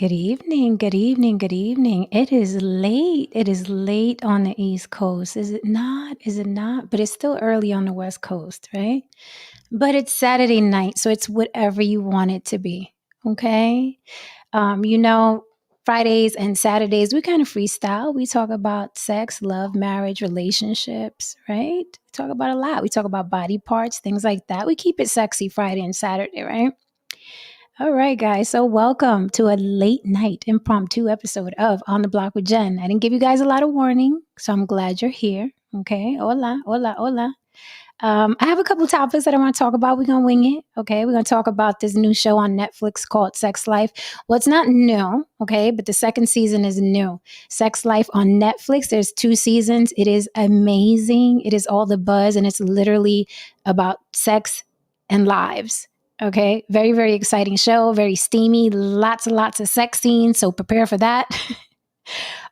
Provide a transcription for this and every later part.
Good evening, good evening, good evening. It is late. It is late on the East Coast. Is it not? Is it not? But it's still early on the West Coast, right? But it's Saturday night, so it's whatever you want it to be. Okay. Um, you know, Fridays and Saturdays, we kind of freestyle. We talk about sex, love, marriage, relationships, right? We talk about a lot. We talk about body parts, things like that. We keep it sexy Friday and Saturday, right? All right, guys. So, welcome to a late night impromptu episode of On the Block with Jen. I didn't give you guys a lot of warning, so I'm glad you're here. Okay. Hola, hola, hola. I have a couple topics that I want to talk about. We're going to wing it. Okay. We're going to talk about this new show on Netflix called Sex Life. Well, it's not new. Okay. But the second season is new. Sex Life on Netflix. There's 2 seasons. It is amazing. It is all the buzz, and it's literally about sex and lives. Okay. Very, very exciting show. Very steamy. Lots and lots of sex scenes. So prepare for that.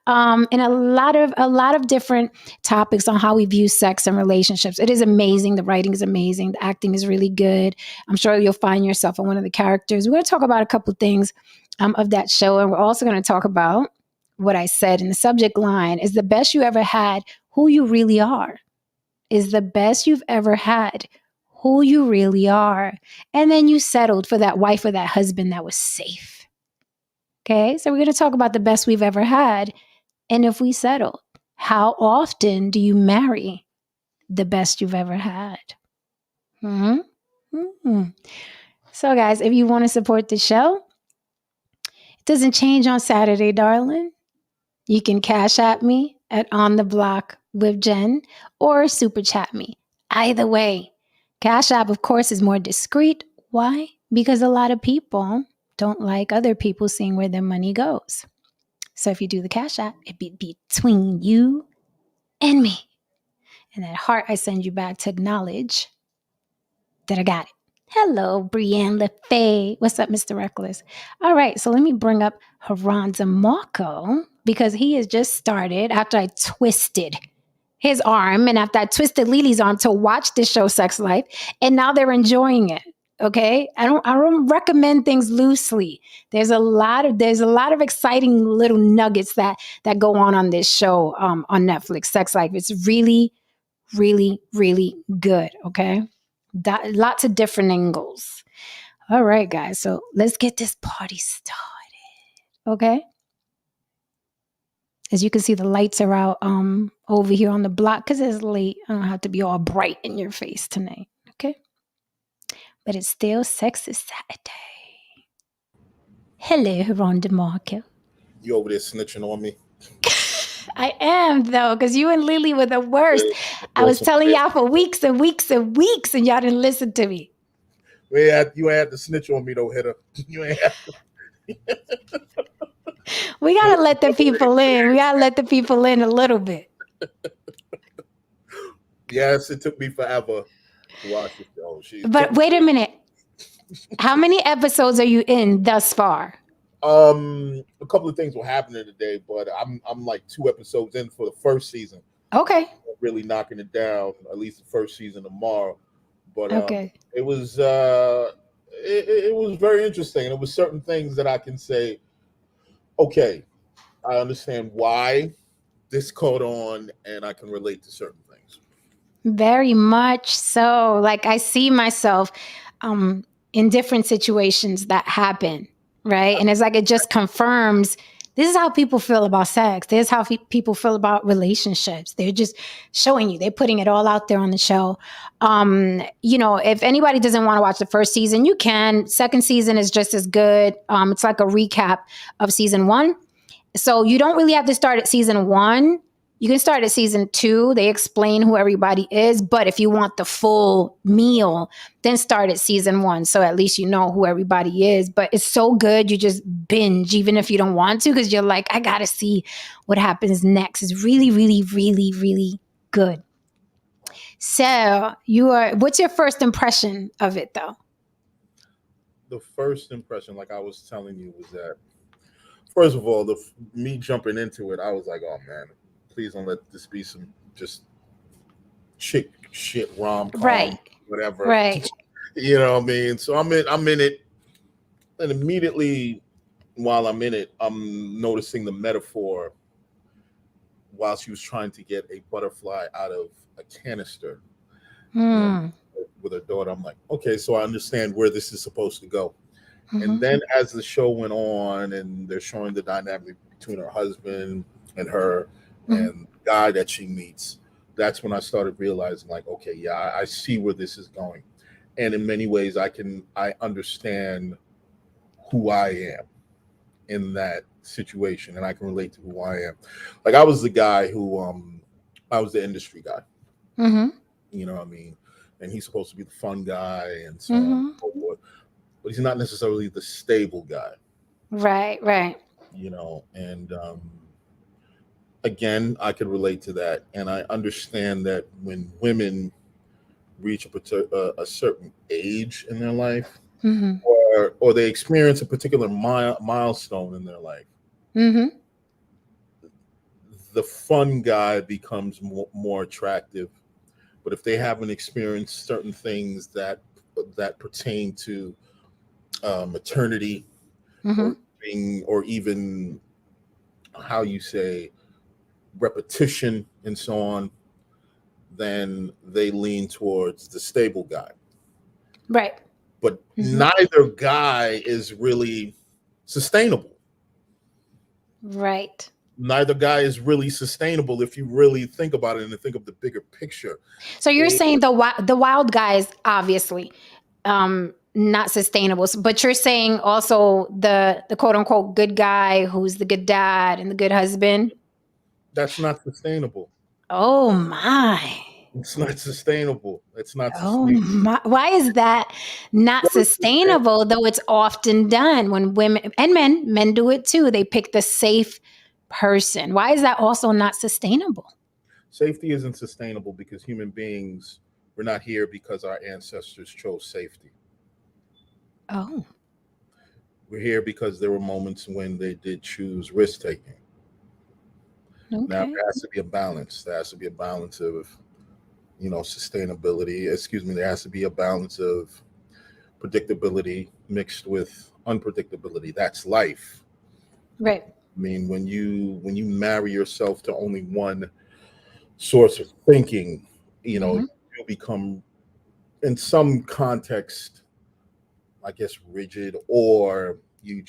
And a lot of different topics on how we view sex and relationships. It is amazing. The writing is amazing. The acting is really good. I'm sure you'll find yourself in one of the characters. We're going to talk about a couple things of that show, and we're also going to talk about what I said in the subject line: is the best you ever had who you really are? Is the best you've ever had who you really are? And then you settled for that wife or that husband that was safe. Okay, so we're going to talk about the best we've ever had. And if we settle, how often do you marry the best you've ever had? Hmm. Hmm. So, guys, if you want to support the show, it doesn't change on Saturday, darling. You can cash at me at On the Block with Jen or super chat me. Either way, Cash App, of course, is more discreet. Why? Because a lot of people don't like other people seeing where their money goes. So if you do the Cash App, it'd be between you and me. And that heart I send you back to acknowledge that I got it. Hello, Brienne LeFay. What's up, Mr. Reckless? All right, so let me bring up Haranza Marco because he has just started after I twisted his arm and after I twisted Lily's arm to watch this show, Sex Life, and now they're enjoying it. Okay, I don't recommend things loosely. There's a lot of exciting little nuggets that go on this show on Netflix, Sex Life. It's really, really, really good. Okay. Lots of different angles. All right, guys. So let's get this party started. Okay. As you can see, the lights are out over here on the block because it's late. I don't have to be all bright in your face tonight. Okay. But it's still Sexy Saturday. Hello, Ron DeMarco. You over there snitching on me? I am though, because you and Lily were the worst. I was telling y'all for weeks and weeks and weeks, and y'all didn't listen to me. You ain't had to snitch on me though, hitter. You ain't have We gotta let the people in. We gotta let the people in a little bit. Yes, it took me forever to watch the show. But wait a minute. How many episodes are you in thus far? A couple of things will happen today, but I'm like 2 episodes in for the first season. Okay. Really knocking it down. At least the first season tomorrow. But Okay. it was it was very interesting. There was certain things that I can say, okay, I understand why this caught on, and I can relate to certain things. Very much so. Like I see myself in different situations that happen, right? And it's like it just confirms this is how people feel about sex. This is how people feel about relationships. They're just showing you. They're putting it all out there on the show. If anybody doesn't want to watch the first season, you can. Second season is just as good. It's like a recap of season 1. So you don't really have to start at season 1. You can start at season 2. They explain who everybody is. But if you want the full meal, then start at season 1. So at least you know who everybody is. But it's so good. You just binge, even if you don't want to, because you're like, I got to see what happens next. It's really, really, really, really good. So what's your first impression of it though? The first impression, like I was telling you, was that first of all, me jumping into it, I was like, oh man, please don't let this be some just chick shit rom com, Right. whatever. Right. You know what I mean? So I'm in it, and immediately while I'm in it, I'm noticing the metaphor while she was trying to get a butterfly out of a canister, you know, Hmm. with her daughter. I'm like, okay, so I understand where this is supposed to go. And Hmm. then as the show went on and they're showing the dynamic between her husband and her Hmm. and the guy that she meets, that's when I started realizing, like, okay, yeah, I see where this is going. And in many ways I understand who I am in that situation and I can relate to who I am. Like I was the guy who I was the industry guy, Hmm. you know what I mean? And he's supposed to be the fun guy and so on and Hmm. so forth. But he's not necessarily the stable guy, Right, right. and again, I could relate to that, and I understand that when women reach a certain age in their life, Hmm. or they experience a particular milestone in their life, Hmm. the fun guy becomes more attractive. But if they haven't experienced certain things that pertain to maternity, or Hmm. or even how you say repetition and so on, then they lean towards the stable guy. Right. But Hmm. neither guy is really sustainable. Right. Neither guy is really sustainable if you really think about it and think of the bigger picture. So you're They, saying the wild guys obviously not sustainable, but you're saying also the quote unquote good guy who's the good dad and the good husband. that's not sustainable. Oh my. It's not sustainable. It's not Oh sustainable. my. Why is that not Well, it's sustain- sustainable though it's often done when women and men do it too. They pick the safe person. Why is that also not sustainable? Safety isn't sustainable because human beings, we're not here because our ancestors chose safety. Oh, We're here because there were moments when they did choose risk taking. Now okay. there has to be a balance. There has to be a balance of, sustainability. Excuse me. There has to be a balance of predictability mixed with unpredictability. That's life. Right. I mean, when you marry yourself to only one source of thinking, Hmm. you become, in some context, I guess, rigid, or you're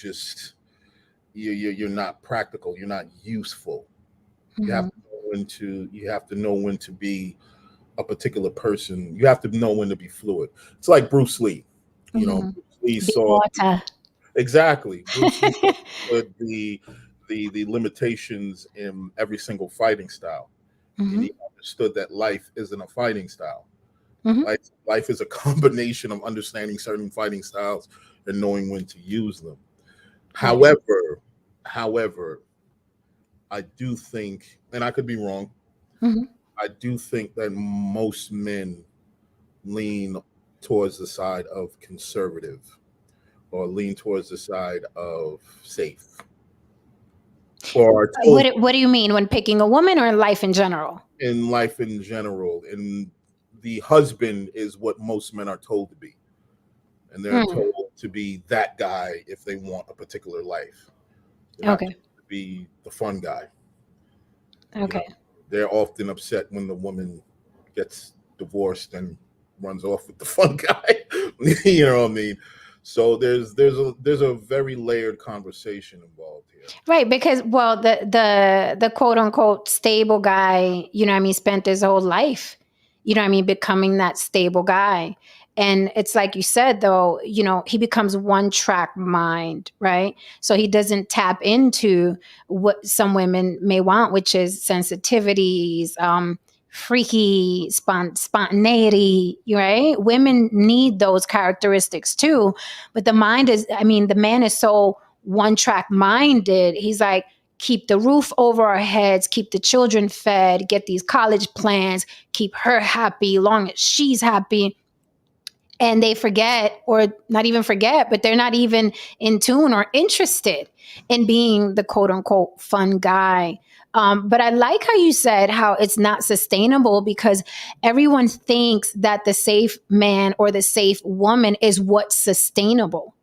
not practical. You're not useful. Hmm. You have to know when to be a particular person. You have to know when to be fluid. It's like Bruce Lee. Hmm. Bruce Lee Be saw water. exactly. Bruce Lee understood the limitations in every single fighting style, and Hmm. he understood that life isn't a fighting style. Hmm. Life is a combination of understanding certain fighting styles and knowing when to use them. Right. However, I do think, and I could be wrong, Hmm. I do think that most men lean towards the side of conservative or lean towards the side of safe or are told What do you mean when picking a woman or life in general? in life in general. And the husband is what most men are told to be. And they're Mm, told to be that guy if they want a particular life. They're not okay. told to be the fun guy. You know, Okay. they're often upset when the woman gets divorced and runs off with the fun guy. You know what I mean? So there's a very layered conversation involved here. Right, because well, the quote unquote stable guy, what I mean, spent his whole life, what I mean, becoming that stable guy. And it's like you said, though, he becomes one track mind, right? So he doesn't tap into what some women may want, which is sensitivities, freaky spontaneity, right? Women need those characteristics too. But the mind is, I mean, the man is so one track minded. He's like, keep the roof over our heads, keep the children fed, get these college plans, keep her happy, long as she's happy. And they forget, or not even forget, but they're not even in tune or interested in being the quote unquote fun guy. But I like how you said how it's not sustainable because everyone thinks that the safe man or the safe woman is what's sustainable.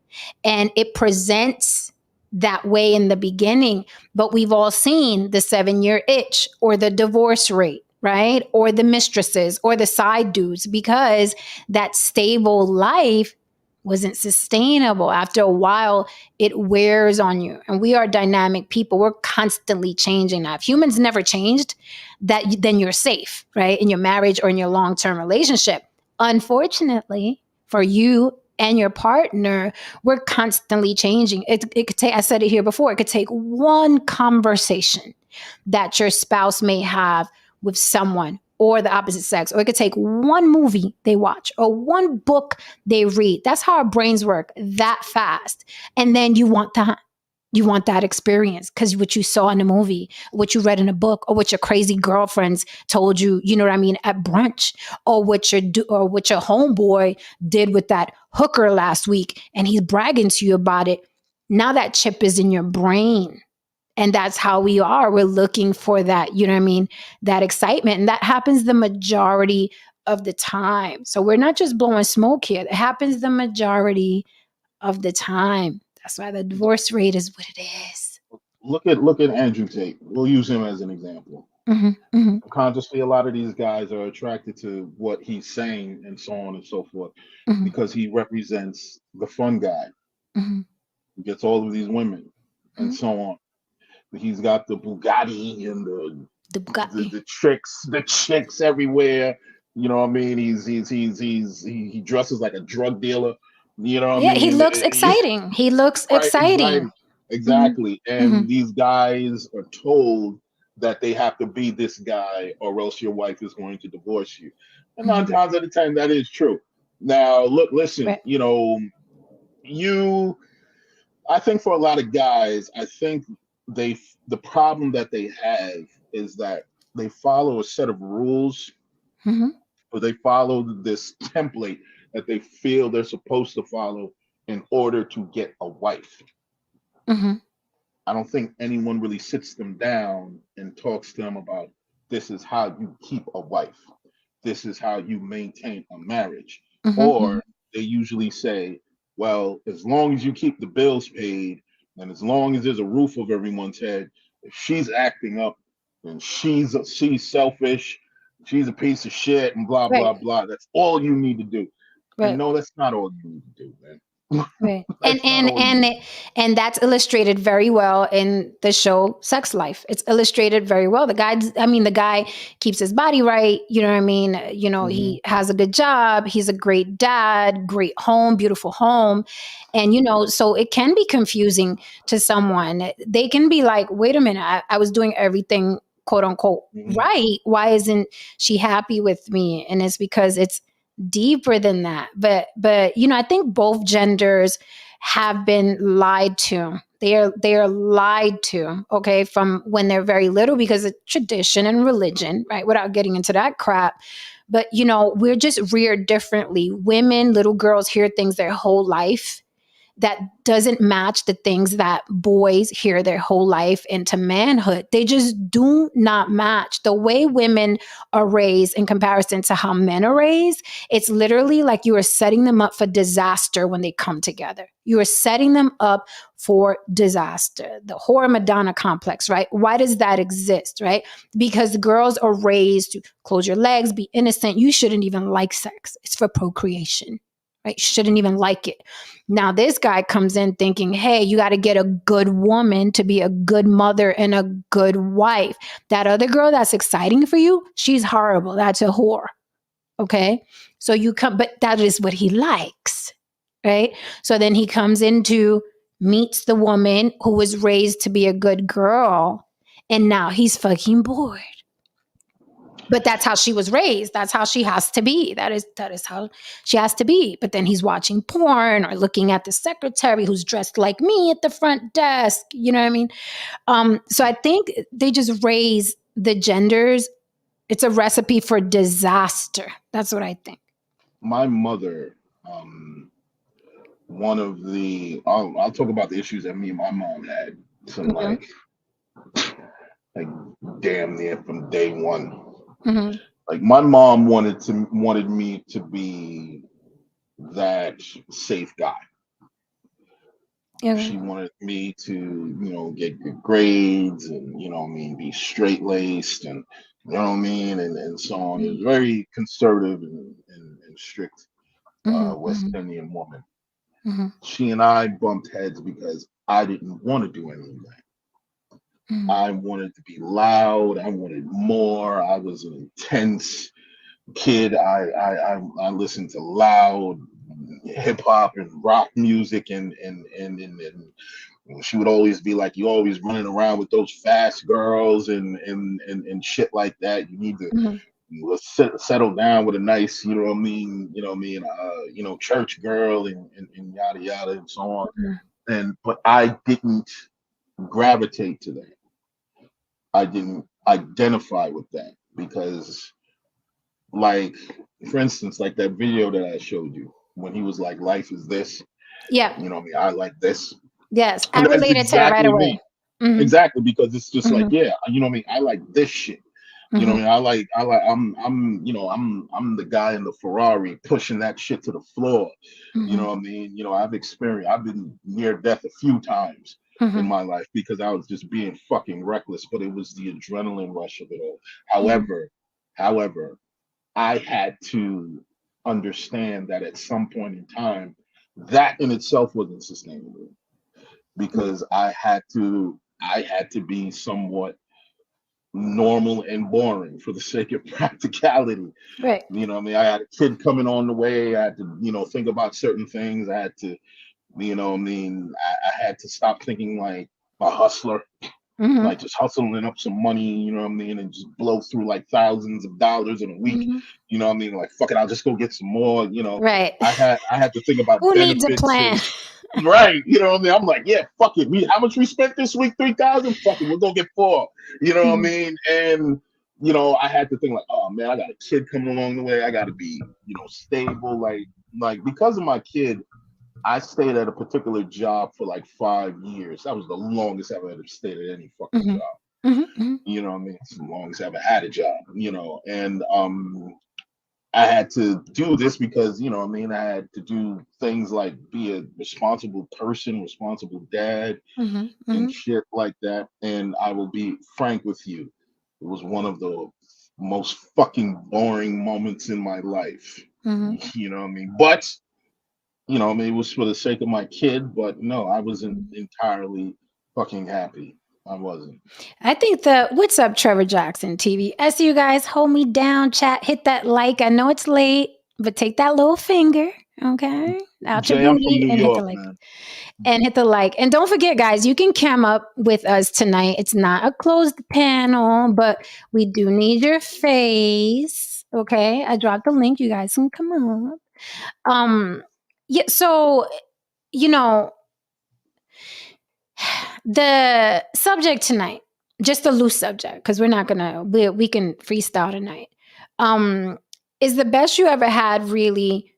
And it presents that way in the beginning, but we've all seen the 7 year itch or the divorce rate, right? Or the mistresses or the side dudes, because that stable life wasn't sustainable. After a while, it wears on you. And we are dynamic people. We're constantly changing now. If humans never changed, then you're safe, right? In your marriage or in your long-term relationship. Unfortunately, for you and your partner, we're constantly changing. It could take, I said it here before, it could take one conversation that your spouse may have with someone or the opposite sex, or it could take one movie they watch or one book they read. That's how our brains work that fast. And then you want that experience because what you saw in a movie, what you read in a book, or what your crazy girlfriends told you, you know what I mean, at brunch, or what your homeboy did with that hooker last week, and he's bragging to you about it. Now that chip is in your brain, and that's how we are. We're looking for that, you know what I mean, that excitement, and that happens the majority of the time. So we're not just blowing smoke here. It happens the majority of the time. That's why the divorce rate is what it is. Look at Andrew Tate. We'll use him as an example. Mm-hmm, mm-hmm, Consciously, a lot of these guys are attracted to what he's saying and so on and so forth mm-hmm, because he represents the fun guy. mm-hmm, He gets all of these women and mm-hmm. so on. He's got the Bugatti and The Bugatti. the chicks everywhere. You know what I mean? He dresses like a drug dealer. You know what I Yeah, he mean? looks exciting. He looks Right, exciting. Mm-hmm, exactly. mm-hmm, And these guys are told that they have to be this guy, or else your wife is going to divorce you. And nine mm-hmm. times out of ten, that is true. Now, look, listen. Right. You. I think for a lot of guys, I think they the problem that they have is that they follow a set of rules, Mm-hmm, or they follow this template that they feel they're supposed to follow in order to get a wife. mm-hmm, I don't think anyone really sits them down and talks to them about this is how you keep a wife. This is how you maintain a marriage. mm-hmm. Or they usually say, well, as long as you keep the bills paid and as long as there's a roof over everyone's head, if she's acting up and she's selfish, she's a piece of shit and blah blah Right. blah. That's all you need to do. And Right. no, that's not all you need to do, man. Right. And That's not and all you and need. it- and that's illustrated very well in the show Sex Life. It's illustrated very well. The guy keeps his body right, you know what I mean? Mm-hmm. He has a good job, he's a great dad, great home, beautiful home. And so it can be confusing to someone. They can be like, "Wait a minute, I was doing everything quote unquote Mm-hmm. right. Why isn't she happy with me?" And it's because it's deeper than that. But I think both genders have been lied to. They are lied to, okay, from when they're very little because of tradition and religion, right? Without getting into that crap. But we're just reared differently. Women, little girls hear things their whole life that doesn't match the things that boys hear their whole life into manhood. They just do not match. The way women are raised in comparison to how men are raised, it's literally like you are setting them up for disaster when they come together. You are setting them up for disaster. The whore Madonna complex, right? Why does that exist, right? Because girls are raised to close your legs, be innocent. You shouldn't even like sex. It's for procreation, right? You shouldn't even like it. Now, this guy comes in thinking, hey, you got to get a good woman to be a good mother and a good wife. That other girl that's exciting for you, she's horrible. That's a whore. Okay. So but that is what he likes. Right. So then he comes into, meets the woman who was raised to be a good girl. And now he's fucking bored. But that's how she was raised. That's how she has to be. That is how she has to be. But then he's watching porn or looking at the secretary who's dressed like me at the front desk. You know what I mean? So I think they just raise the genders. It's a recipe for disaster. That's what I think. My mother, one of the I'll talk about the issues that me and my mom had from Mm-hmm, like damn near from day one. mm-hmm, Like my mom wanted me to be that safe guy. Okay. She wanted me to, get good grades and, be straight laced and, and so on. It was very conservative and strict Mm-hmm. West Mm-hmm. Indian woman. Mm-hmm. She and I bumped heads because I didn't want to do any of that. Mm-hmm. I wanted to be loud. I wanted more. I was an intense kid. I listened to loud hip hop and rock music and she would always be like, "You always running around with those fast girls and shit like that. You need to Mm-hmm. settle down with a nice, church girl and yada yada and so on." And but I didn't gravitate to that. I didn't identify with that because, like, for instance, like that video that I showed you when he was like, "Life is this," Yeah. I like this, Yes. I and that's related to it right exactly away. me. Mm-hmm. Exactly, because it's just like, Mm-hmm. yeah, I like this shit. Mm-hmm. I'm the guy in the Ferrari pushing that shit to the floor. Mm-hmm. I've been near death a few times in Mm-hmm. my life because I was just being fucking reckless, but it was the adrenaline rush of it all. Mm-hmm. However, I had to understand that at some point in time, that in itself wasn't sustainable because I had to be somewhat normal and boring for the sake of practicality. Right. I had a kid coming on the way. I had to, think about certain things. I had to, I had to stop thinking like a hustler, Mm-hmm. like just hustling up some money, and just blow through like thousands of dollars in a week. Mm-hmm. Like fuck it, I'll just go get some more. Right. I had to think about Who needs a benefits plan? and right, I'm like, yeah, fuck it. How much we spent this week? 3,000. Fuck it, we'll go get four. You know what I Mm-hmm. mean? And I had to think like, oh man, I got a kid coming along the way. I got to be, stable. Like because of my kid, I stayed at a particular job for like 5 years. That was the longest I've ever stayed at any fucking Mm-hmm. job. Mm-hmm. You know what I mean? It's the longest I ever had a job. And I had to do this because, I had to do things like be a responsible person, responsible dad, Mm-hmm. and Mm-hmm. shit like that. And I will be frank with you, it was one of the most fucking boring moments in my life. Mm-hmm. You know what I mean? But, it was for the sake of my kid, but no, I wasn't entirely fucking happy. I wasn't. I think what's up, Trevor Jackson TV? I see you guys. Hold me down, chat. Hit that like. I know it's late, but take that little finger, okay, out your Jay, I'm from booty New and hit the York, like. man. And hit the like. And don't forget, guys, you can cam up with us tonight. It's not a closed panel, but we do need your face. Okay. I dropped the link. You guys can come up. Yeah, so you know, the subject tonight, just a loose subject, because we're not gonna we can freestyle tonight. Um, is the best you ever had really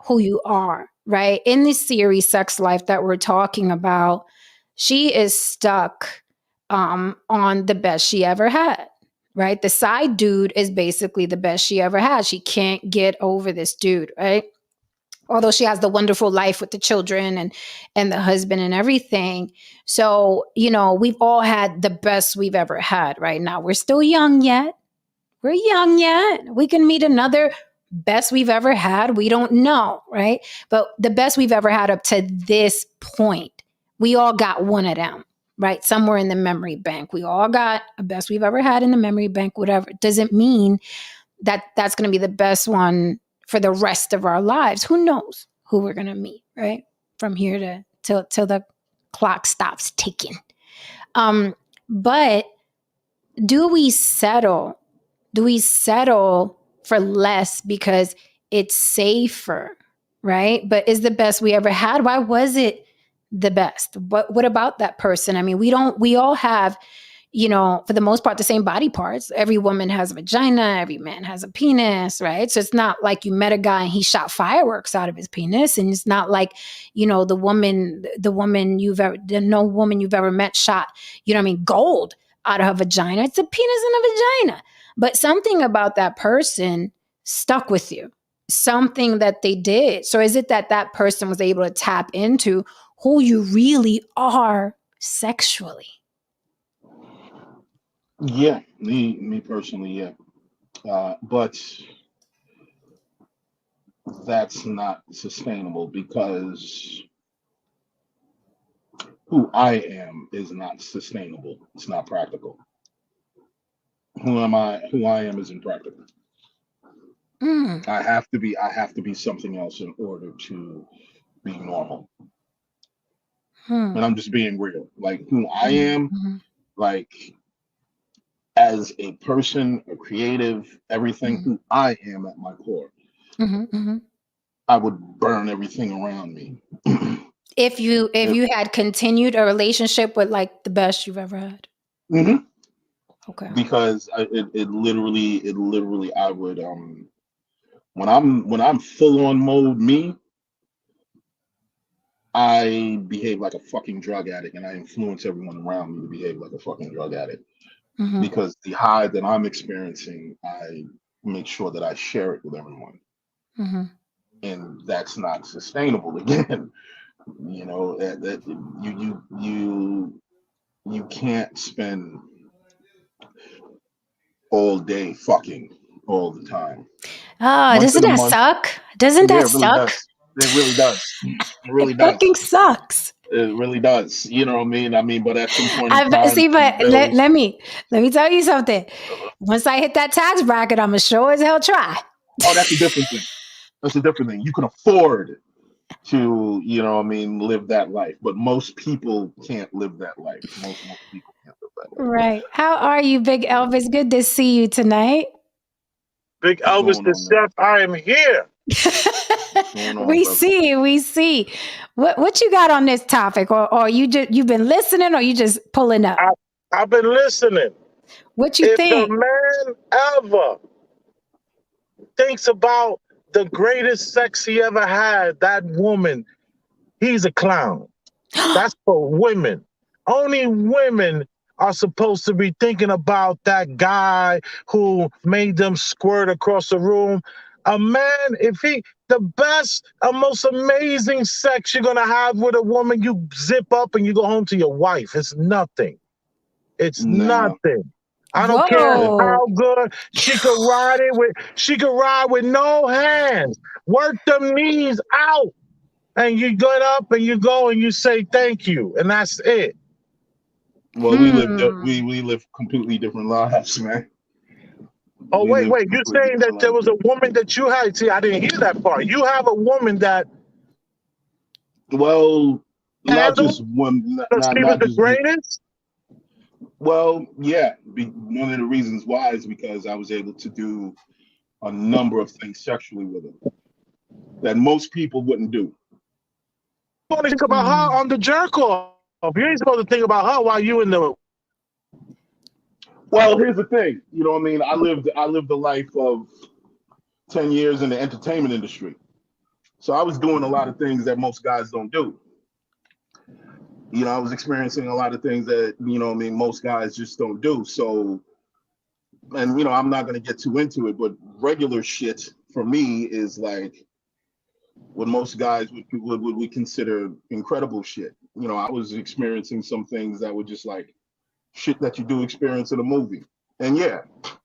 who you are, right? In this series, Sex Life, that we're talking about, she is stuck on the best she ever had, right? The side dude is basically the best she ever had. She can't get over this dude, right? Although she has the wonderful life with the children and the husband and everything. So, we've all had the best we've ever had. Right now we're still young yet. We're young yet. We can meet another best we've ever had. We don't know, right? But the best we've ever had up to this point, we all got one of them, right? Somewhere in the memory bank. We all got a best we've ever had in the memory bank, whatever. Doesn't mean that that's going to be the best one for the rest of our lives. Who knows who we're going to meet, right? From here to till the clock stops ticking. But do we settle? Do we settle for less because it's safer, right? But is the best we ever had? Why was it the best? What about that person? I mean, we all have, for the most part, the same body parts. Every woman has a vagina, every man has a penis, right? So it's not like you met a guy and he shot fireworks out of his penis. And it's not like, no woman you've ever met shot, gold out of her vagina. It's a penis and a vagina. But something about that person stuck with you, something that they did. So is it that that person was able to tap into who you really are sexually. Yeah, me personally, yeah. But that's not sustainable because who I am is not sustainable. It's not practical. Who am I? Who I am isn't practical. Mm. I have to be something else in order to be normal. Hmm. And I'm just being real. Like who I Mhm, am, mhm, like as a person, a creative, everything mhm, who I am at my core, mhm, mhm. I would burn everything around me. If It- you had continued a relationship with like the best you've ever had. mhm. Okay. Because it literally I would when I'm full on mode me, I behave like a fucking drug addict and I influence everyone around me to behave like a fucking drug addict. Mhm, Because the high that I'm experiencing, I make sure that I share it with everyone. mhm. And that's not sustainable again. That you can't spend all day fucking all the time. Oh, Once doesn't in a that month, suck? Doesn't yeah, that it really suck? does. It really does. It It really does. fucking sucks. It really does. You know what I mean? I mean, but at some point in I time, see, the but bills. let me tell you something. Once I hit that tax bracket, I'm a sure as hell try. Oh, that's a different thing. That's a different thing. You can afford to, what I mean, live that life, but most people can't live that life. Most people can't live that life. Right. How are you, Big Elvis? Good to see you tonight. Big What's Elvis going the on, man? chef, I am here. What's going on, brother? We see. What you got on this topic, or you've been listening, or you just pulling up? I, I've been listening. What you If the think? man ever thinks about the greatest sex he ever had, that woman, he's a clown. That's for women. Only women are supposed to be thinking about that guy who made them squirt across the room. A man, if he, the best and most amazing sex you're going to have with a woman, you zip up and you go home to your wife. It's nothing. It's Nah. nothing. I don't care Yeah. Whoa. how good she could ride with no hands. Work them knees out and you get up and you go and you say thank you, and that's it. Well, Hmm. we live completely different lives, man. Oh, We live wait, you're completely saying that different there lives. was a woman that you had? See, I didn't hear that part. You have a woman that Well, not handled just one, not because not, she was not the just. greatest. Well, yeah. One of the reasons why is because I was able to do a number of things sexually with her that most people wouldn't do. You want to think about her Hmm. on the jerk off. You ain't supposed to think about her while you in the. Well, here's the thing. You know what I mean? I lived a life of 10 years in the entertainment industry. So I was doing a lot of things that most guys don't do. I was experiencing a lot of things that, what I mean, most guys just don't do. So, and I'm not going to get too into it, but regular shit for me is like what most guys would we consider incredible shit. I was experiencing some things that were just like shit that you do experience in a movie. And yeah,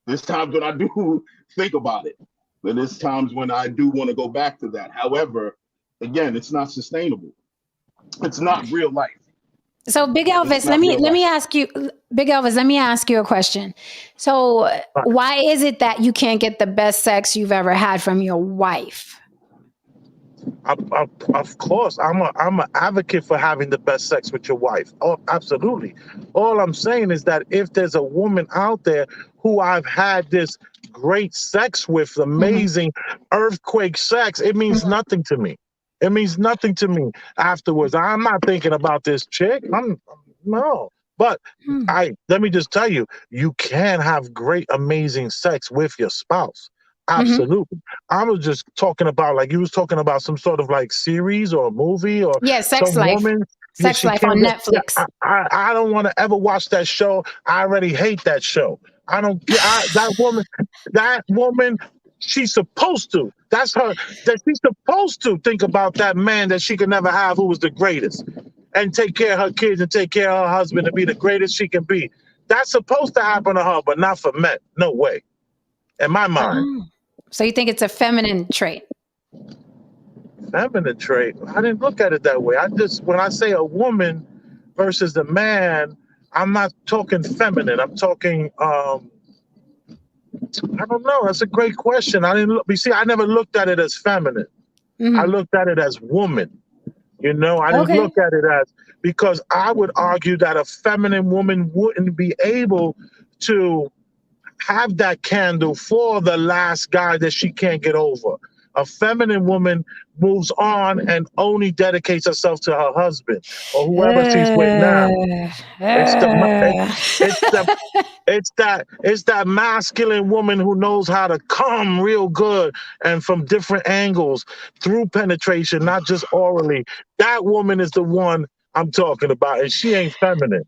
there's times when I do think about it, but there's times when I do want to go back to that. However, again, it's not sustainable. It's not real life. So, Big It's Elvis, not real let life. me ask you, Big Elvis, let me ask you a question. So, why is it that you can't get the best sex you've ever had from your wife? Of course, I'm an advocate for having the best sex with your wife. Oh, absolutely. All I'm saying is that if there's a woman out there who I've had this great sex with, Mhm, amazing earthquake sex, it means mhm, nothing to me. It means nothing to me afterwards. I'm not thinking about this chick. I'm no. But hmm, I let me just tell you, you can have great, amazing sex with your spouse. mhm. Absolutely. I was just talking about like you was talking about some sort of like series or a movie or Yeah, sex some life. woman. Yeah, Sex she life came on to. Yeah, Netflix. I don't want to ever watch that show. I already hate that show. I don't care. That woman, she's supposed to. That's her. That she's supposed to think about that man that she could never have, who was the greatest, and take care of her kids and take care of her husband and be the greatest she can be. That's supposed to happen to her, but not for men. No way, in my mind. Oh. So you think it's a feminine trait? Feminine trait. I didn't look at it that way. When I say a woman versus the man, I'm not talking feminine. I'm talking. I don't know. That's a great question. I didn't look. You see, I never looked at it as feminine. I looked at it as woman. You know, I didn't Okay. look at it as, because I would argue that a feminine woman wouldn't be able to have that candle for the last guy that she can't get over. A feminine woman moves on and only dedicates herself to her husband or whoever she's with now. It's the it's the it's that masculine woman who knows how to come real good and from different angles through penetration, not just orally. That woman is the one I'm talking about, and she ain't feminine.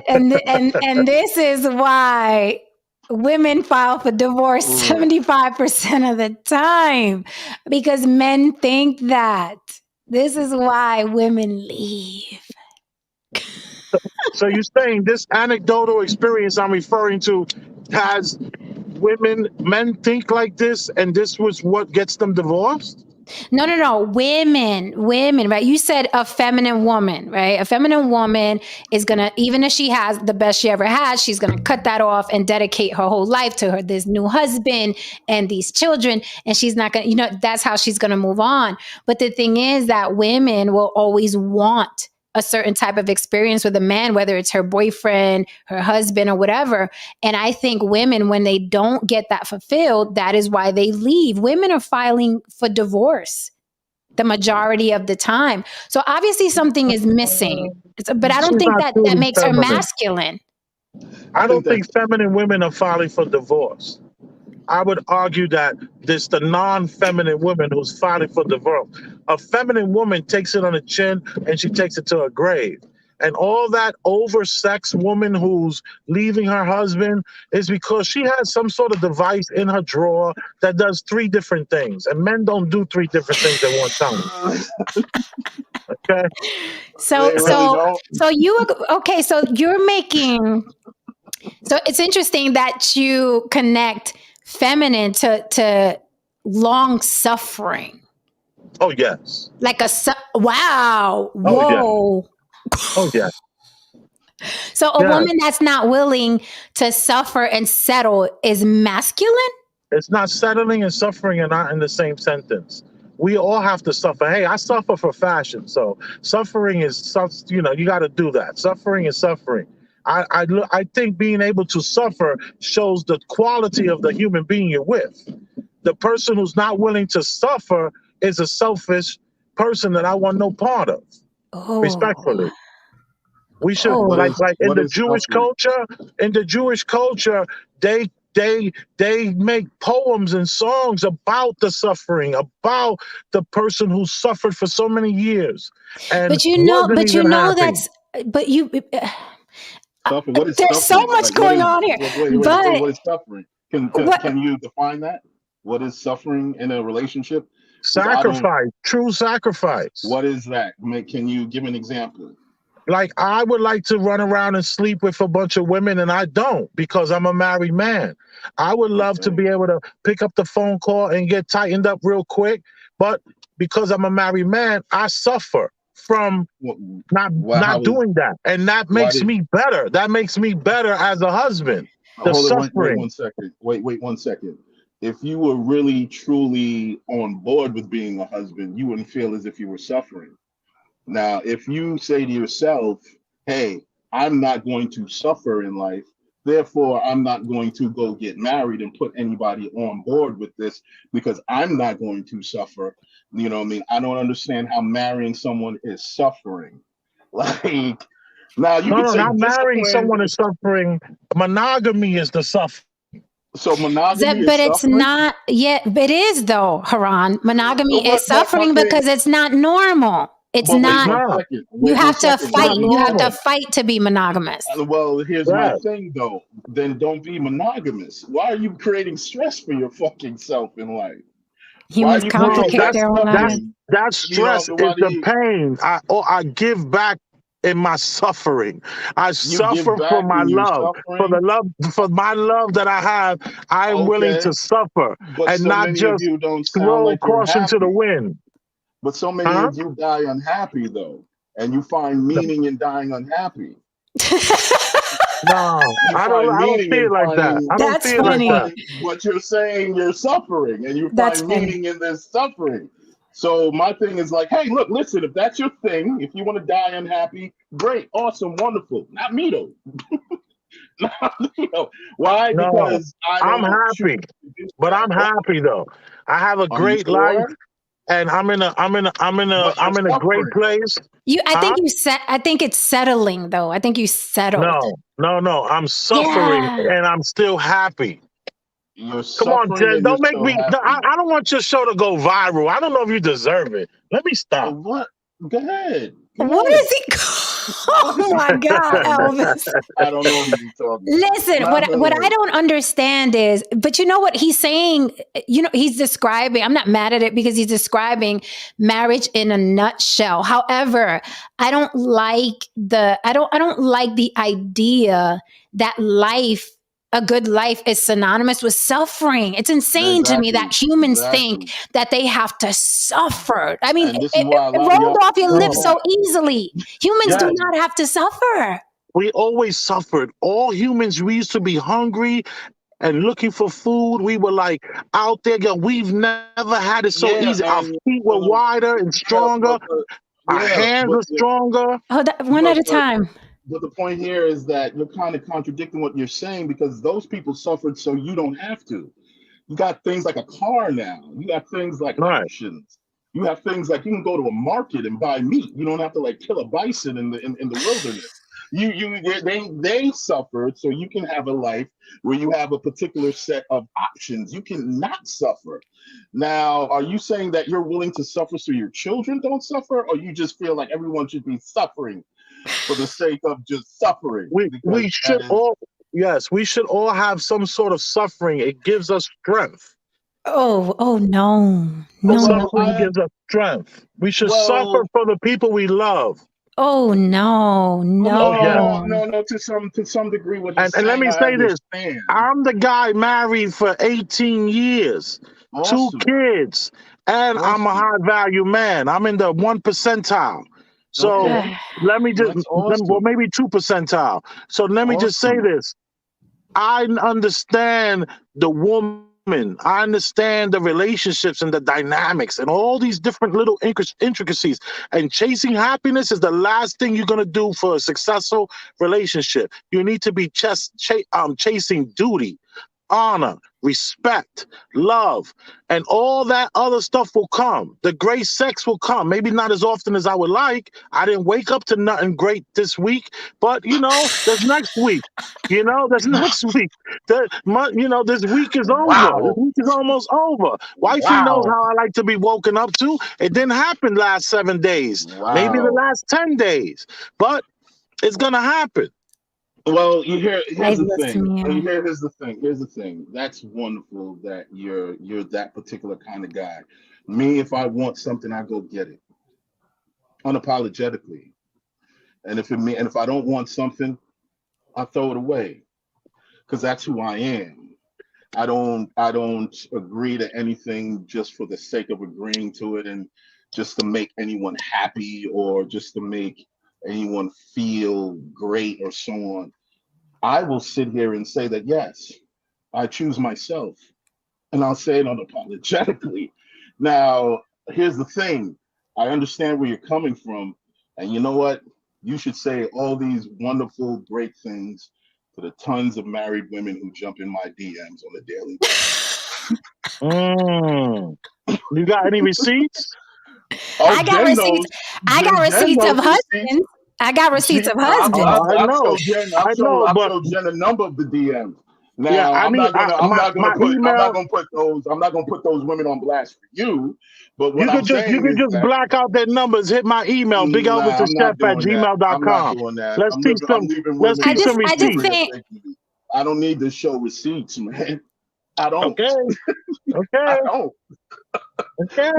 and this is why women file for divorce 75% of the time, because men think that. This is why women leave. So you're saying this anecdotal experience I'm referring to has men think like this, and this was what gets them divorced? No. Women, right? You said a feminine woman, right? A feminine woman is gonna, even if she has the best she ever had, she's gonna cut that off and dedicate her whole life to this new husband and these children. And she's not gonna, that's how she's gonna move on. But the thing is that women will always want a certain type of experience with a man, whether it's her boyfriend, her husband, or whatever. And I think women, when they don't get that fulfilled, that is why they leave. Women are filing for divorce the majority of the time. So obviously something is missing. But I don't She's think not that truly makes her feminine. masculine. I don't think feminine women are filing for divorce. I would argue that this the non-feminine woman who's filing for divorce. A feminine woman takes it on the chin and she takes it to her grave. And all that oversexed woman who's leaving her husband is because she has some sort of device in her drawer that does 3 different things. And men don't do 3 different things at one time. Okay? So you're making, so it's interesting that you connect feminine to long suffering. Oh, yes. Like wow. Whoa. Oh, yeah. So a woman that's not willing to suffer and settle is masculine? It's not settling and suffering are not in the same sentence. We all have to suffer. Hey, I suffer for fashion. So suffering is, you got to do that. Suffering is suffering. I think being able to suffer shows the quality of the human being you're with. The person who's not willing to suffer is a selfish person that I want no part of. Oh. Respectfully. We should like in the Jewish culture. In the Jewish culture, they make poems and songs about the suffering, about the person who suffered for so many years. And but you know that's. But you. What is there's suffering? So much going on here. Wait, what is suffering? Can you define that? What is suffering in a relationship? Sacrifice, true sacrifice. What is that? Can you give an example? Like, I would like to run around and sleep with a bunch of women, and I don't because I'm a married man. I would love to be able to pick up the phone call and get tightened up real quick, but because I'm a married man, I suffer from not doing that, and that makes me better. That makes me better as a husband. Hold on, wait 1 second. Wait 1 second. If you were really truly on board with being a husband, you wouldn't feel as if you were suffering. Now, if you say to yourself, hey, I'm not going to suffer in life, therefore I'm not going to go get married and put anybody on board with this because I'm not going to suffer. You know what I mean? I don't understand how marrying someone is suffering. Like, now you can say not marrying someone is suffering. Monogamy is the suffering. So monogamy but is it's suffering? not yet. It is though, Haran. Monogamy is suffering because it's not normal. It's not. You have to fight. You have to fight to be monogamous. Well, here's my thing, though. Then don't be monogamous. Why are you creating stress for your fucking self in life? Why Humans are you No, creating complicate that their own lives. suffering? that You know, stress is why do the you pain I give back in my suffering. I give suffer for back my in your love. For the suffering? love, for my love that I have, I am willing to Okay, suffer but and so not many of just you don't sound throw like you're caution to the happy. wind. But so many Huh? of you die unhappy though, and you find meaning in dying unhappy. No, You I don't. find I don't meaning in feel like that. finding I don't That's feel you like funny. that. find, but you're saying you're suffering, and you That's find funny. meaning in this suffering. So my thing is like, hey, look, listen, if that's your thing, if you want to die unhappy, great, awesome, wonderful. Not me though. Not me though. Why? No, Because I I'm don't choose happy, to do but that. I'm Okay. happy though. I have a Are you great life, sure? and But you're I'm in a great suffering. place. I Huh? think I think it's settling though. I think you settled. No, no, no. I'm suffering, Yeah. and I'm still happy. You're Come on, suffering Jen. and you're Don't make still me. No, happy. I don't want your show to go viral. I don't know if you deserve it. Let me stop. What? Go ahead. Go What ahead. is he? What is Oh he my God, talking about? Elvis. I don't know who you're talking about. Listen, what I Elaborate. don't understand is, but you know what he's saying, he's describing, I'm not mad at it because he's describing marriage in a nutshell. However, I don't like the idea that a good life is synonymous with suffering. It's insane to me that Exactly. humans think Exactly. that they have to suffer. I mean, And this is why a it lot of rolled y'all off your feel lips No, so that. easily. Humans do yes. not have to suffer. We always suffered. All humans, we used to be hungry and looking for food. We were like out there. Yo, we've never had it so easy. Yeah, Our and feet were wider and yeah, stronger. Our hands were stronger. Oh, one at but a but time. but the point here is that you're kind of contradicting what you're saying because those people suffered so you don't have to. You got things like a car now. You got things like Right. options. You have things like you can go to a market and buy meat. You don't have to like kill a bison in the wilderness. They suffered so you can have a life where you have a particular set of options. You can not suffer. Now, are you saying that you're willing to suffer so your children don't suffer, or you just feel like everyone should be suffering for the sake of just suffering? We Because that should is all, yes, we should all have some sort of suffering. It gives us strength. Oh no. The No, no. well, suffering gives us strength. We should suffer well, for the people we love. Oh no. Oh yeah. No. no. To some degree, what he's And let saying, me I say this. understand. I'm the guy married for 18 years, two Awesome, kids, and I'm a awesome. high value man. I'm in the 1 percentile. So Okay, that's well, awesome, maybe 2 percentile. So let me just say awesome. this. I understand the woman. I understand the relationships and the dynamics and all these different little intricacies. And chasing happiness is the last thing you're gonna do for a successful relationship. You need to be chasing duty, honor, respect, love, and all that other stuff will come. The great sex will come. Maybe not as often as I would like. I didn't wake up to nothing great this week, but there's next week. There's next week. This week is over. This Wow, week is almost over. Wifey knows wow, how I like to be woken up to. It didn't happen last 7 days, maybe the wow. last 10 days, but it's gonna happen. Well, here's Life the looks thing. me. Here's the thing. Here's the thing. That's wonderful that you're that particular kind of guy. Me, if I want something, I go get it unapologetically. And if I don't want something, I throw it away because that's who I am. I don't agree to anything just for the sake of agreeing to it and just to make anyone happy or just to make anyone feel great or so on. I will sit here and say that yes, I choose myself, and I'll say it unapologetically. Now, here's the thing. I understand where you're coming from, and you know what? You should say all these wonderful, great things to the tons of married women who jump in my DMs on a daily basis. Mm. You got any receipts? Oh, I got Jen receipts. knows. I got Jen receipts of knows the receipts. husbands. I got receipts of Oh, husbands. I I've know. showed Jen. I know, I've but showed Jen a number of the DMs. yeah, Now I need my email. I'm not gonna put those women on blast for you. But what You I'm could just saying is that black out their numbers, hit my email, nah, I'm not bigelvis.chef at doing that. I'm not gmail.com. doing that. Let's see I'm some leaving let's women see I to some just I just bring receipts. it think back to me. I don't need to show receipts, man. I don't. Okay, okay. I don't. Okay.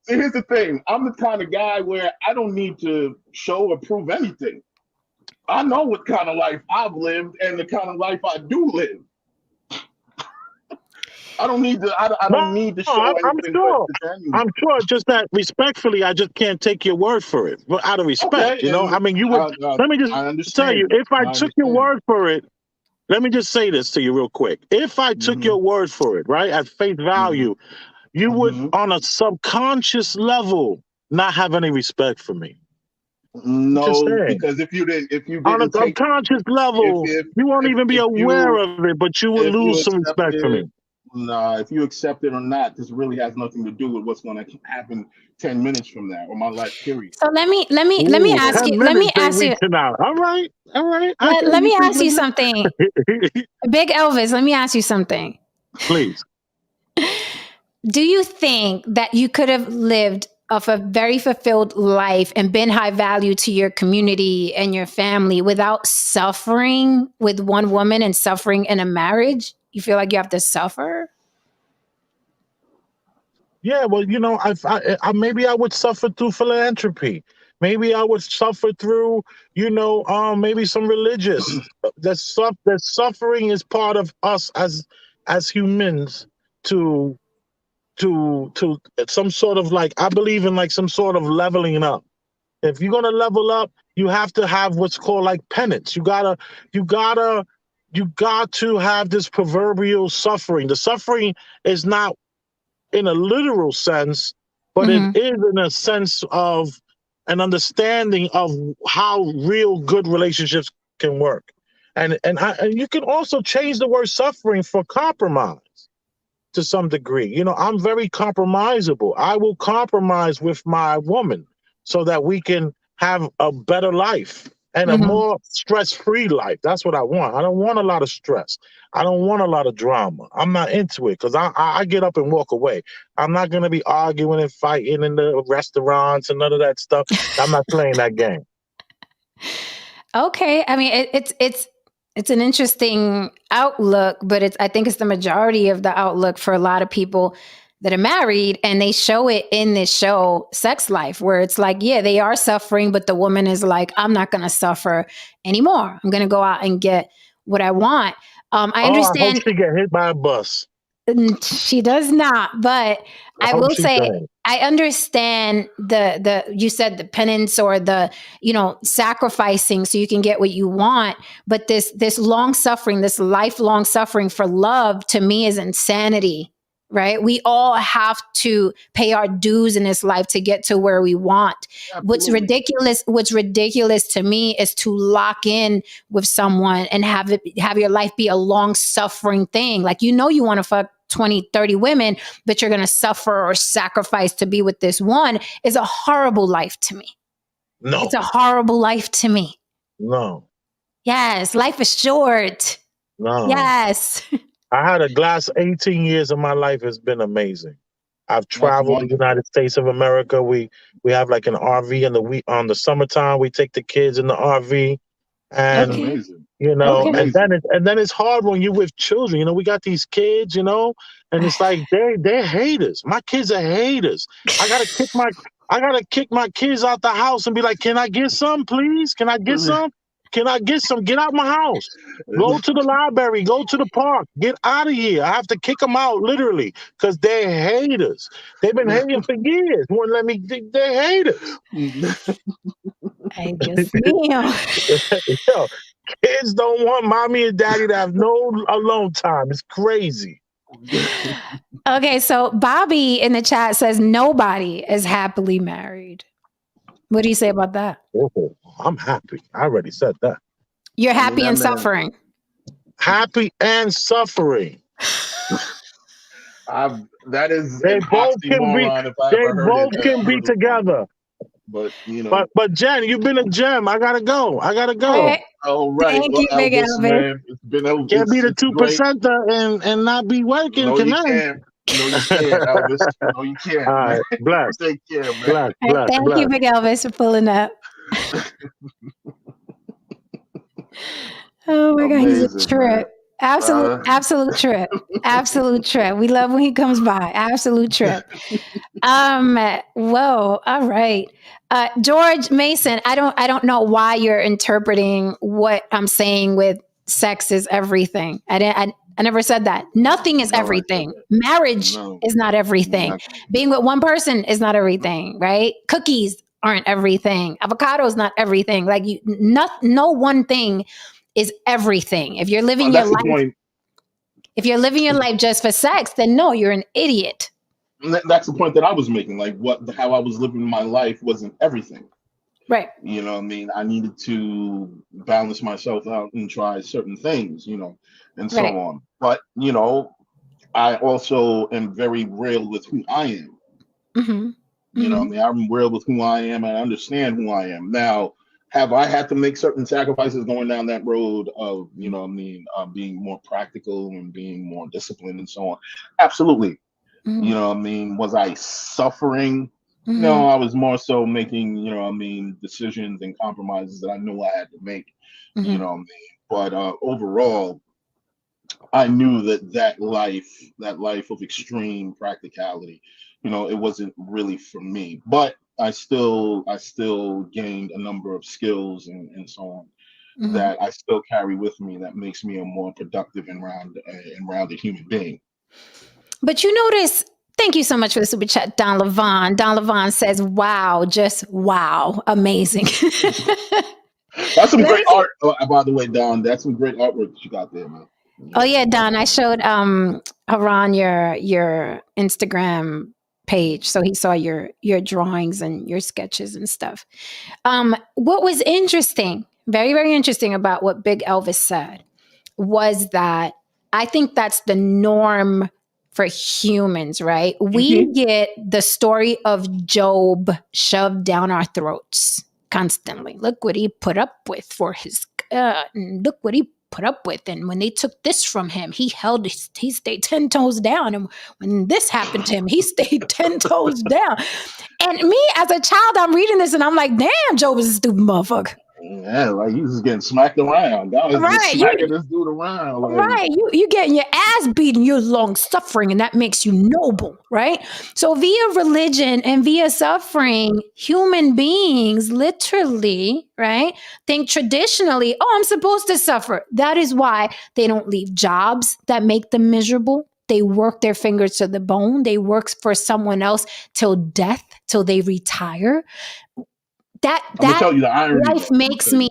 See, here's the thing. I'm the kind of guy where I don't need to show or prove anything. I know what kind of life I've lived and the kind of life I do live. I don't need to. I No, don't need to show I'm anything sure. to anyone. I'm sure. Just that respectfully, I just can't take your word for it. But out of respect, Okay, and I mean, you would. Let me just I tell you, understand. if I I took your understand. word for it, let me just say this to you real quick. If I took Hmm. your word for it, right, at face Hmm. value, you would, Hmm. on a subconscious level, not have any respect for me. I'm just No, saying. because if you On a didn't take, subconscious if level, if you won't even be if aware you of it, but you will if you lose some respect for me. accepted, nah, if you accept it or not, this really has nothing to do with what's going to happen 10 minutes from now or my life. Period. So let me Ooh, ask 10 you, minutes they reaching out. All right. All right. I hear let you, me Big ask you something. Nigga. Big Elvis, let me ask you something. Please. Do you think that you could have lived of a very fulfilled life and been high value to your community and your family without suffering with one woman and suffering in a marriage? You feel like you have to suffer? Yeah, well, maybe I would suffer through philanthropy. Maybe I would suffer through, maybe some religious. That suffering is part of us as humans to to some sort of, like, I believe in, like, some sort of leveling up. If you're gonna level up, you have to have what's called, like, penance. You gotta you got to have this proverbial suffering. The suffering is not in a literal sense, but it Mm-hmm. is in a sense of an understanding of how real good relationships can work. And you can also change the word suffering for compromise to some degree. I'm very compromisable. I will compromise with my woman so that we can have a better life and a Mm-hmm. more stress-free life. That's what I want. I don't want a lot of stress. I don't want a lot of drama. I'm not into it because I get up and walk away. I'm not going to be arguing and fighting in the restaurants and none of that stuff. I'm not playing that game. Okay, I mean it's an interesting outlook, but I think it's the majority of the outlook for a lot of people that are married, and they show it in this show, Sex Life, where it's like, yeah, they are suffering, but the woman is like, I'm not going to suffer anymore. I'm going to go out and get what I want. I Oh, I hope understand she get hit by a bus. she does not, but I I hope will she say does. I understand the you said the penance or the sacrificing so you can get what you want, but this long suffering, this lifelong suffering for love, to me is insanity. Right? We all have to pay our dues in this life to get to where we want. Absolutely. What's ridiculous to me is to lock in with someone and have your life be a long suffering thing. Like, you want to fuck 20, 30 women, but you're going to suffer or sacrifice to be with this one, is a horrible life to me. It's No, a horrible life to me. no, Yes, life is short. no. Yes. I had a glass 18 years of my life has been amazing. I've That's traveled the wonderful. United States of America. We have like an RV in the week on the summertime. We take the kids in the RV, That's and Okay. amazing. That's Okay. amazing. and then it's hard when you're with children. We got these kids, and it's like they're haters. My kids are haters. I gotta kick my I gotta kick my kids out the house and be like, can I get some, please? Can I get some? Can I get some? Get out my house. Go to the library. Go to the park. Get out of here. I have to kick them out literally because they're haters. They've been hating for years. Won't let me. They're haters. Ay, Dios mío. Yo, kids don't want mommy and daddy to have no alone time. It's crazy. Okay, so Bobby in the chat says nobody is happily married. What do you say about that? Oh, I'm happy. I already said that. You're I mean, happy that and man. suffering. Happy and suffering. That is They an both can be. oxymoron if I They ever both can be heard of one. together. But But Jen, you've been a gem. I gotta go. I gotta All go. right. all right. Thank Well, you, Big Elvis, Elvis. man, Can't be the it's great. 2%er and not be working, No, can you I? can't. No, you can't, Elvis. No, you All can't, man. right, You bless, take care, man. bless, All right, bless, thank you, bless. Big Elvis, for pulling up. Oh my God, he's a Amazing, man. trip. Absolute trip. Absolute trip. We love when he comes by. Absolute trip. Whoa. All right. George Mason, I don't know why you're interpreting what I'm saying with sex is everything. I never said that. Nothing is No, I said everything. that. Marriage No, is not everything. nothing. Being with one person is not everything, right? Cookies aren't everything. Avocado is not everything. Like no one thing is everything. That's the point. If you're living your life just for sex, then no, you're an idiot. That's the point that I was making. Like how I was living my life wasn't everything. Right. You know what I mean? I needed to balance myself out and try certain things, and so Right. on. But, I also am very real with who I am. Mm-hmm. You know what I mean? I'm real with who I am and I understand who I am. Now, have I had to make certain sacrifices going down that road of, being more practical and being more disciplined and so on? Absolutely. Mm-hmm. You know what I mean? Was I suffering? Mm-hmm. No, I was more so making, decisions and compromises that I knew I had to make. Mm-hmm. You know what I mean? But overall, I knew that life of extreme practicality, it wasn't really for me. But I still gained a number of skills and so on Mm-hmm. that I still carry with me that makes me a more productive and rounded human being. But you notice, thank you so much for the super chat, Don Levon. Don Levon says, wow, just wow, amazing. That's some great art, by the way, Don. That's some great artwork that you got there, man. Oh yeah, Don, I showed Haran your Instagram page, so he saw your drawings and your sketches and stuff. What was interesting, very, very interesting about what Big Elvis said was that I think that's the norm for humans, right? We get the story of Job shoved down our throats constantly. Look what he put up with for his and look what he put up with. And when they took this from him, he stayed 10 toes down. And when this happened to him, he stayed 10 toes down. And me as a child, I'm reading this and I'm like, damn, Job is a stupid motherfucker. Yeah, like he's just getting smacked around. God was just smacking this dude around. Like, right. You getting your ass beaten, you're long suffering, and that makes you noble, right? So via religion and via suffering, human beings literally, right, think traditionally, oh, I'm supposed to suffer. That is why they don't leave jobs that make them miserable. They work their fingers to the bone. They work for someone else till death, till they retire. That tell you the irony, life makes me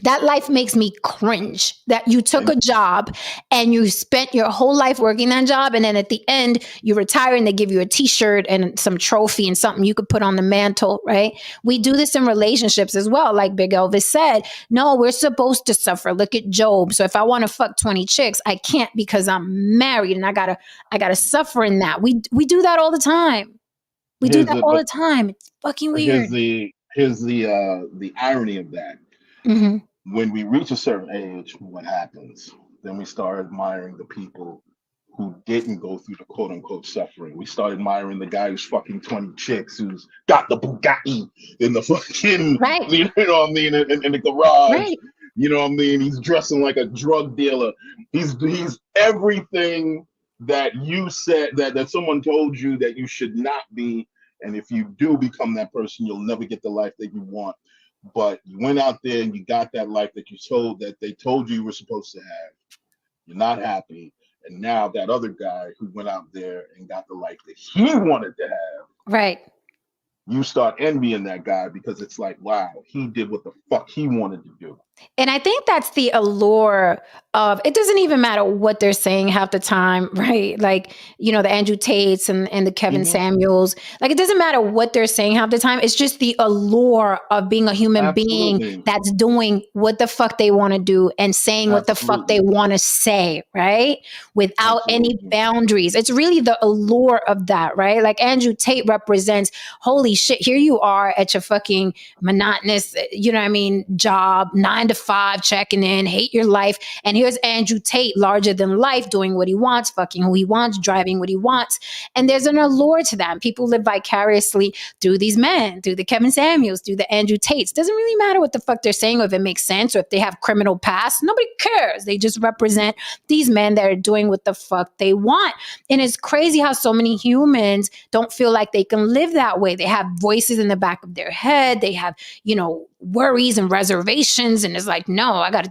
that life makes me cringe that you took a job and you spent your whole life working that job. And then at the end you retire and they give you a t-shirt and some trophy and something you could put on the mantle, right? We do this in relationships as well. Like Big Elvis said, no, we're supposed to suffer. Look at Job. So if I want to fuck 20 chicks, I can't because I'm married and I gotta suffer in that. We do that all the time. We do that all the time. It's fucking weird. Here's the irony of that. Mm-hmm. When we reach a certain age, what happens? Then we start admiring the people who didn't go through the quote unquote suffering. We start admiring the guy who's fucking 20 chicks, who's got the Bugatti in the fucking, right. You know what I mean, in the garage. Right. You know what I mean? He's dressing like a drug dealer. He's everything that you said that someone told you that you should not be. And if you do become that person, you'll never get the life that you want. But you went out there and you got that life that they told you were supposed to have. You're not happy. And now that other guy who went out there and got the life that he wanted to have. Right. You start envying that guy because it's like, wow, he did what the fuck he wanted to do. And I think that's the allure of, it doesn't even matter what they're saying half the time, right? Like, the Andrew Tates and the Kevin Samuels, like, it doesn't matter what they're saying half the time. It's just the allure of being a human being that's doing what the fuck they want to do and saying what the fuck they want to say, right? Without any boundaries. It's really the allure of that, right? Like Andrew Tate represents, holy shit, here you are at your fucking monotonous, job, 9 9 to 5, checking in, hate your life. And here's Andrew Tate, larger than life, doing what he wants, fucking who he wants, driving what he wants. And there's an allure to that. People live vicariously through these men, through the Kevin Samuels, through the Andrew Tates. Doesn't really matter what the fuck they're saying or if it makes sense or if they have criminal past. Nobody cares. They just represent these men that are doing what the fuck they want. And it's crazy how so many humans don't feel like they can live that way. They have voices in the back of their head. They have, worries and reservations. And it's like, no, I gotta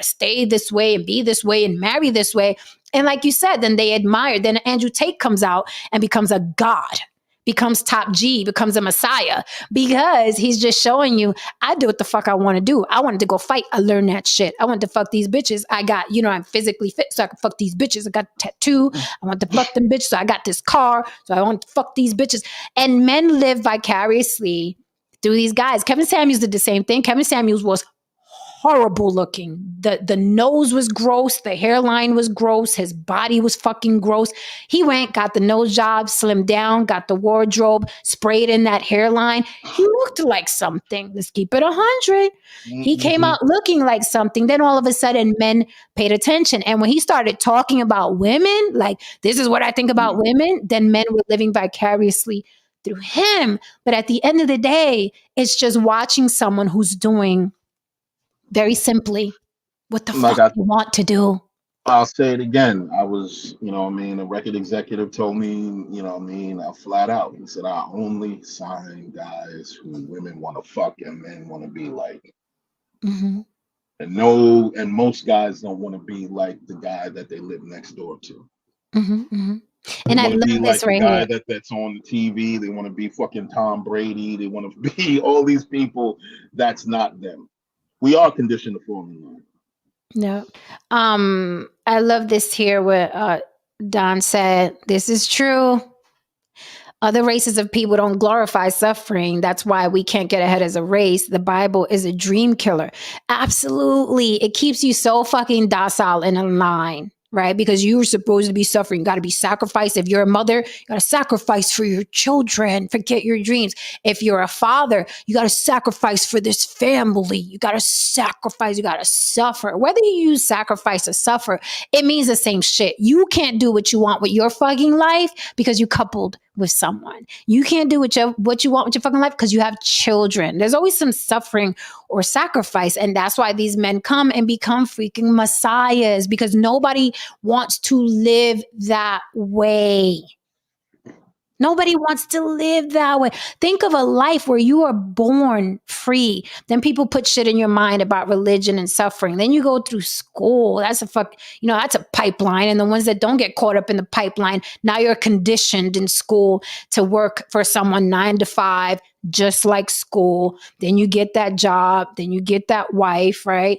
stay this way and be this way and marry this way. And like you said, then they admire. Then Andrew Tate comes out and becomes a god, becomes top G, becomes a messiah, because he's just showing you, I do what the fuck I want to do. I wanted to go fight. I learned that shit. I want to fuck these bitches. I got, I'm physically fit so I can fuck these bitches. I got a tattoo. I want to fuck them bitches. So I got this car. So I want to fuck these bitches. And men live vicariously through these guys. Kevin Samuels did the same thing. Kevin Samuels was horrible looking. The nose was gross. The hairline was gross. His body was fucking gross. He went, got the nose job, slimmed down, got the wardrobe, sprayed in that hairline. He looked like something. Let's keep it 100. He came out looking like something. Then all of a sudden, men paid attention. And when he started talking about women, like, this is what I think about women, then men were living vicariously through him. But at the end of the day, it's just watching someone who's doing very simply what the fuck you want to do. I'll say it again. I was, a record executive told me, flat out. He said, I only sign guys who women want to fuck and men want to be like. Mm-hmm. And most guys don't want to be like the guy that they live next door to. Mm-hmm, mm-hmm. And I love be this like right the guy here. that's on the TV. They want to be fucking Tom Brady. They want to be all these people. That's not them. We are conditioned to fall in line. No. I love this here where Don said, this is true. Other races of people don't glorify suffering. That's why we can't get ahead as a race. The Bible is a dream killer. Absolutely. It keeps you so fucking docile in a line, right? Because you were supposed to be suffering. You got to be sacrificed. If you're a mother, you got to sacrifice for your children. Forget your dreams. If you're a father, you got to sacrifice for this family. You got to sacrifice. You got to suffer. Whether you use sacrifice or suffer, it means the same shit. You can't do what you want with your fucking life because you coupled with someone. You can't do what you want with your fucking life because you have children. There's always some suffering or sacrifice. And that's why these men come and become freaking messiahs, because nobody wants to live that way. Nobody wants to live that way. Think of a life where you are born free. Then people put shit in your mind about religion and suffering. Then you go through school. That's a pipeline. And the ones that don't get caught up in the pipeline, now you're conditioned in school to work for someone 9 to 5, just like school. Then you get that job. Then you get that wife, right?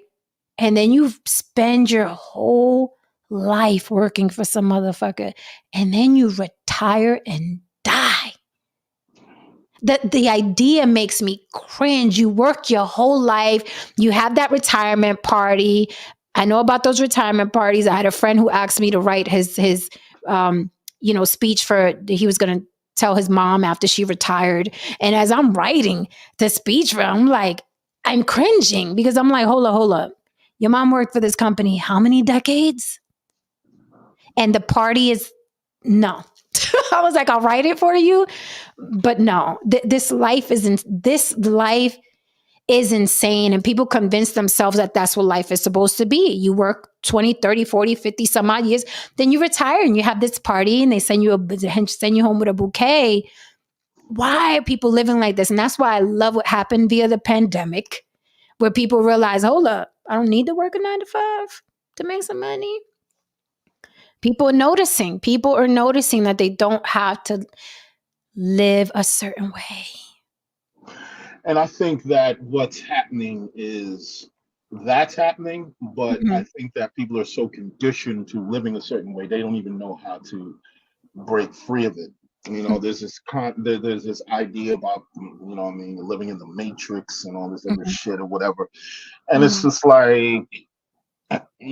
And then you spend your whole life working for some motherfucker. And then you retire and die. The idea makes me cringe. You work your whole life. You have that retirement party. I know about those retirement parties. I had a friend who asked me to write his speech he was going to tell his mom after she retired. And as I'm writing the speech, I'm like, I'm cringing because I'm like, hold up. Your mom worked for this company how many decades? And the party is no. I was like, I'll write it for you. But no, this life is insane. And people convince themselves that that's what life is supposed to be. You work 20, 30, 40, 50 some odd years. Then you retire and you have this party and they send you home with a bouquet. Why are people living like this? And that's why I love what happened via the pandemic, where people realize, hold up, I don't need to work a 9 to 5 to make some money. People are noticing that they don't have to live a certain way. And I think that what's happening is that's happening, but I think that people are so conditioned to living a certain way, they don't even know how to break free of it. There's this idea about, living in the matrix and all this other shit or whatever. And it's just like,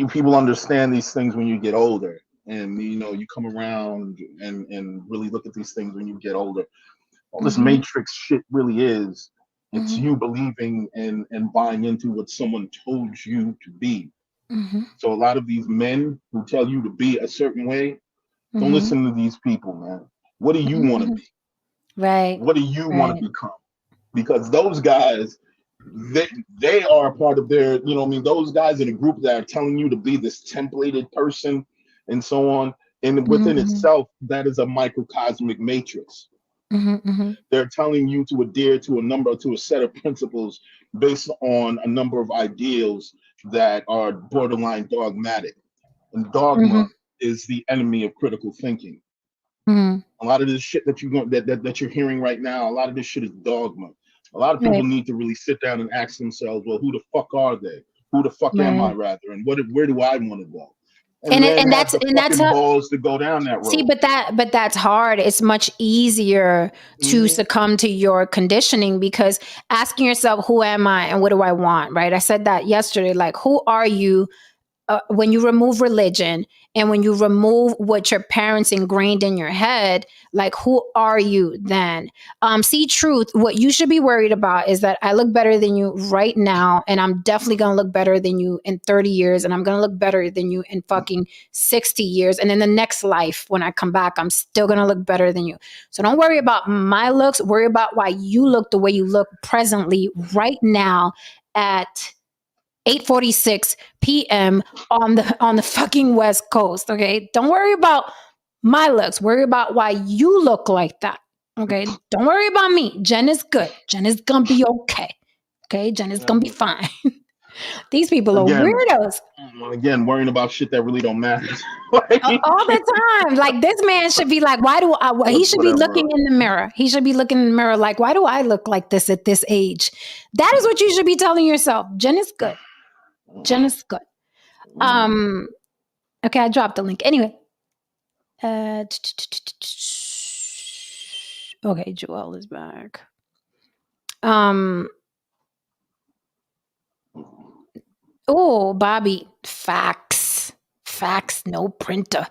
people understand these things when you get older. And, you come around and really look at these things when you get older. All this matrix shit really is It's you believing and buying into what someone told you to be. So a lot of these men who tell you to be a certain way, don't listen to these people, man. What do you want to be? Right. What do you want Right. to become? Because those guys, they are a part of their, you know what I mean? Those guys in a group that are telling you to be this templated person and so on. And within itself, that is a microcosmic matrix. They're telling you to adhere to a set of principles based on a number of ideals that are borderline dogmatic. And dogma is the enemy of critical thinking. A lot of this shit that you're hearing right now, a lot of this shit is dogma. A lot of people need to really sit down and ask themselves, well, who the fuck are they? Who the fuck am I, rather? And where do I want to go? And then have the fucking balls to go down that road. See, but that's hard. It's much easier to succumb to your conditioning, because asking yourself, who am I and what do I want, right? I said that yesterday. Like, who are you when you remove religion and when you remove what your parents ingrained in your head? Like, who are you then? See, truth, what you should be worried about is that I look better than you right now, and I'm definitely going to look better than you in 30 years, and I'm going to look better than you in fucking 60 years. And in the next life, when I come back, I'm still going to look better than you. So don't worry about my looks. Worry about why you look the way you look presently right now at 8:46 p.m. on the fucking West Coast. Okay, don't worry about my looks. Worry about why you look like that. Okay, don't worry about me. Jen is good. Jen is gonna be okay. Okay, Jen is gonna be fine. These people are weirdos. Again, worrying about shit that really don't matter. All the time. Like, this man should be like, he should be looking in the mirror. He should be looking in the mirror like, why do I look like this at this age? That is what you should be telling yourself. Jen is good. Jen is good. Okay, I dropped the link. Anyway. Okay, Joelle is back. Oh, Bobby, facts, no printer.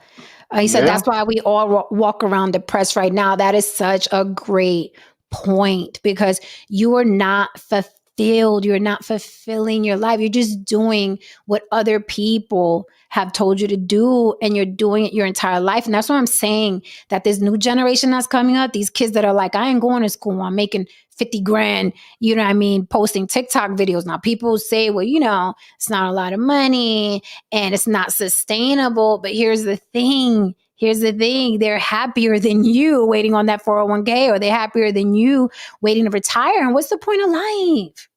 He said that's why we all walk around depressed right now. That is such a great point, because you are not fulfilled. You're not fulfilling your life. You're just doing what other people have told you to do, and you're doing it your entire life. And that's why I'm saying that this new generation that's coming up, these kids that are like, I ain't going to school, I'm making 50 grand, you know what I mean, posting TikTok videos. Now, people say, well, you know, it's not a lot of money and it's not sustainable. But here's the thing. They're happier than you waiting on that 401k, or they're happier than you waiting to retire. And what's the point of life?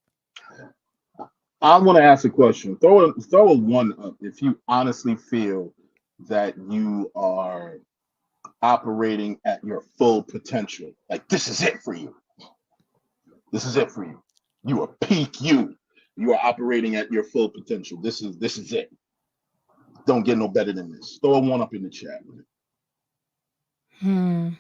I want to ask a question. Throw a one up if you honestly feel that you are operating at your full potential. Like, this is it for you. This is it for you. You are peak you. You are operating at your full potential. This is it. Don't get no better than this. Throw a one up in the chat. So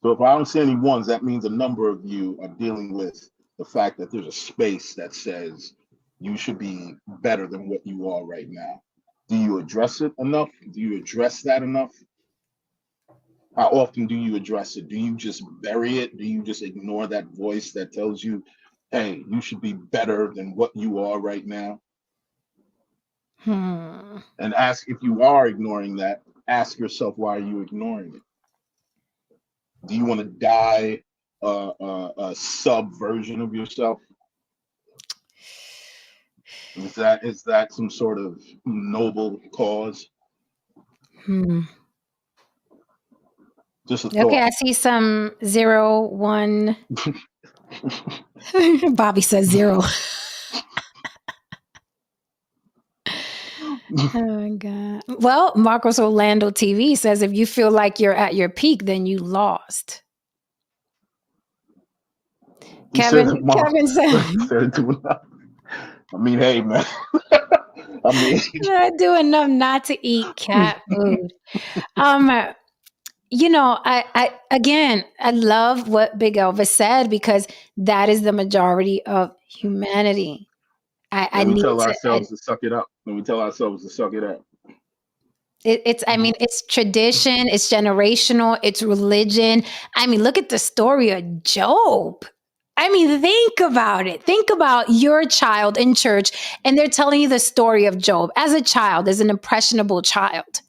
if I don't see any ones, that means a number of you are dealing with the fact that there's a space that says you should be better than what you are right now. Do you address it enough? Do you address that enough? How often do you address it? Do you just bury it? Do you just ignore that voice that tells you, hey, you should be better than what you are right now? And ask, if you are ignoring that, ask yourself, why are you ignoring it? Do you want to die a sub version of yourself? Is that some sort of noble cause? Just a thought. Okay, I see some 0, 1. Bobby says 0. Oh my God. Well, Marcos Orlando TV says, if you feel like you're at your peak, then you lost. Kevin said, I mean, hey, man. I mean, I do enough not to eat cat food. You know, I love what Big Elvis said, because that is the majority of humanity. We tell ourselves to suck it up. We tell ourselves to suck it up. I mean, it's tradition, it's generational, it's religion. I mean, look at the story of Job. I mean, think about it. Think about your child in church and they're telling you the story of Job as a child, as an impressionable child.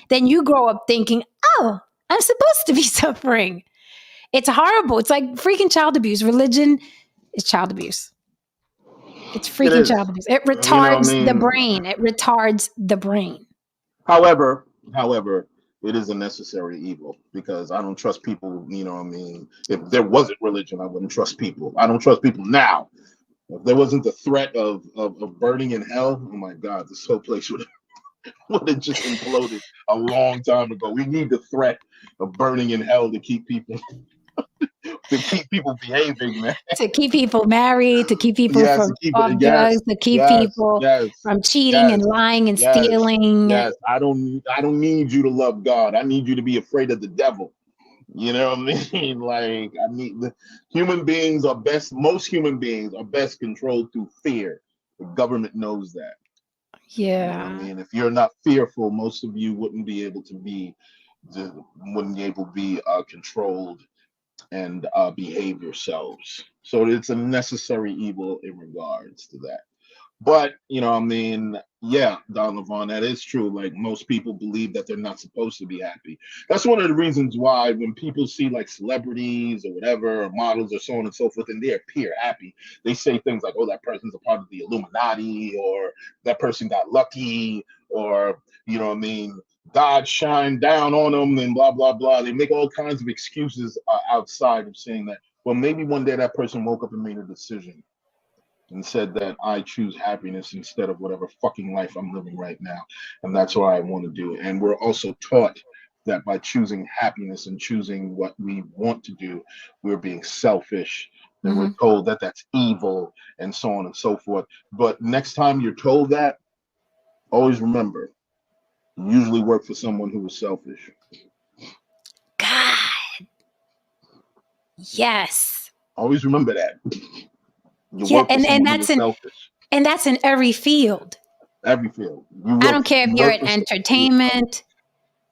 Then you grow up thinking, oh, I'm supposed to be suffering. It's horrible. It's like freaking child abuse. Religion is child abuse. It's It freaking is. child abuse. It You know what I retards the mean? brain. It retards the brain. However, it is a necessary evil because I don't trust people. You know what I mean? If there wasn't religion, I wouldn't trust people. I don't trust people now. If there wasn't the threat of burning in hell, oh my God, this whole place would have just imploded a long time ago. We need the threat of burning in hell to keep people behaving, man. To keep people married, to keep people Yes, from to keep off it. drugs, Yes, to keep yes, people yes, from cheating and yes, lying and yes, stealing. yes. I don't need you to love God. I need you to be afraid of the devil. You know what I mean? Like I need human beings are best. Most human beings are best controlled through fear. The government knows that. You know what I Yeah. mean? If you're not fearful, most of you wouldn't be able to be controlled and behave yourselves. So it's a necessary evil in regards to that. But you know, I mean, yeah, Don Levon, that is true. Like most people believe that they're not supposed to be happy. That's one of the reasons why when people see like celebrities or whatever, or models or so on and so forth, and they appear happy, they say things like, "Oh, that person's a part of the Illuminati," or "That person got lucky," or you know, what I mean, God shined down on them, and blah blah blah. They make all kinds of excuses outside of saying that. Well, maybe one day that person woke up and made a decision and said that I choose happiness instead of whatever fucking life I'm living right now. And that's what I want to do. And we're also taught that by choosing happiness and choosing what we want to do, we're being selfish. And we're Hmm. told that that's evil and so on and so forth. But next time you're told that, always remember, you usually work for someone who is selfish. God, yes. Always remember that. You Yeah, work for someone who is selfish. and that's in every field. Every field. You I work don't care if you you're work in for someone who is selfish. entertainment.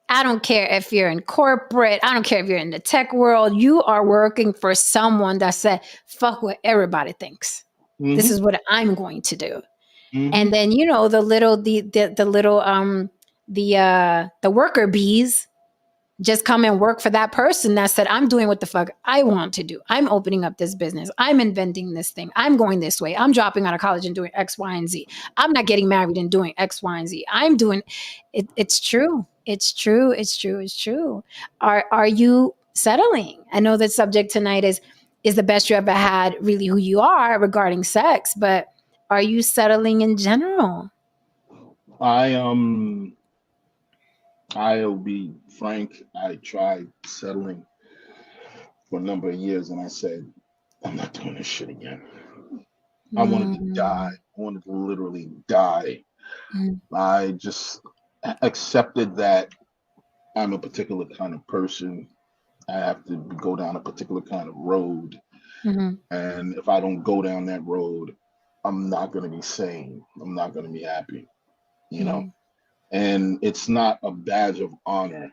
I don't care if you're in corporate. I don't care if you're in the tech world. You are working for someone that said, fuck what everybody thinks. This Mm-hmm. is what I'm going to do. Mm-hmm. And then, you know, the little the worker bees just come and work for that person that said, I'm doing what the fuck I want to do. I'm opening up this business. I'm inventing this thing. I'm going this way. I'm dropping out of college and doing X, Y, and Z. I'm not getting married and doing X, Y, and Z. I'm doing it. It's true. It's true. It's true. It's true. Are you settling? I know the subject tonight is the best you ever had, really who you are regarding sex, but are you settling in general? I I'll be frank. I tried settling for a number of years, and I said, I'm not doing this shit again. I wanted to die. Mm, I wanted to literally die. mm, I just accepted that I'm a particular kind of person. I have to go down a particular kind of road. mhm, And if I don't go down that road, I'm not going to be sane. I'm not going to be happy, you know? mhm. And it's not a badge of honor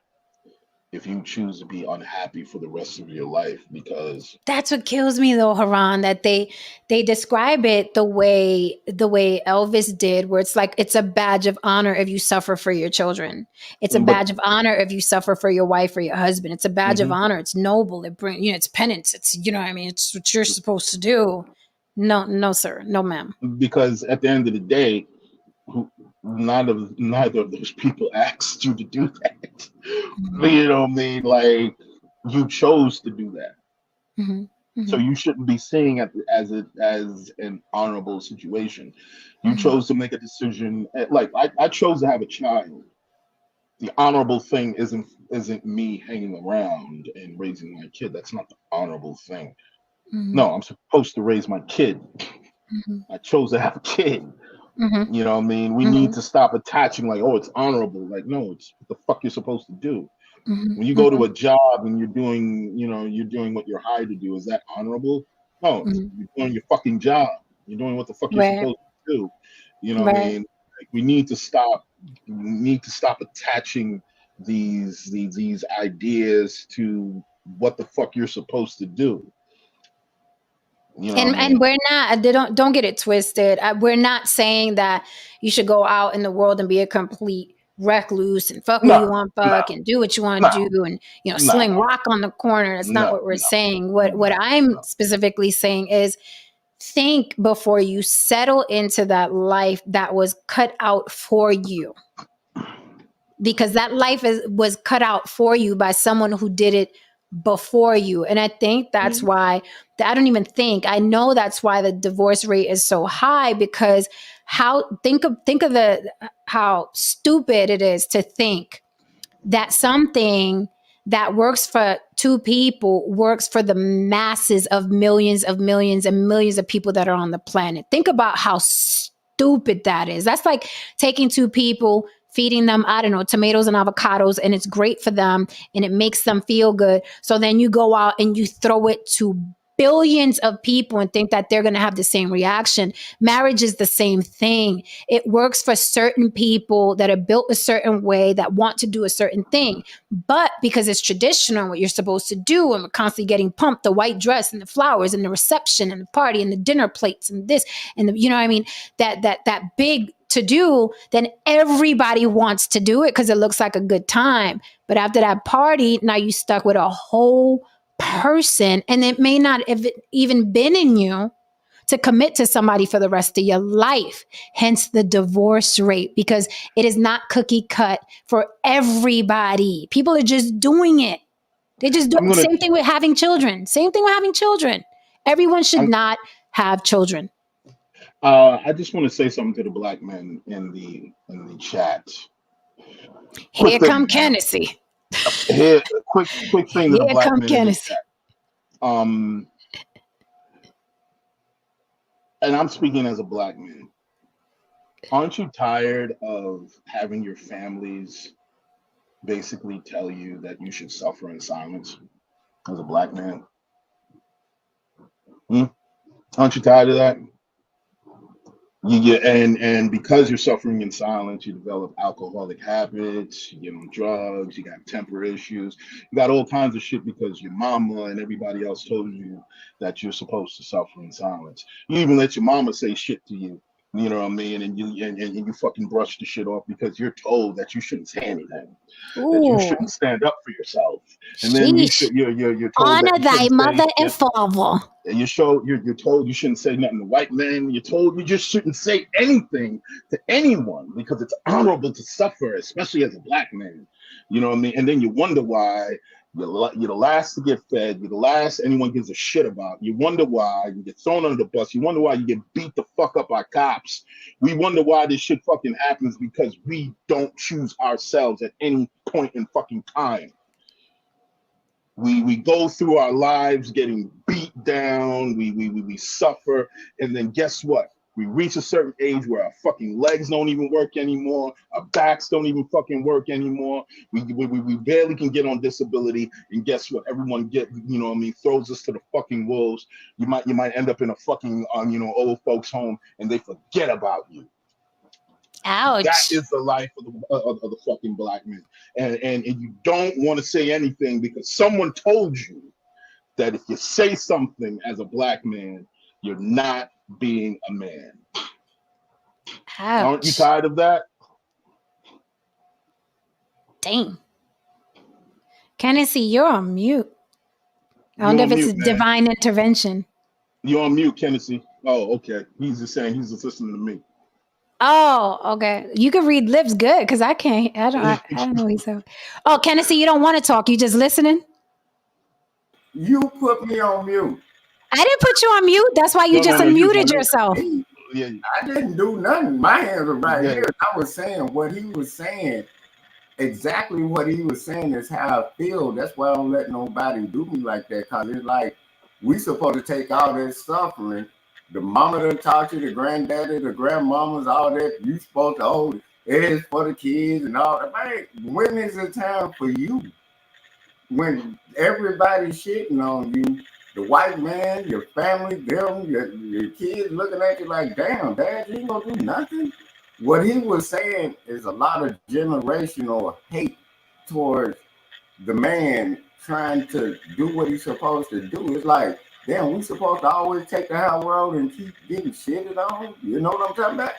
if you choose to be unhappy for the rest of your life because That's what kills me though, Haran, that they describe it the way Elvis did, where it's like it's a badge of honor if you suffer for your children. It's a but badge of honor if you suffer for your wife or your husband. It's a badge of mhm, honor. It's noble. It bring it's penance. It's you know what I mean. It's what you're supposed to do. No, no, sir, no, ma'am. because at the end of the day, who, neither of those people asked you to do that. Mhm, You know what I mean? Like you chose to do that, mhm, so mhm, you shouldn't be seeing it as an honorable situation. You mhm, chose to make a decision. Like I chose to have a child. The honorable thing isn't me hanging around and raising my kid. That's not the honorable thing. mhm, No, I'm supposed to raise my kid. mhm, I chose to have a kid. mhm, You know what I mean? We need mhm, to stop attaching like, oh, it's honorable. Like, no, it's what the fuck you're supposed to do. mhm, When you go to mhm, a job and you're doing what you're hired to do, is that honorable? No, mhm. you're doing your fucking job. You're doing what the fuck you're Right, supposed to do. You know what I right. mean? Like, we need to stop attaching these ideas to what the fuck you're supposed to do. You know what I And mean? we're not. They don't get it twisted. We're not saying that you should go out in the world and be a complete recluse and fuck who No, you want to no, fuck and do what you want no, to do and no, sling rock on the corner. That's not no, what we're no, saying. What no, I'm no. specifically saying is think before you settle into that life that was cut out for you, because that life was cut out for you by someone who did it before you. And I think that's Mhm. why, I don't even think, I know that's why the divorce rate is so high, because think of how stupid it is to think that something that works for two people works for the masses of millions and millions of people that are on the planet. Think about how stupid that is. That's like taking two people, feeding them, I don't know, tomatoes and avocados, and it's great for them and it makes them feel good. So then you go out and you throw it to billions of people and think that they're going to have the same reaction. Marriage is the same thing. It works for certain people that are built a certain way, that want to do a certain thing. But because it's traditional, what you're supposed to do, and we're constantly getting pumped, the white dress and the flowers and the reception and the party and the dinner plates and this and the, what I mean, that big to do, then everybody wants to do it because it looks like a good time. But after that party, now you stuck with a whole person, and it may not have even been in you to commit to somebody for the rest of your life. Hence the divorce rate, because it is not cookie cut for everybody. People are just doing it. They just do I'm it. gonna. Same thing with having children. Everyone should I'm. not have children. I just want to say something to the black men in the chat. Quick Here come thing. Kennedy. Here, quick thing to the Here black come men in the Kennedy. chat. And I'm speaking as a black man. Aren't you tired of having your families basically tell you that you should suffer in silence as a black man? Hmm? Aren't you tired of that? You get and because you're suffering in silence, you develop alcoholic habits, you get on drugs, you got temper issues, you got all kinds of shit because your mama and everybody else told you that you're supposed to suffer in silence. You even let your mama say shit to you, you know what I mean, and and you fucking brush the shit off because you're told that you shouldn't say anything, that you Ooh, shouldn't stand up for yourself, and then sheesh. you're told that Honor you thy shouldn't mother say. and father. You're told you shouldn't say nothing to white men. You're told you just shouldn't say anything to anyone because it's honorable to suffer, especially as a black man. You know what I mean? And then you wonder why you're the last to get fed. You're the last anyone gives a shit about. You wonder why you get thrown under the bus. You wonder why you get beat the fuck up by cops. We wonder why this shit fucking happens because we don't choose ourselves at any point in fucking time. We go through our lives getting beat down, we suffer, and then guess what? We reach a certain age where our fucking legs don't even work anymore, our backs don't even fucking work anymore. We barely can get on disability, and guess what? Everyone throws us to the fucking wolves. You might end up in a fucking old folks home, and they forget about you. That Ouch. is the life of the fucking black man. And you don't want to say anything because someone told you that if you say something as a black man, you're not being a man. Aren't you Ouch. tired of that? Dang. Kennedy, you're on mute. I You're wonder if on it's mute, a man. divine intervention. You're on mute, Kennedy. Oh, okay. He's just saying he's just listening to me. Oh, okay. You can read lips good because I can't. I don't know what he's saying. Oh, Kennedy, you don't want to talk. You just listening? You put me on mute. I didn't put you on mute. That's why you just unmuted yourself. Yeah. I didn't do nothing. My hands are right Yeah. here. I was saying what he was saying. Exactly what he was saying is how I feel. That's why I don't let nobody do me like that. Cause it's like we supposed to take all that suffering. The mama that taught you, the granddaddy, the grandmamas, all that. You supposed to hold it is for the kids and all that. Man, when is the time for you? When everybody's shitting on you, the white man, your family, them, your kids looking at you like, damn, dad, you ain't gonna do nothing. What he was saying is a lot of generational hate towards the man trying to do what he's supposed to do. It's like Damn, we supposed to always take the high road and keep getting shitted on? You know what I'm talking about?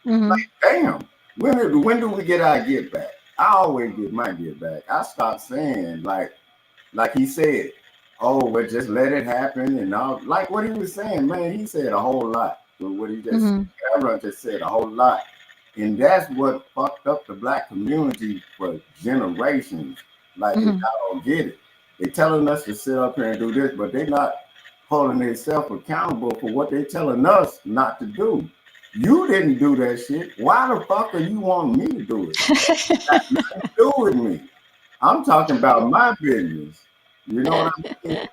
Mhm. Like, damn, when do we get our get back? I always get my get back. I stopped saying like he said, oh, well, just let it happen and all. Like what he was saying, man, he said a whole lot. So what he just Mhm. Aaron just said a whole lot. And that's what fucked up the black community for generations. Like, if Mhm. y'all don't get it. They're telling us to sit up here and do this, but they're not holding themselves accountable for what they're telling us not to do. You didn't do that shit. Why the fuck are you wanting me to do it? It got nothing to do with me. I'm talking about my business. You know what I mean?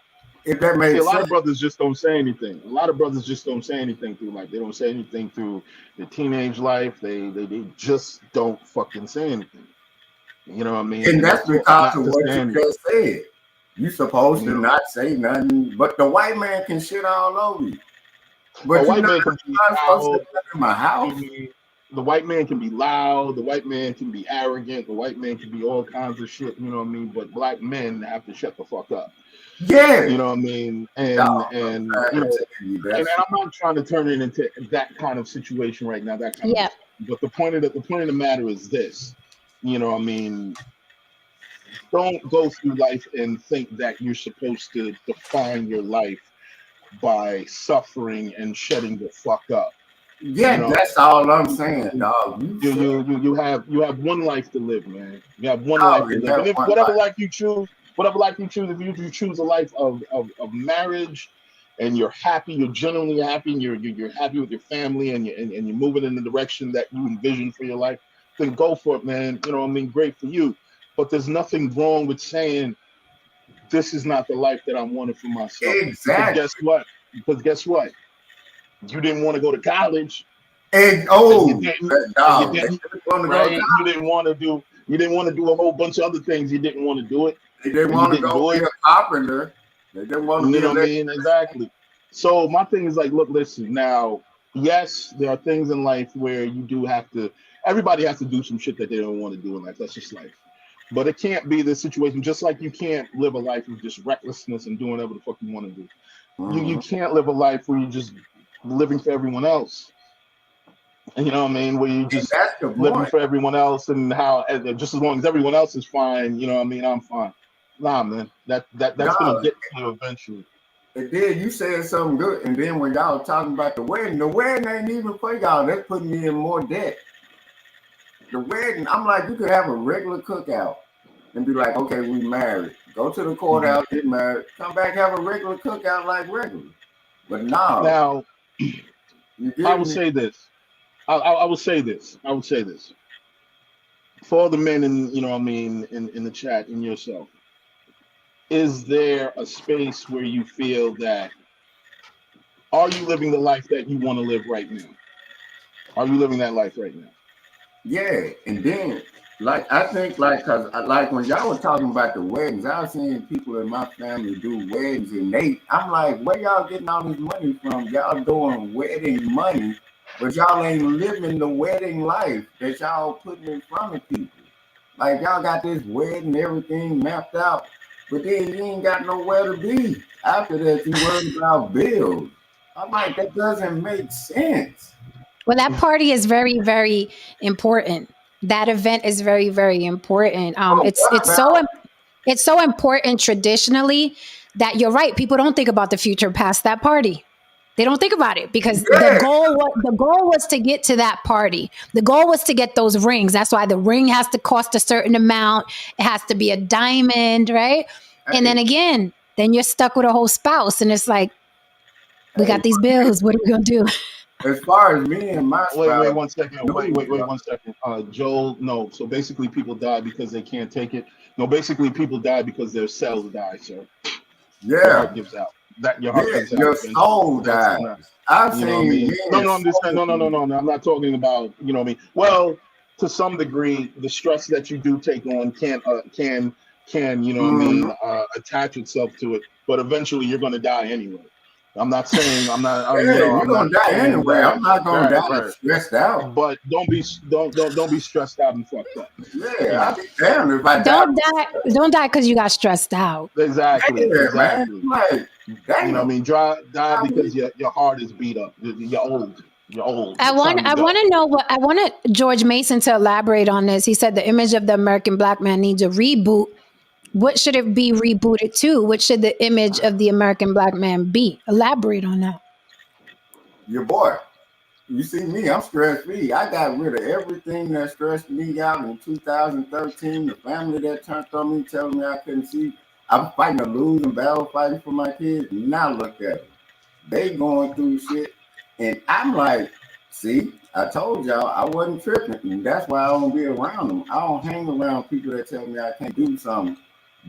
If that See, a makes lot sense. of brothers just don't say anything. A lot of brothers just don't say anything through life. They don't say anything through their teenage life. They just don't fucking say anything. You know what I mean? And And they're that's taught because not of to what say you anything. just said. You supposed You to know, not say nothing, but the white man can shit all over you. a But white man can be not supposed to loud. live in my house. The white man can be loud. The white man can be arrogant. The white man can be all kinds of shit. You know what I mean? But black men have to shut the fuck up. Yeah. You know what I mean? Dog, And I'm you trying to know, tell you and that I'm not trying to turn it into that kind of situation right now, that kind of Yeah. discussion. But the point of the matter is this, you know, I mean, don't go through life and think that you're supposed to define your life by suffering and shutting the fuck up. You Yeah, know, that's all I'm saying, dog. you have one life to live, man. You have one life Dog, to you live, have and if one whatever life. life you choose, if you choose a life of marriage, and you're happy, you're genuinely happy, and you're happy with your family, and you're moving in the direction that you envision for your life, then go for it, man. You know what I mean? Great for you. But there's nothing wrong with saying this is not the life that I wanted for myself. Because Exactly. guess what? Because guess what? You didn't want to go to college, And and you oh, didn't, that and you dog, they didn't, didn't want to go. right? You didn't want to do a whole bunch of other things. You didn't want to do it, They didn't and you want to didn't go do be it. a carpenter. They didn't want to You be know a what I mean? Exactly. So my thing is like, look, listen. Now, yes, there are things in life where you do have to. Everybody has to do some shit that they don't want to do in life. That's just life. But it can't be the situation. Just like you can't live a life of just recklessness and doing whatever the fuck you want to do. You Mhm. can't live a life where you're just living for everyone else. You know what I mean? Where you And just that's the living point. for everyone else and how just as long as everyone else is fine, you know what I mean, I'm fine. Nah, man, that's gonna Dog, get to you eventually. and then you said something good, and then when y'all talking about the wedding ain't even for y'all. That's putting me in more debt. The wedding, I'm like, you could have a regular cookout and be like, okay, we married. Go to the Mhm. courthouse, get married, come back, have a regular cookout like regular. But no, Now, you I will get me? say this. I will say this. I would say this for all the men in, you know what I mean, in the chat and yourself. Is there a space where you feel that are you living the life that you want to live right now? Are you living that life right now? Yeah, and then like I think cause like when y'all were talking about the weddings, I was seeing people in my family do weddings, and I'm like, where y'all getting all this money from? Y'all doing wedding money, but y'all ain't living the wedding life that y'all putting in front of people. Like y'all got this wedding, everything mapped out, but then you ain't got nowhere to be. After that, you worried about bills. I'm like, that doesn't make sense. Well, that party is very, very important. That event is very, very important. But It's what it's about so it's so important traditionally that you're right. People don't think about the future past that party. They don't think about it because yeah? the goal was to get to that party. The goal was to get those rings. That's why the ring has to cost a certain amount. It has to be a diamond, right? And then Hey, again, then you're stuck with a whole spouse, and it's like we hey, got these bills. What are we gonna do? as far as me and my Wait spouse, 1 second. no, Wait 1 second. Joel, no. So basically, people die because they can't take it. No, basically, people die because their cells die, sir. Your yeah, heart gives out. That your heart yeah, gives out your eventually. soul That's dies. not. I've You know what I seen mean? No, men no. I'm just saying. soul. No. I'm not talking about. You know what I mean? Well, to some degree, the stress that you do take on can you know what I Mhm. mean attach itself to it. But eventually, you're going to die anyway. I'm not saying I'm not. Yeah, you're I'm not gonna die saying anyway. that. I'm not gonna Right, die right. stressed out. But don't be stressed out and fucked up. Yeah, You I'll know. be damned if I die. Don't die because you got stressed out. Exactly. Yeah, man. Exactly. Like, You know what I damn. mean? Die because your heart is beat up. You're old. You're old. I It's want time to I go. want to know what I wanted George Mason to elaborate on this. He said the image of the American black man needs a reboot. What should it be rebooted to? What should the image of the American black man be? Elaborate on that. Your boy. You see me, I'm stress free. I got rid of everything that stressed me out in 2013. The family that turned on me, telling me I couldn't see. I'm fighting a losing battle, fighting for my kids. Now look at them. They going through shit. And I'm like, see, I told y'all I wasn't tripping. And that's why I don't be around them. I don't hang around people that tell me I can't do something.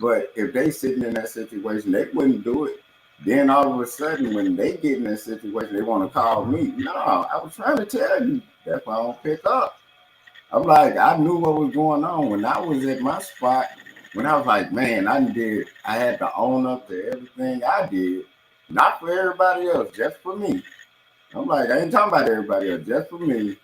But if they sitting in that situation, they wouldn't do it. Then all of a sudden, when they get in that situation, they want to call me. No, I was trying to tell you. That's why I don't pick up. I'm like, I knew what was going on when I was at my spot. When I was like, man, I had to own up to everything I did, not for everybody else, just for me. I'm like, I ain't talking about everybody else, just for me.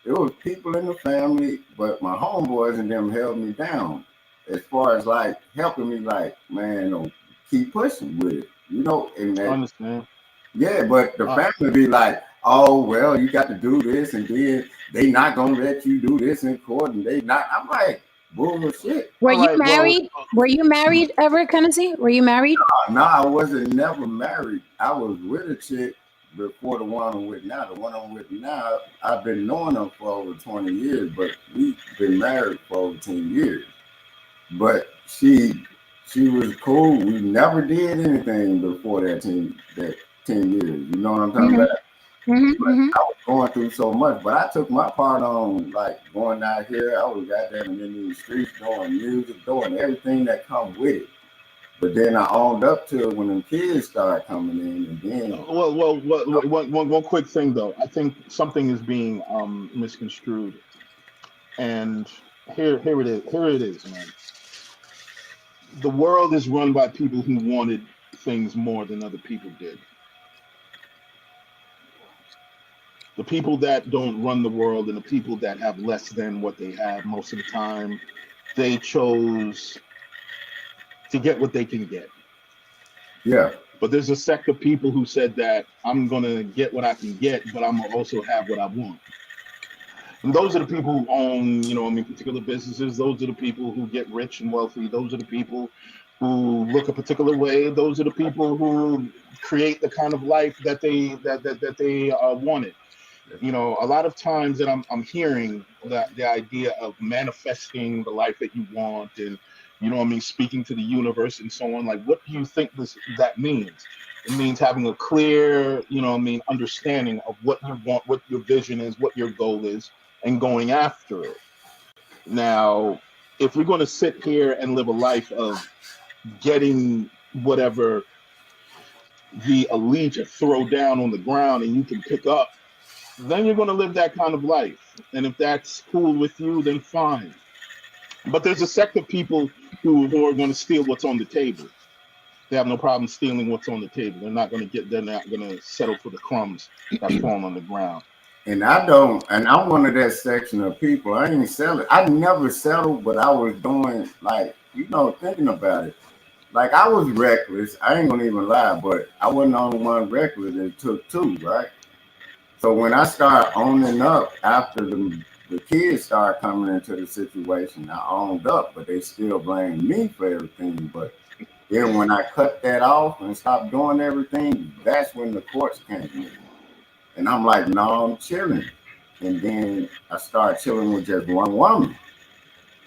It was people in the family, but my homeboys and them held me down as far as like helping me, like, man, keep pushing with it, and I that, understand. yeah, but the Uh, family be like, oh, well, you got to do this, and then they not gonna let you do this in court, and they not. I'm like, bullshit. Were all you right. Well, married? Were you married ever, Tennessee? Were you married? No, I wasn't never married. I was with a chick before the one I'm with now. The one I'm with now, I've been knowing her for over 20 years, but we've been married for over 10 years. But she was cool. We never did anything before that 10 years. You know what I'm talking Mm-hmm. about? Mm-hmm. I was going through so much, but I took my part on like going out here. I was goddamn in these streets doing music, doing everything that come with it. But then I owned up to it when them kids started coming in, and then one quick thing though. I think something is being misconstrued, and here it is. Here it is, man. The world is run by people who wanted things more than other people did. The people that don't run the world and the people that have less than what they have most of the time, they chose to get what they can get. yeah, But there's a sect of people who said that I'm going to get what I can get, but I'm going to also have what I want. And those are the people who own, particular businesses. Those are the people who get rich and wealthy. Those are the people who look a particular way. Those are the people who create the kind of life that they wanted. A lot of times that I'm hearing that the idea of manifesting the life that you want, and speaking to the universe and so on. Like, what do you think that means? It means having a clear, understanding of what you want, what your vision is, what your goal is, and going after it. Now, if we're going to sit here and live a life of getting whatever the elite throw down on the ground and you can pick up, then you're going to live that kind of life. And if that's cool with you, then fine. But there's a sect of people who are going to steal what's on the table. They have no problem stealing what's on the table. They're not going to settle for the crumbs that fall on the ground. and I'm one of that section of people. I ain't selling. I never settled, but I was doing like, thinking about it. Like I was reckless. I ain't gonna even lie, but I wasn't the only one reckless. It took two, right? So when I started owning up after the kids started coming into the situation, I owned up, but they still blamed me for everything. But then when I cut that off and stopped doing everything, that's when the courts came in. And I'm like, no, I'm chilling. And then I started chilling with just one woman.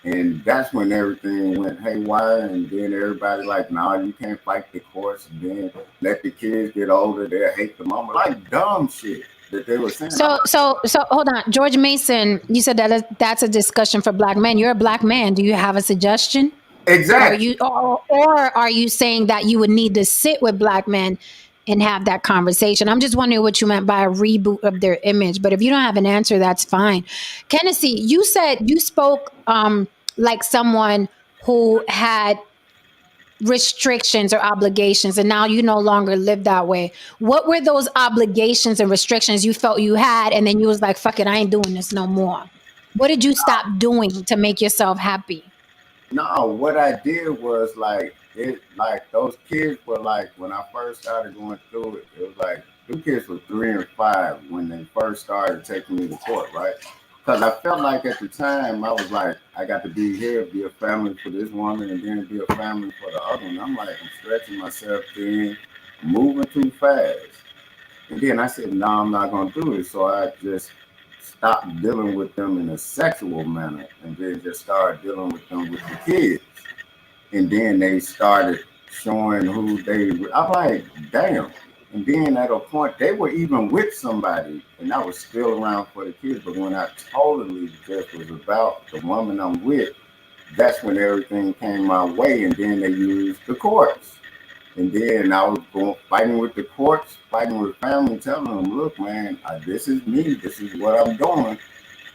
And that's when everything went haywire. And then everybody like, nah, you can't fight the courts. And then let the kids get older. They'll hate the mama. Like dumb shit that they were saying. So hold on, George Mason. You said that's a discussion for black men. You're a black man. Do you have a suggestion? Exactly. Or are you saying that you would need to sit with black men and have that conversation? I'm just wondering what you meant by a reboot of their image. But if you don't have an answer, that's fine. Kennedy, you said you spoke like someone who had restrictions or obligations, and now you no longer live that way. What were those obligations and restrictions you felt you had, and then you was like, fuck it, I ain't doing this no more? What did you stop doing to make yourself happy? No, what I did was like those kids were like when I first started going through it, it was like the kids were 3 and 5 when they first started taking me to court, right? Because I felt like at the time I was like, I got to be here, be a family for this woman, and then be a family for the other one. I'm like, I'm stretching myself thin, moving too fast. And then I said, no, I'm not gonna do this. So I just stopped dealing with them in a sexual manner and then just started dealing with them with the kids. And then they started showing who they were. I'm like, damn. And then at a point, they were even with somebody, and I was still around for the kids. But when I totally just was about the woman I'm with, that's when everything came my way. And then they used the courts. And then I was going fighting with the courts, fighting with family, telling them, look, man, this is me. This is what I'm doing.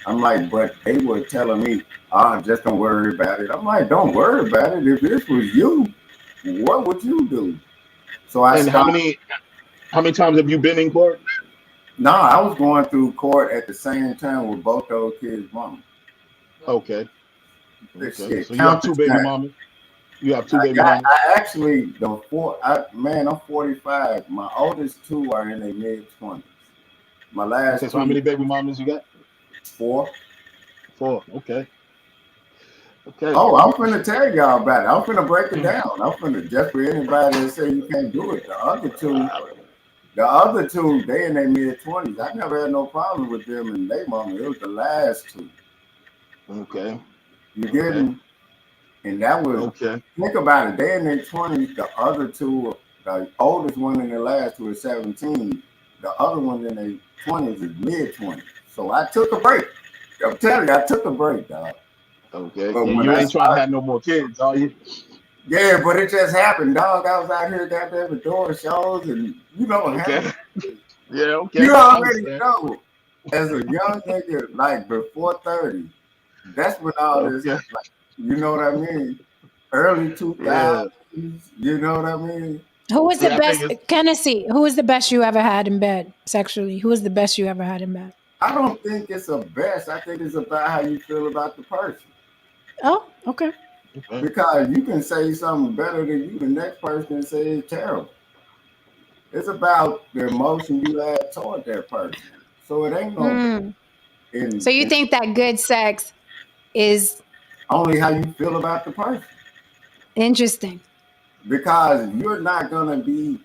I'm like, but they were telling me, just don't worry about it. I'm like, don't worry about it. If this was you, what would you do? So I And how many times have you been in court? No, I was going through court at the same time with both those kids' mamas. Okay. Okay. So you have 2 baby mamas? You have 2 baby mamas? I actually, I'm 45. My oldest 2 are in their mid-20s. My last so how many baby mamas you got? 4. 4, okay. Okay. Oh, I'm finna tell y'all about it. I'm finna break it down. I'm finna, just for anybody that say you can't do it. The other two, they in their mid-20s. I never had no problem with them and they mama. It was the last 2. Okay. You get it? And that was, okay. Think about it. They in their 20s. The other 2, the oldest one in the last 2 is 17. The other one in their 20s is mid-20s. So I took a break. I'm telling you, I took a break, dog. Okay. But you ain't trying to have no more kids, are you? Yeah, but it just happened, dog. I was out here goddamn doing shows, and you know what happened. Yeah, okay. You already know. As a young nigga, like before 30, that's when all this, like, you know what I mean? Early 2000s, you know what I mean? Who was the best, Kennedy? Who was the best you ever had in bed sexually? Who was the best you ever had in bed? I don't think it's a best. I think it's about how you feel about the person. Oh, okay. Because you can say something better than you, the next person say it's terrible. It's about the emotion you have toward that person. So it ain't no. So you think that good sex is only how you feel about the person? Interesting. Because y'all not gonna enjoy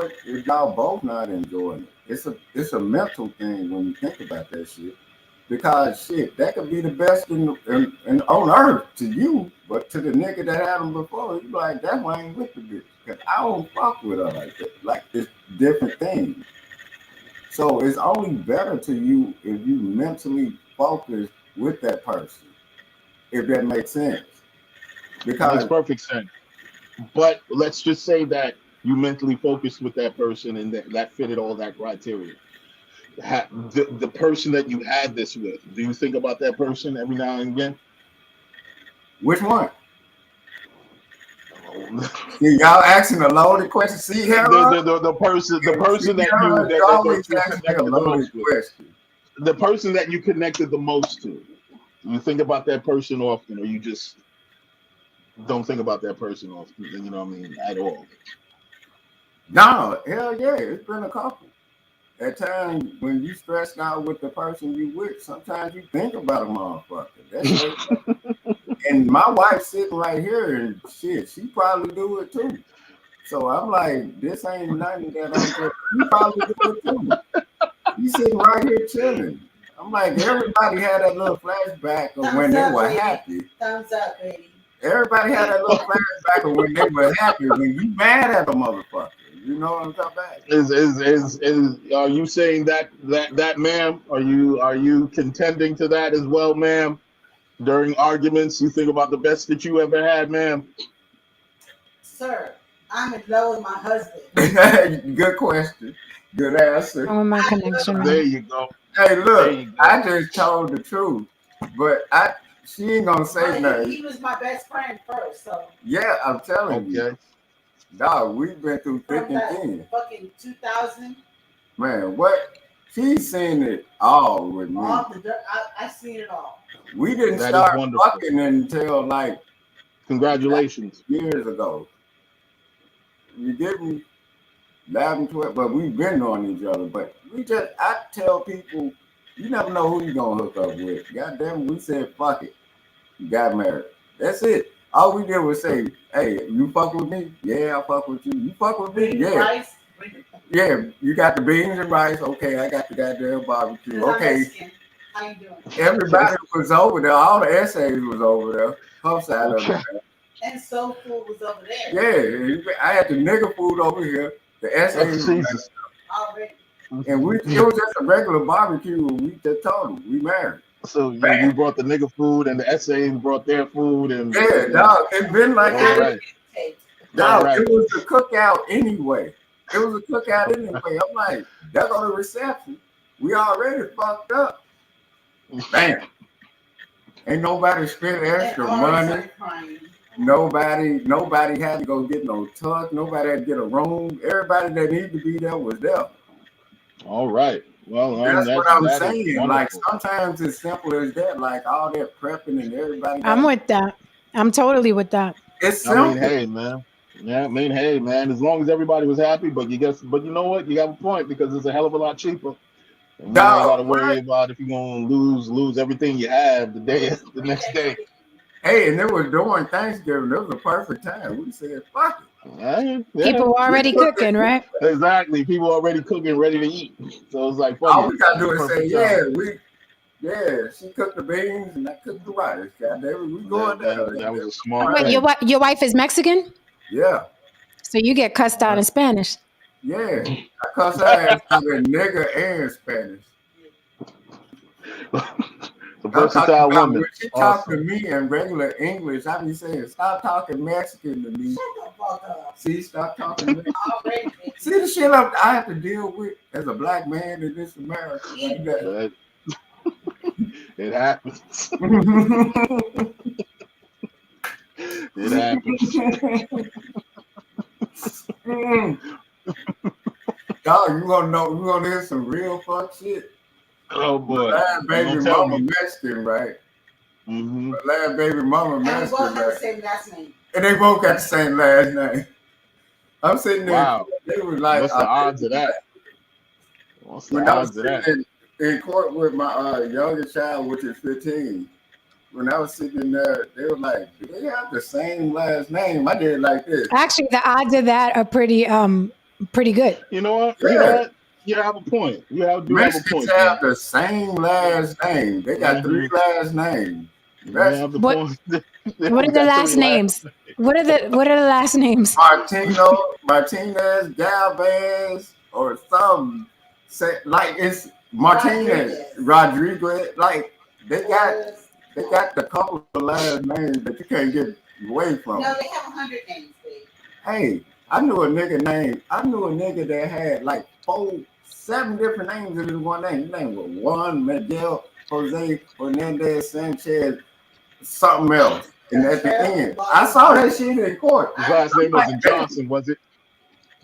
it if y'all both not enjoying it. It's a mental thing when you think about that shit. Because shit, that could be the best in on earth to you, but to the nigga that had them before, you like, that why I ain't with the bitch. Because I don't fuck with her like that. Like, it's different things. So it's only better to you if you mentally focus with that person, if that makes sense. Because makes perfect sense. But let's just say that you mentally focused with that person and that fitted all that criteria. The person that you had this with, do you think about that person every now and again? Which one? See, y'all asking a loaded question. See, Harold? The person that you connected the most with. The person that you connected the most to. You think about that person often, or you just don't think about that person often, you know what I mean, at all? No, hell yeah, it's been a couple. At times when you stressed out with the person you with, sometimes you think about a motherfucker. That's and my wife's sitting right here, and shit, she probably do it too. So I'm like, this ain't nothing that I'm just, you probably do it too. You sitting right here chilling. I'm like, everybody had that little flashback of when they were happy. Thumbs up, baby. Everybody had that little flashback of when they were happy. When you mad at a motherfucker, you know what I'm talking about? Are you saying that ma'am? Are you contending to that as well, ma'am? During arguments, you think about the best that you ever had, ma'am? Sir, I'm in love with my husband. Good question. Good answer. Oh, my connection. There you go. Hey, look, I just told the truth, but She ain't gonna say But nothing. he was my best friend first, so Yeah, I'm telling you. Okay. Dog, we've been through thick from and that thin. fucking 2000, Man, what? She's seen it all with me. all the dirt, I seen it all. We didn't That is start wonderful. fucking until like Congratulations. years ago. You get me? 11, 12, but we've been on each other. But I tell people, you never know who you're gonna hook up with. Goddamn, we said fuck it. You got married. That's it. All we did was say, hey, you fuck with me? Yeah, I fuck with you. You fuck with me? Yeah. Rice, Yeah, you got the beans and rice. Okay, I got the goddamn barbecue. Okay. How you doing? Everybody was over there. All the essays was over there. Her side of it. And soul food was over there. Yeah, I had the nigga food over here. The essays Jesus. Already. and it was just a regular barbecue. We just told them we married. So you brought the nigga food and the essays brought their food and Yeah, dog. It been like all that. right. Dog, right. it was a cookout anyway. I'm like, there go the reception. We already fucked up. Bam. Ain't nobody spent extra money. Nobody had to go get no tuck. Nobody had to get a room. Everybody that needed to be there was there. All right. Well, that's what I'm saying. Like wonderful. sometimes it's simple as that. Like all that prepping and everybody. I'm with that. I'm totally with that. It's simple. I mean, hey, man. Yeah, I mean, hey, man. As long as everybody was happy, but you know what? You got a point because it's a hell of a lot cheaper. And you ain't got to worry about if you're gonna lose everything you have the next day. Hey, and it was during Thanksgiving. It was a perfect time. We said, "Fuck it." Yeah. People were already cooking, right? Exactly. People already cooking, ready to eat. So it's like, fuck all it. we gotta do is say, time. yeah, she cooked the beans and I cooked the rice. Goddamn, we going there. That was a smart Wait, thing. your wife is Mexican? Yeah. So you get cussed out in Spanish. Yeah. I cuss her ass out in nigger and Spanish. The versatile woman. When she talk to me in regular English, I be saying, stop talking Mexican to me. Shut the fuck up. See, stop talking Mexican. See the shit I have to deal with as a black man in this America. Like it happens. It happens. Dog, you wanna hear some real fuck shit? Oh boy. Last baby mama Mexican, right? Mm-hmm. Last baby mama Mexican, and both have the same last name. And they both got the same last name. I'm sitting there. Wow. They was like, what's the odds of that? What's the odds of that? In court with my youngest child, which is 15. When I was sitting there, they were like, they have the same last name. I did like this. Actually, the odds of that are pretty good. You know what? Yeah. You know what? You have a point. You have a point. Mexicans have the same last name. They got 3 last names. What are the last names? What are the last names? Martinez, Galvez, or some like it's Martinez, Rodriguez. Like they got the couple of last names that you can't get away from. No, they have 100 names, babe. Hey, I knew a nigga that had like 7 different names in his one name. His name was Juan Miguel Jose Hernandez Sanchez, something else. And at the end, I saw that shit in court. His last name wasn't Johnson, was it?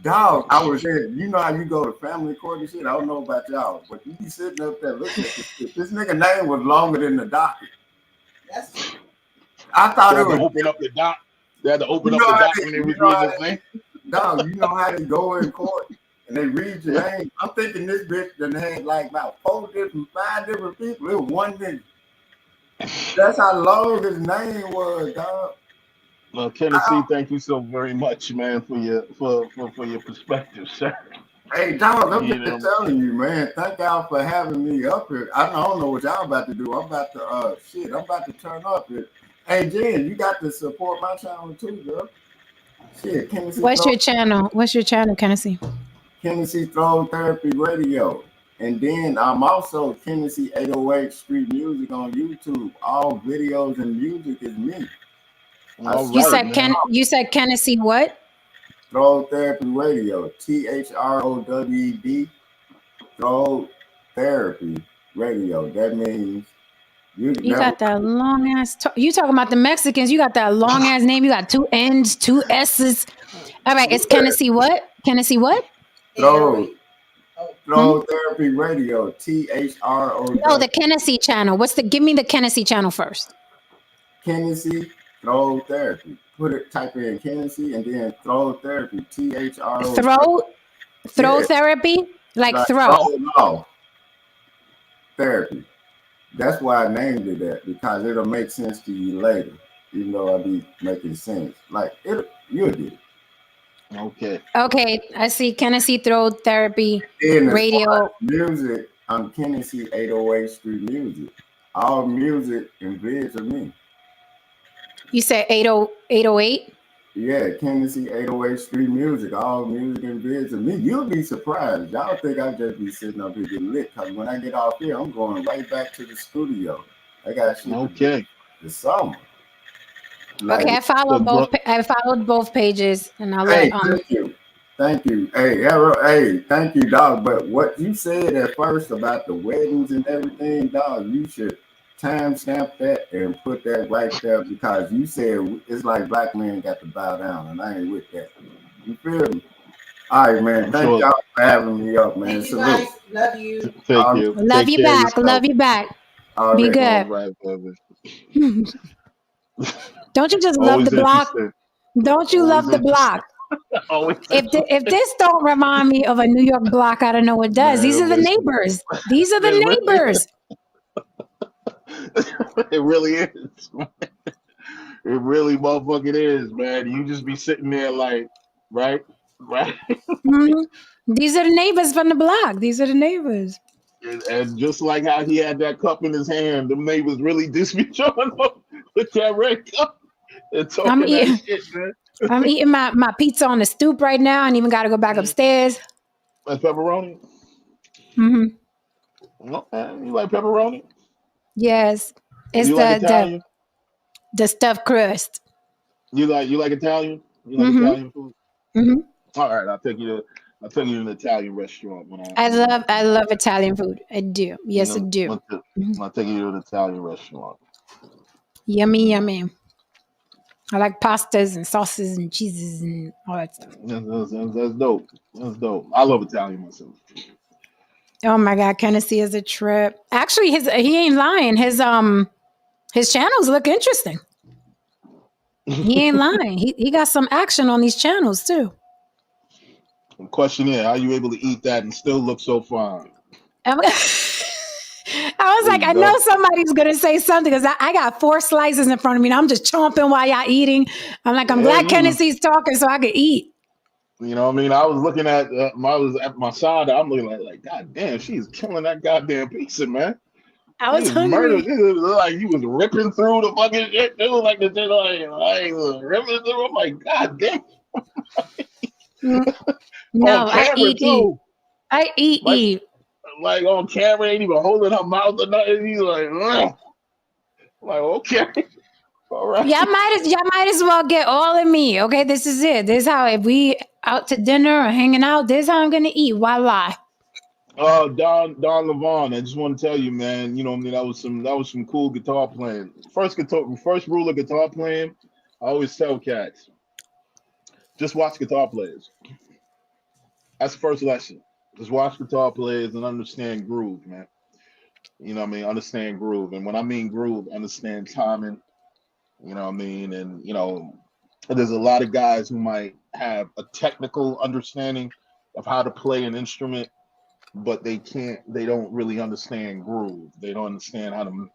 Dog, I was there. You know how you go to family court and shit? I don't know about y'all, but you be sitting up there looking at this shit. This nigga name was longer than the docket. I thought it was open up the doc. They had to open up the doc when they was reading his name. Dog, you know how they go in court and they read your name. I'm thinking this bitch done had like about 5 different people. It was one nigga. That's how long his name was, dog. Well, Tennessee, thank you so very much, man, for your perspective, sir. Hey, dog, I'm just telling you, man. Thank y'all for having me up here. I don't know what y'all about to do. I'm about to turn up here. Hey, Jen, you got to support my channel too, girl. Shit, What's your channel? What's your channel, Tennessee? Tennessee Throne Therapy Radio. And then I'm also Tennessee 808 Street Music on YouTube. All videos and music is me. You said Tennessee what? Throne Therapy Radio. THROWD. Throne Therapy Radio. That means You You never. got that long ass. You talking about the Mexicans? You got that long ass name. You got 2 N's, 2 S's. All right, it's Tennessee what? Tennessee what? Throw Hmm? Therapy Radio. THRO. No, the Tennessee channel. Give me the Tennessee channel first. Tennessee Throw Therapy. Type in Tennessee and then Throw Therapy. THRO. Throw Yeah, therapy? Like like throw. no therapy. That's why I named it that, because it'll make sense to you later. Even though I'll be making sense. Like you'll get it. Okay. Okay, I see Tennessee Throw Therapy And as far Radio. as music, I'm Tennessee 808 Street Music. All music and vids of me. You said 808? Yeah, Tennessee 808 Street Music. All music and vids of me. You'll be surprised. Y'all think I'll just be sitting up here getting lit, because when I get off here, I'm going right back to the studio. I got shit to do this summer. Like, Okay, I followed both pages, and I'll hey, let thank you. Hey, thank you, dog. But what you said at first about the weddings and everything, dog, you should timestamp that and put that right there, because you said it's like black men got to bow down, and I ain't with that. You feel me? All right, man. Thank y'all for having me up, man. Thank you guys. Love you. Thank you. love you back. Love you back. All Be right. good. All right, baby. Don't you just love Always the block? interesting. Don't you Always love the block? Always If this don't remind me of a New York block, I don't know what does. These are the listen. neighbors. These are the It really neighbors. It really is. It really motherfucking is, man. You just be sitting there like, right? Mhm. These are the neighbors from the block. These are the neighbors. And just like how he had that cup in his hand, them neighbors really just be showing up with that red cup and I'm talking eating, that shit, man. I'm eating my pizza on the stoop right now. I ain't even got to go back upstairs. That's pepperoni. Hmm. Okay. You like pepperoni? Yes, it's You like Italian? the stuffed crust. You like Italian? You like Hmm. Italian food? Hmm. All right, I'll take you to an Italian restaurant when I love Italian food. I do. Yes, I do. Mhm. I'll take you to an Italian restaurant. Yummy, yummy. I like pastas and sauces and cheeses and all that stuff. That's dope. That's dope. I love Italian myself. Oh my God, Tennessee is a trip. Actually, he ain't lying. His channels look interesting. He ain't lying. He got some action on these channels too. The question is, how are you able to eat that and still look so fine? I'm- I was like, I know somebody's gonna say something, because I got 4 slices in front of me and I'm just chomping while y'all eating. I'm like, I'm glad Tennessee's talking so I could eat. You know what I mean? I was looking at I was at my side. I'm looking like, God damn, she's killing that goddamn pizza, man. I He was was murdered. hungry. It was like he was ripping through the fucking shit, dude. Like the shit, like was ripping through. I'm like, God damn. No, On I camera eat. too. I eat. Like on camera, ain't even holding her mouth or nothing. He's like, ugh. Like, okay, all right. Y'all might as well get all of me. Okay, this is it. This is how, if we out to dinner or hanging out, this is how I'm gonna eat. Voila. Don Levon, I just want to tell you, man. You know, what I mean, that was some cool guitar playing. First rule of guitar playing. I always tell cats, just watch guitar players. That's the first lesson. Just watch guitar players and understand groove, man. You know what I mean? Understand groove. And when I mean groove, understand timing. You know what I mean? And, there's a lot of guys who might have a technical understanding of how to play an instrument, but they don't really understand groove. They don't understand how to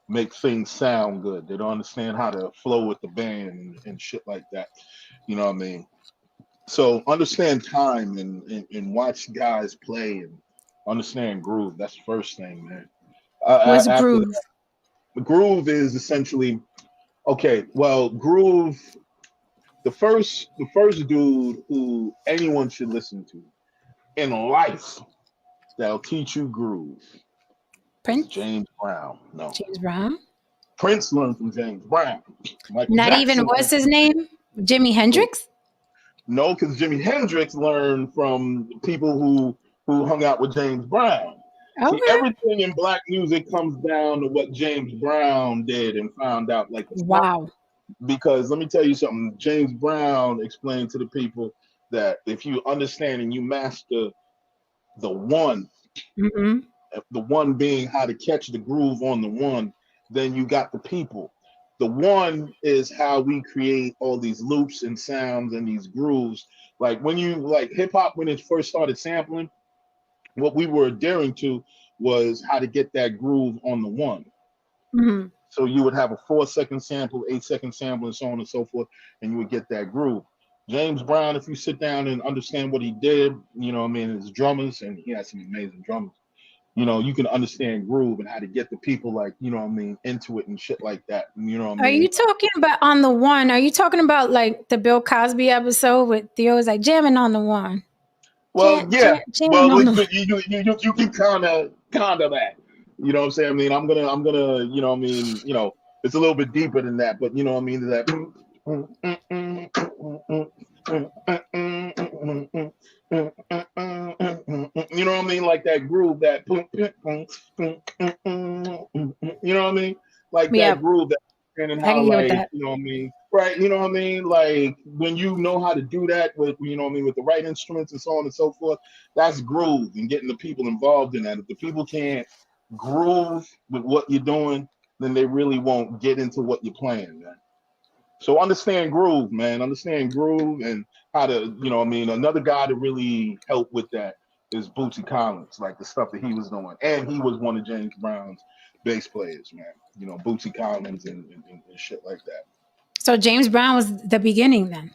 make things sound good. They don't understand how to flow with the band and shit like that. You know what I mean? So understand time and watch guys play and understand groove. That's the first thing, man. What's After groove? that, the groove is essentially okay. Well, groove. The first dude who anyone should listen to in life that'll teach you groove is Prince? James Brown. No, James Brown? Prince learned from James Brown. Michael Not even, Jackson what's learned his name? Jimi from Hendrix? no, because Jimi Hendrix learned from people who hung out with James Brown. See, Okay. everything in black music comes down to what James Brown did and found out, like the funk. Wow. Because let me tell you something. James Brown explained to the people that if you understand and you master the one, Mm-hmm. the one being how to catch the groove on the one, then you got the people. The one is how we create all these loops and sounds and these grooves. Like when you like hip hop when it first started sampling, what we were adhering to was how to get that groove on the one. Mm-hmm. So you would have a 4 second sample, 8 second sample, and so on and so forth, and you would get that groove. James Brown, if you sit down and understand what he did, you know what I mean, his drummers, and he has some amazing drummers, you know, you can understand groove and how to get the people like, you know what I mean, into it and shit like that. You know what I Are you mean? talking about on the one? Are you talking about like the Bill Cosby episode with Theo's like jamming on the one? Well, yeah. Jamming Well, on the one. you can kind of that. You know what I'm saying? I mean, I'm gonna, you know what I mean, it's a little bit deeper than that, but you know what I mean, that you know what I mean, like that groove, that you know what I mean, like Yeah, that groove, that and I how, can get with like, that. you know what I mean, right? You know what I mean, like when you know how to do that with, you know what I mean, with the right instruments and so on and so forth, that's groove and getting the people involved in that. If the people can't groove with what you're doing, then they really won't get into what you're playing, man. So understand groove, man. Understand groove and how to, you know what I mean, another guy to really help with that is Bootsy Collins, like the stuff that he was doing. And he was one of James Brown's bass players, man. You know, Bootsy Collins and shit like that. So James Brown was the beginning then.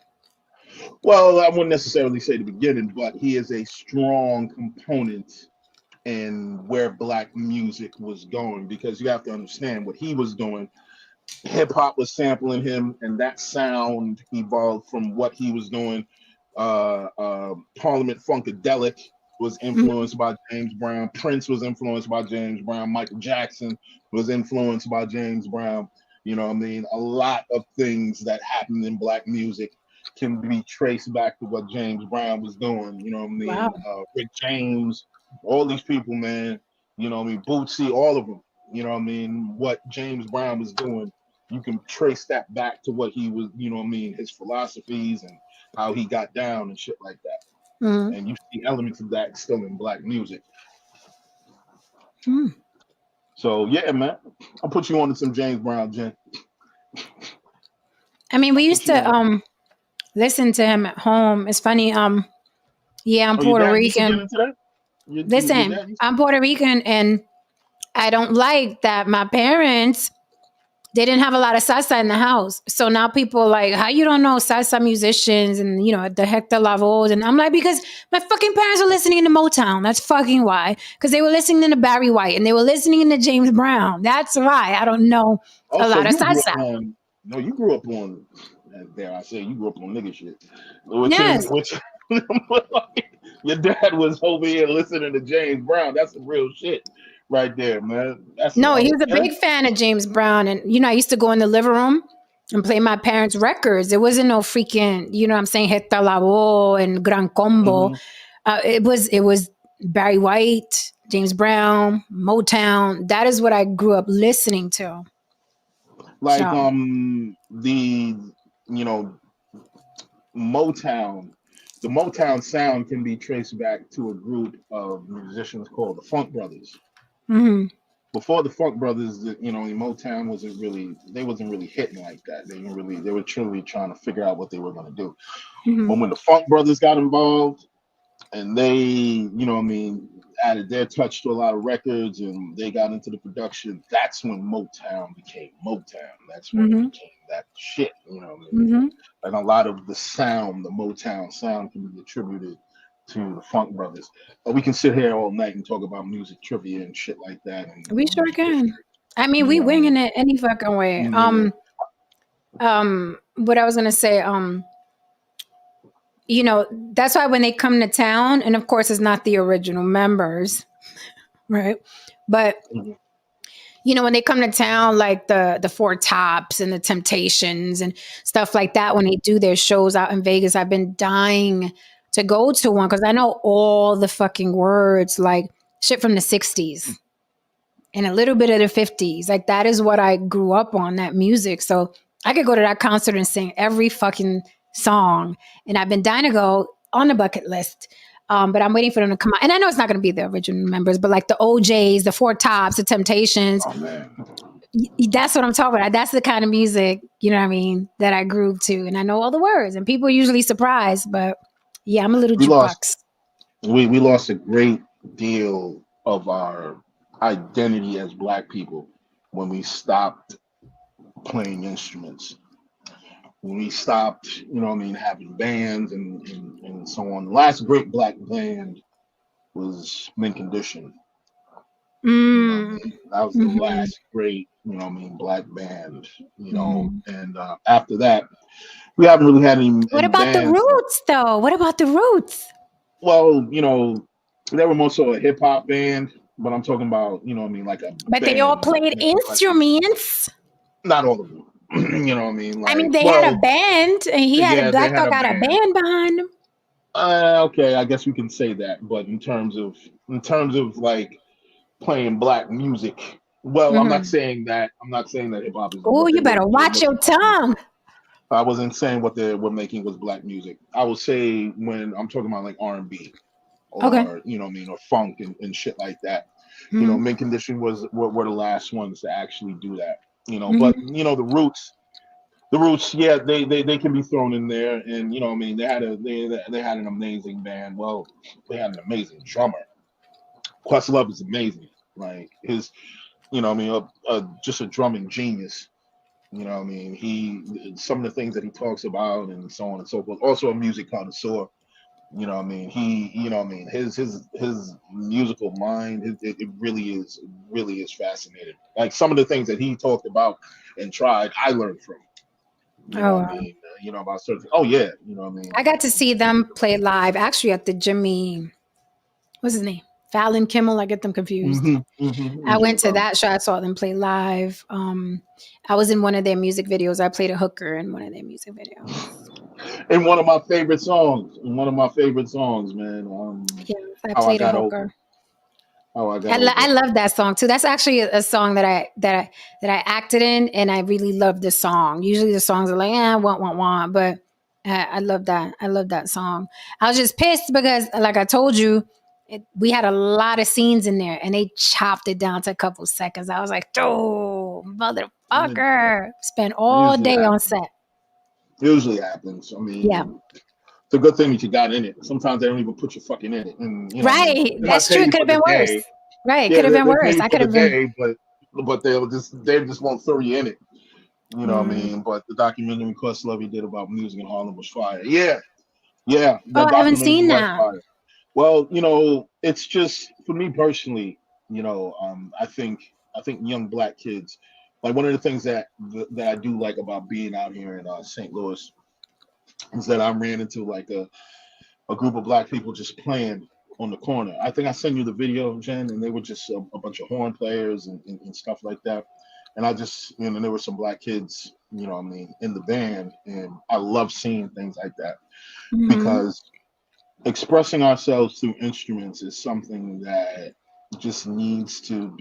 Well, I wouldn't necessarily say the beginning, but he is a strong component in where black music was going, because you have to understand what he was doing. Hip hop was sampling him, and that sound evolved from what he was doing. Parliament Funkadelic was Mhm. influenced by James Brown. Prince was influenced by James Brown. Michael Jackson was influenced by James Brown. You know what I mean? A lot of things that happened in black music can be traced back to what James Brown was doing. You know what I Wow. mean? Rick James, all these people, man. You know what I mean? Bootsy, all of them. You know what I mean? What James Brown was doing, you can trace that back to what he was, you know what I mean, his philosophies and how he got down and shit like that. Mhm. And you see elements of that still in black music. Mm. So yeah, man, I'll put you on to some James Brown, Jen. I mean, we I'll used put you to on. listen to him at home. It's funny. Yeah, I'm Oh, your Puerto dad used to get Rican. into that? Your Listen, dad used I'm Puerto Rican, and I don't like that my parents, they didn't have a lot of salsa in the house. So now people like, how you don't know salsa musicians and, you know, the Hector Lavoes? And I'm like, because my fucking parents were listening to Motown. That's fucking why. Because they were listening to Barry White and they were listening to James Brown. That's why I don't know a Also, lot of you grew salsa. up on, no, you grew up on, dare I say, you grew up on nigga shit, which is, Yes. which, your dad was over here listening to James Brown. That's some real shit right there, man. That's, No, he was a and big fan of James Brown. And, you know, I used to go in the living room and play my parents' records. There wasn't no freaking, you know what I'm saying, Hector Lavoe and Gran Combo. mhm. It was Barry White, James Brown, Motown. That is what I grew up listening to. Like So, the, you know, Motown, the Motown sound can be traced back to a group of musicians called the Funk Brothers. mhm, Before the Funk Brothers, you know, Motown wasn't really hitting like that. They were truly trying to figure out what they were going to do. mhm. But when the Funk Brothers got involved, and they, you know what I mean, added their touch to a lot of records and they got into the production, that's when Motown became Motown. That's when it Mhm. became that shit, you know what I mean? Mhm. And a lot of the sound, the Motown sound, can be attributed to the Funk Brothers. But we can sit here all night and talk about music trivia and shit like that and We sure music history. can. I mean, You we know what I mean? winging it any fucking way. Yeah. What I was gonna say, you know, that's why when they come to town, and of course it's not the original members, right? But Mhm. you know, when they come to town, like the Four Tops and the Temptations and stuff like that, when they do their shows out in Vegas, I've been dying to go to one because I know all the fucking words, like shit from the 60s and a little bit of the 50s. Like that is what I grew up on, that music. So I could go to that concert and sing every fucking song. And I've been dying to go on the bucket list. But I'm waiting for them to come out. And I know it's not going to be the original members, but like the OJs, the Four Tops, the Temptations. Oh man, That's what I'm talking about. That's the kind of music, you know what I mean, that I grew to. And I know all the words. And people are usually surprised. But yeah, I'm a little we lost jukebox. we lost a great deal of our identity as Black people when we stopped playing instruments. When we stopped, you know what I mean, having bands and so on. The last great Black band was Mint Condition. You know what I Mm. mean? That was the Mhm. last great, you know what I mean, Black band, you know. Mhm. And after that, we haven't really had What any about the bands. Roots, though? What about the Roots? Well, you know, they were more so a hip hop band, but I'm talking about, you know what I mean, like a But they all band. played instruments. Not all of them. You know what I mean? I mean, Like, they had a well, band, and he had a yeah, they Black had Dog a got a band. band behind him. Okay, I guess we can say that. But in terms of like playing Black music, well, I'm not Mm-hmm. saying that. I'm not saying that hip hop is Oh, what you better they were watch your making Black music. tongue. I wasn't saying what they were making was Black music. I would say when I'm talking about like R&B Okay. or you know what I mean, or funk and shit like that. You know, Mm-hmm. Mint Condition were the last ones to actually do that. You know, but Mm-hmm. you know the Roots, yeah, they can be thrown in there, and you know, what I mean, they had an amazing band. Well, they had an amazing drummer. Questlove is amazing. Like his, you know, what I mean, just a drumming genius. You know, what I mean, some of the things that he talks about, and so on and so forth. Also, a music connoisseur. You know, what I mean, you know, what I mean, his musical mind, it really is fascinating. Like some of the things that he talked about and tried, I learned from. You know Oh, what I mean? You know about certain. Oh yeah, you know what I mean. I got to see them play live actually at the Jimmy. What's his name? Fallon Kimmel. I get them confused. I Jimmy went to Fallon. that show. I saw them play live. I was in one of their music videos. I played a hooker in one of their music videos. And one of my favorite songs. One of my favorite songs, man. Yeah, I How I played a got over. hooker. How I got I over. love that song too. That's actually a song that I acted in, and I really love the song. Usually the songs are like, want, but I love that. I love that song. I was just pissed because, like I told you, we had a lot of scenes in there, and they chopped it down to a couple seconds. I was like, oh, And it motherfucker! Spent all usually day on happens. set. Usually happens. I Yeah, mean, it's a good thing that you got in it. Sometimes they don't even put you fucking in it, and you know what I mean. right. They might That's pay true. It you could for have the been worse. day. Right, it Yeah, could have been they pay worse. you I for could the have been. day, but they just won't throw you in it. You know what I Mm. mean? But the documentary Questlove did about music in Harlem was fire. Yeah, yeah, Oh, that I haven't documentary seen was that. fire. Well, you know, it's just for me personally, you know, I think young Black kids, like one of the things that I do like about being out here in St. Louis is that I ran into like a group of Black people just playing on the corner. I think I sent you the video, Jen, and they were just a bunch of horn players and stuff like that. And I just, you know, there were some Black kids, you know what I mean, in the band. And I love seeing things like that Hmm. because expressing ourselves through instruments is something that just needs to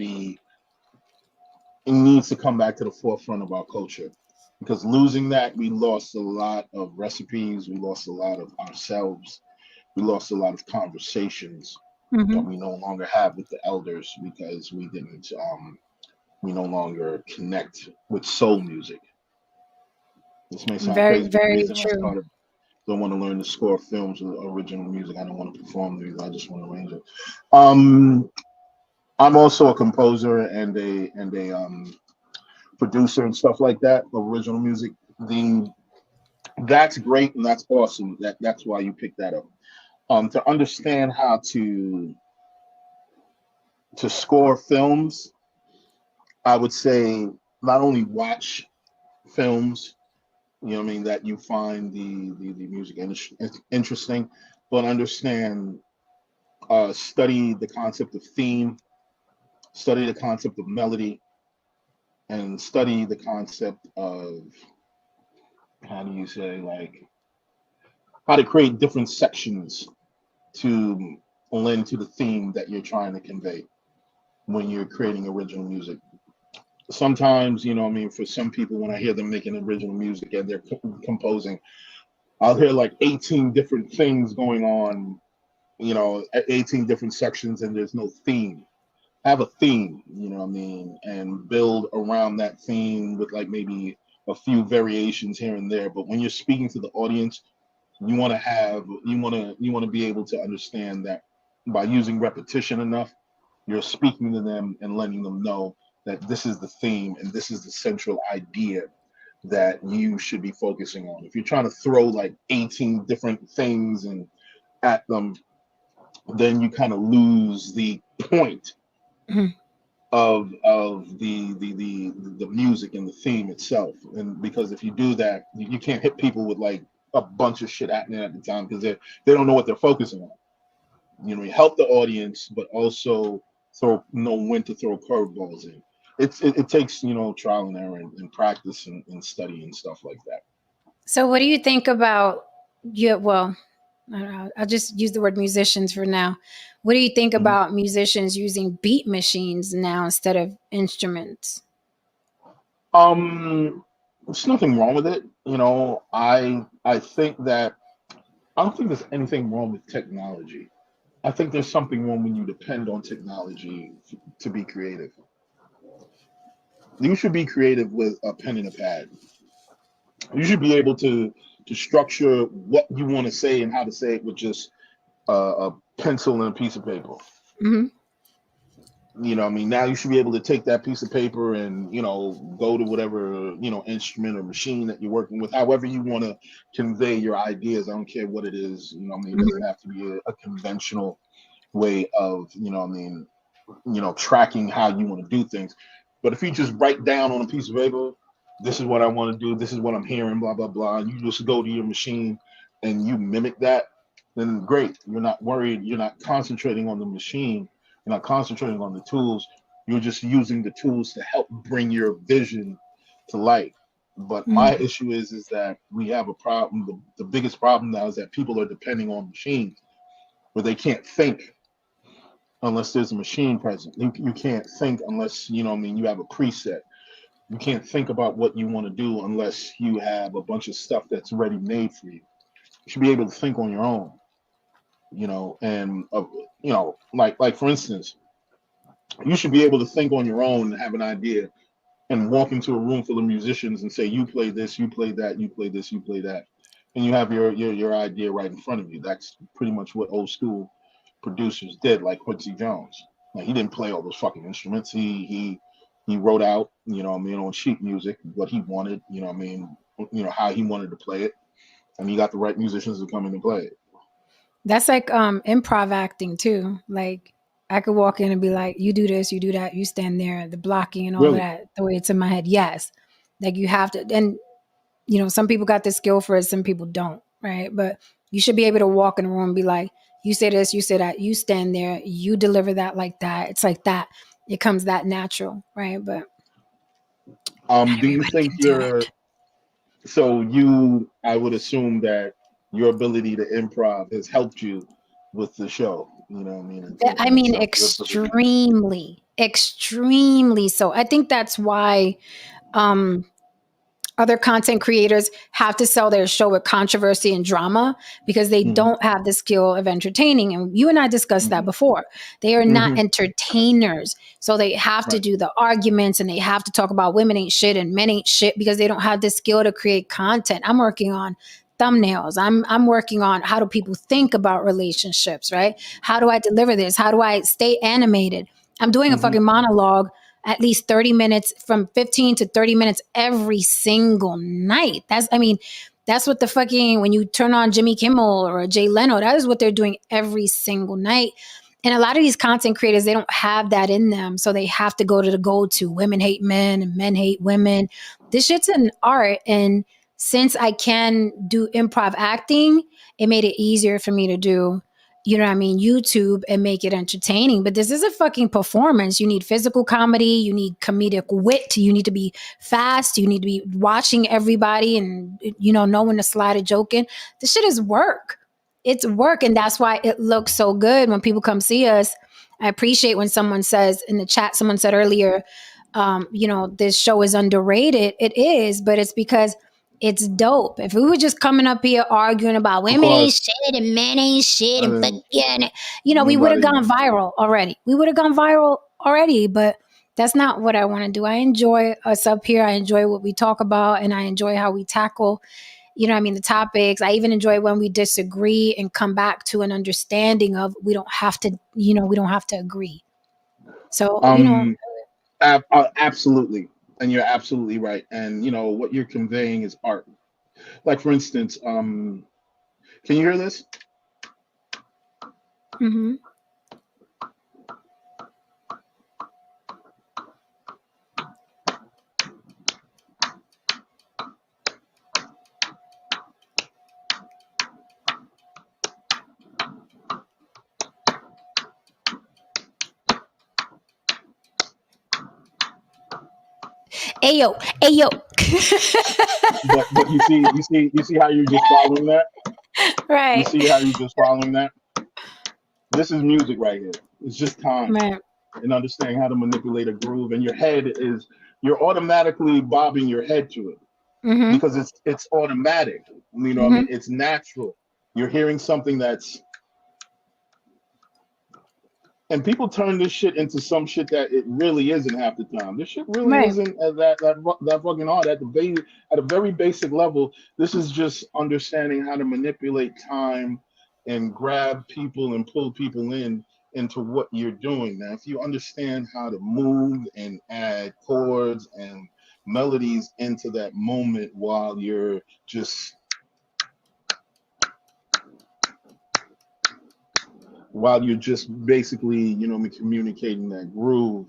come back to the forefront of our culture. Because losing that, we lost a lot of recipes, we lost a lot of ourselves, we lost a lot of conversations that Hmm. we no longer have with the elders because we no longer connect with soul music. This may sound Very, crazy, but the very reason I true. started don't want to learn to score films with original music. I don't want to perform these. I just want to arrange it. Um, I'm also a composer and a producer and stuff like that of original music. The That's great and that's awesome. That's why you picked that up. To understand how to score films, I would say not only watch films, you know what I mean, that you find the music interesting, but understand, study the concept of theme, study the concept of melody, and study the concept of, how do you say, like, how to create different sections to lend to the theme that you're trying to convey when you're creating original music. Sometimes, you know what I mean, for some people, when I hear them making original music and they're composing, I'll hear like 18 different things going on, 18 different sections, and there's no theme. Have a theme, you know what I mean, and build around that theme with like maybe a few variations here and there. But when you're speaking to the audience, you want to be able to understand that by using repetition enough, you're speaking to them and letting them know that this is the theme and this is the central idea that you should be focusing on. If you're trying to throw like 18 different things and at them, then you kind of lose the point Mhm. of the music and the theme itself. And because if you do that, you can't hit people with like a bunch of shit happening at the time because they don't know what they're focusing on. You help the audience, but also know when to throw curveballs in. It takes trial and error and practice and study and stuff like that. So what do you think about well, I don't know, I'll just use the word musicians for now. What do you think Mhm. about musicians using beat machines now instead of instruments? There's nothing wrong with it. I think that I don't think there's anything wrong with technology. I think there's something wrong when you depend on technology to be creative. You should be creative with a pen and a pad. You should be able to structure what you want to say and how to say it with just a pencil and a piece of paper. Mm-hmm. I mean, now you should be able to take that piece of paper and go to whatever instrument or machine that you're working with, however you want to convey your ideas. I don't care what it is. I mean, it doesn't have to be a conventional way of tracking how you want to do things. But if you just write down on a piece of paper, this is what I want to do, this is what I'm hearing, blah blah blah, and you just go to your machine and you mimic that, then great. You're not worried. You're not concentrating on the machine. You're not concentrating on the tools. You're just using the tools to help bring your vision to light. But my issue is that we have a problem. The biggest problem now is that people are depending on machines where they can't think unless there's a machine present. You can't think unless you have a preset. You can't think about what you want to do unless you have a bunch of stuff that's ready made for you. You should be able to think on your own, and like for instance, you should be able to think on your own and have an idea and walk into a room full of musicians and say, you play this, you play that, you play this, you play that, and you have your idea right in front of you. That's pretty much what old school producers did, like Quincy Jones. Like, he didn't play all those fucking instruments. He wrote out, on sheet music what he wanted, how he wanted to play it, and he got the right musicians to come in and play it. That's like improv acting too. Like I could walk in and be like, you do this, you do that, you stand there, the blocking and all of Really? that, the way it's in my head. Yes. Like you have to, and some people got the skill for it, some people don't, right? But you should be able to walk in a room and be like, you say this, you say that, you stand there, you deliver that like that. It's like that. It comes that natural, right? But not Do you everybody think can do it. I would assume that your ability to improv has helped you with the show, you know what I mean, I in mean, itself, your ability. extremely so. I think that's why other content creators have to sell their show with controversy and drama because they Mhm, don't have the skill of entertaining. And you and I discussed that mhm, before. They are not mhm. entertainers. So they have to Right. do the arguments and they have to talk about women ain't shit and men ain't shit because they don't have the skill to create content. I'm working on thumbnails. I'm working on how do people think about relationships, right? How do I deliver this? How do I stay animated? I'm doing a Mhm. fucking monologue at least 30 minutes, from 15 to 30 minutes every single night. That's what the fucking, when you turn on Jimmy Kimmel or Jay Leno, that is what they're doing every single night. And a lot of these content creators, they don't have that in them. So they have to go to the go-to women hate men and men hate women. This shit's an art. And since I can do improv acting, it made it easier for me to do YouTube and make it entertaining. But this is a fucking performance. You need physical comedy, you need comedic wit, you need to be fast, you need to be watching everybody and know when to slide a joke in. This shit is work. it's work, and that's why it looks so good when people come see us. I appreciate when someone says in the chat, someone said earlier, this show is underrated. It is, but it's because it's dope. If we were just coming up here arguing about women ain't shit and men ain't shit and we would have gone viral already. But that's not what I want to do. I enjoy us up here. I enjoy what we talk about, and I enjoy how we tackle, the topics. I even enjoy when we disagree and come back to an understanding of we don't have to agree. So, absolutely. And you're absolutely right. And, what you're conveying is art. Like, for instance, can you hear this? Mm-hmm. Ayo. but you see how you're just following that? Right. You see how you're just following that? This is music right here. It's just time. Right. And understanding how to manipulate a groove. And you're automatically bobbing your head to it. Mm-hmm. Because it's automatic. Mm-hmm. I mean, it's natural. You're hearing something that's, and people turn this shit into some shit that it really isn't half the time. This shit really isn't that fucking hard at a very basic level. This is just understanding how to manipulate time and grab people and pull people into what you're doing. Now, if you understand how to move and add chords and melodies into that moment while you're just basically, communicating that groove,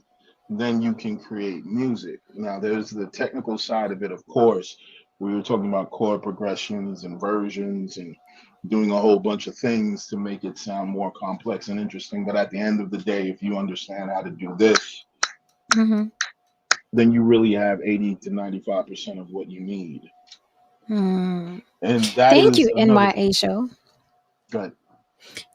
then you can create music. Now, there's the technical side of it, of course. We were talking about chord progressions and versions and doing a whole bunch of things to make it sound more complex and interesting. But at the end of the day, if you understand how to do this, mm-hmm. then you really have 80 to 95% of what you need. Mm. And that Thank is you, NYA show. Go ahead.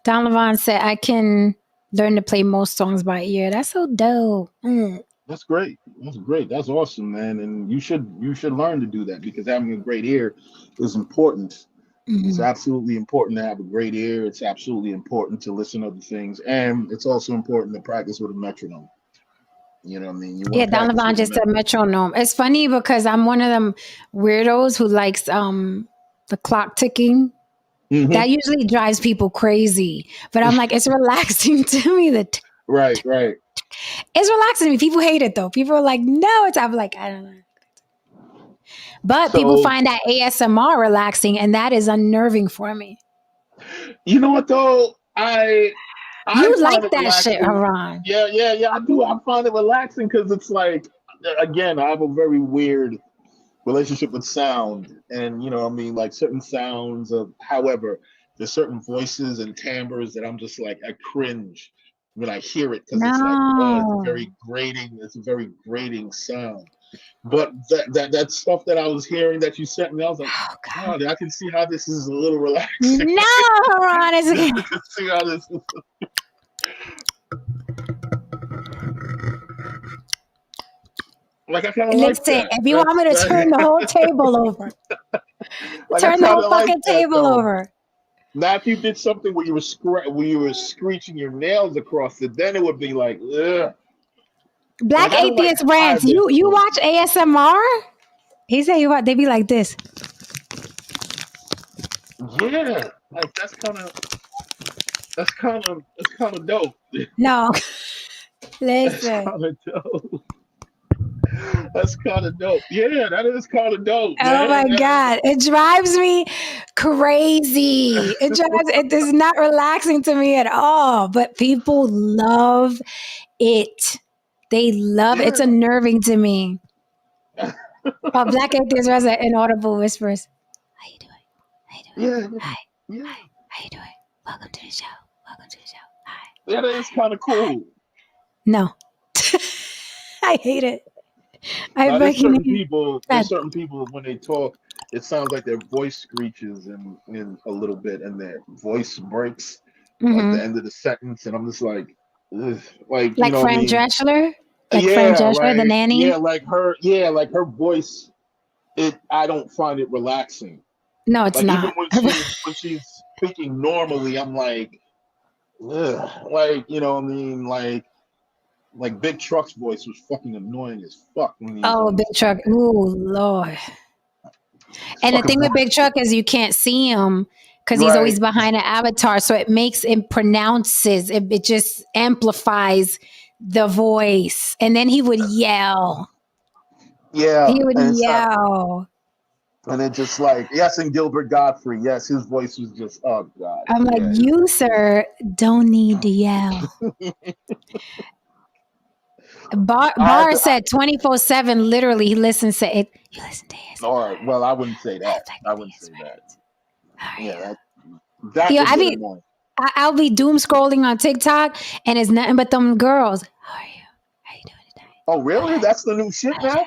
Don Levon said, I can learn to play most songs by ear. That's so dope. Mm. That's great. That's great. That's awesome, man. And you should learn to do that, because having a great ear is important. Mm-hmm. It's absolutely important to have a great ear. It's absolutely important to listen to other things. And it's also important to practice with a metronome. You know what I mean? Don Levon just said metronome. It's funny because I'm one of them weirdos who likes the clock ticking. Mm-hmm. That usually drives people crazy. But I'm like, it's relaxing to me. Right. It's relaxing to me. People hate it though. People are like, no, I'm like, I don't know. But people find that ASMR relaxing, and that is unnerving for me. You know what though? I like that relaxing. Shit, Haran. Yeah, I do. I find it relaxing because it's like, again, I have a very weird relationship with sound, and like certain sounds however, there's certain voices and timbres that I'm just like, I cringe when I hear it, because it's like, it's a very grating sound. But that stuff that I was hearing that you sent me, I was like, God, I can see how this is a little relaxing. No, Ron, I can see how this is. Like, I kind of like that. If you want me to turn the whole table over, turn the whole fucking table over. Now, if you did something where you were screeching your nails across it, then it would be like, ugh. Black Atheist Rants. You watch ASMR? He said they be like this. Yeah, like that's kind of dope. No, listen. That's kind of dope. That's kind of dope. Yeah, that is kind of dope. Oh my God. It drives me crazy. It is not relaxing to me at all, but people love it. They love it. It's unnerving to me. Black Atheist Rants are inaudible whispers. How you doing? Yeah. Hi. How you doing? Welcome to the show. Hi. Yeah, that is kind of cool. No. I hate it. There's certain people when they talk, it sounds like their voice screeches in a little bit, and their voice breaks like the Mm-hmm. end of the sentence, and I'm just like, ugh, like you Like know what I Fran mean? Drescher? Like Fran Yeah, Drescher, the nanny? yeah, like her voice. I don't find it relaxing. No, it's Like even not. when she's speaking normally, I'm like, ugh, like you know what I mean? Like Big Truck's voice was fucking annoying as fuck when he was Oh, on Big this Truck. podcast. Ooh, Lord. And the Fucking thing with annoying. Big Truck is you can't see him because he's always Right. behind an avatar. So it pronounces, it just amplifies the voice. And then he would yell. Yeah, He would and it's not, yell. and it just like yes, and Gilbert Godfrey, yes, his voice was just oh god, I'm like, yeah. you, sir, don't need to yell. I had Bar to. said 24/7, literally, he listens to it. You listen to his. All right, well, I wouldn't say I that. like I the wouldn't say these that. words. How are Yeah, you? that Yo, would get annoying. I'll be doom scrolling on TikTok and it's nothing but them girls. How are you? How you doing today? Oh, really? That's the new shit now.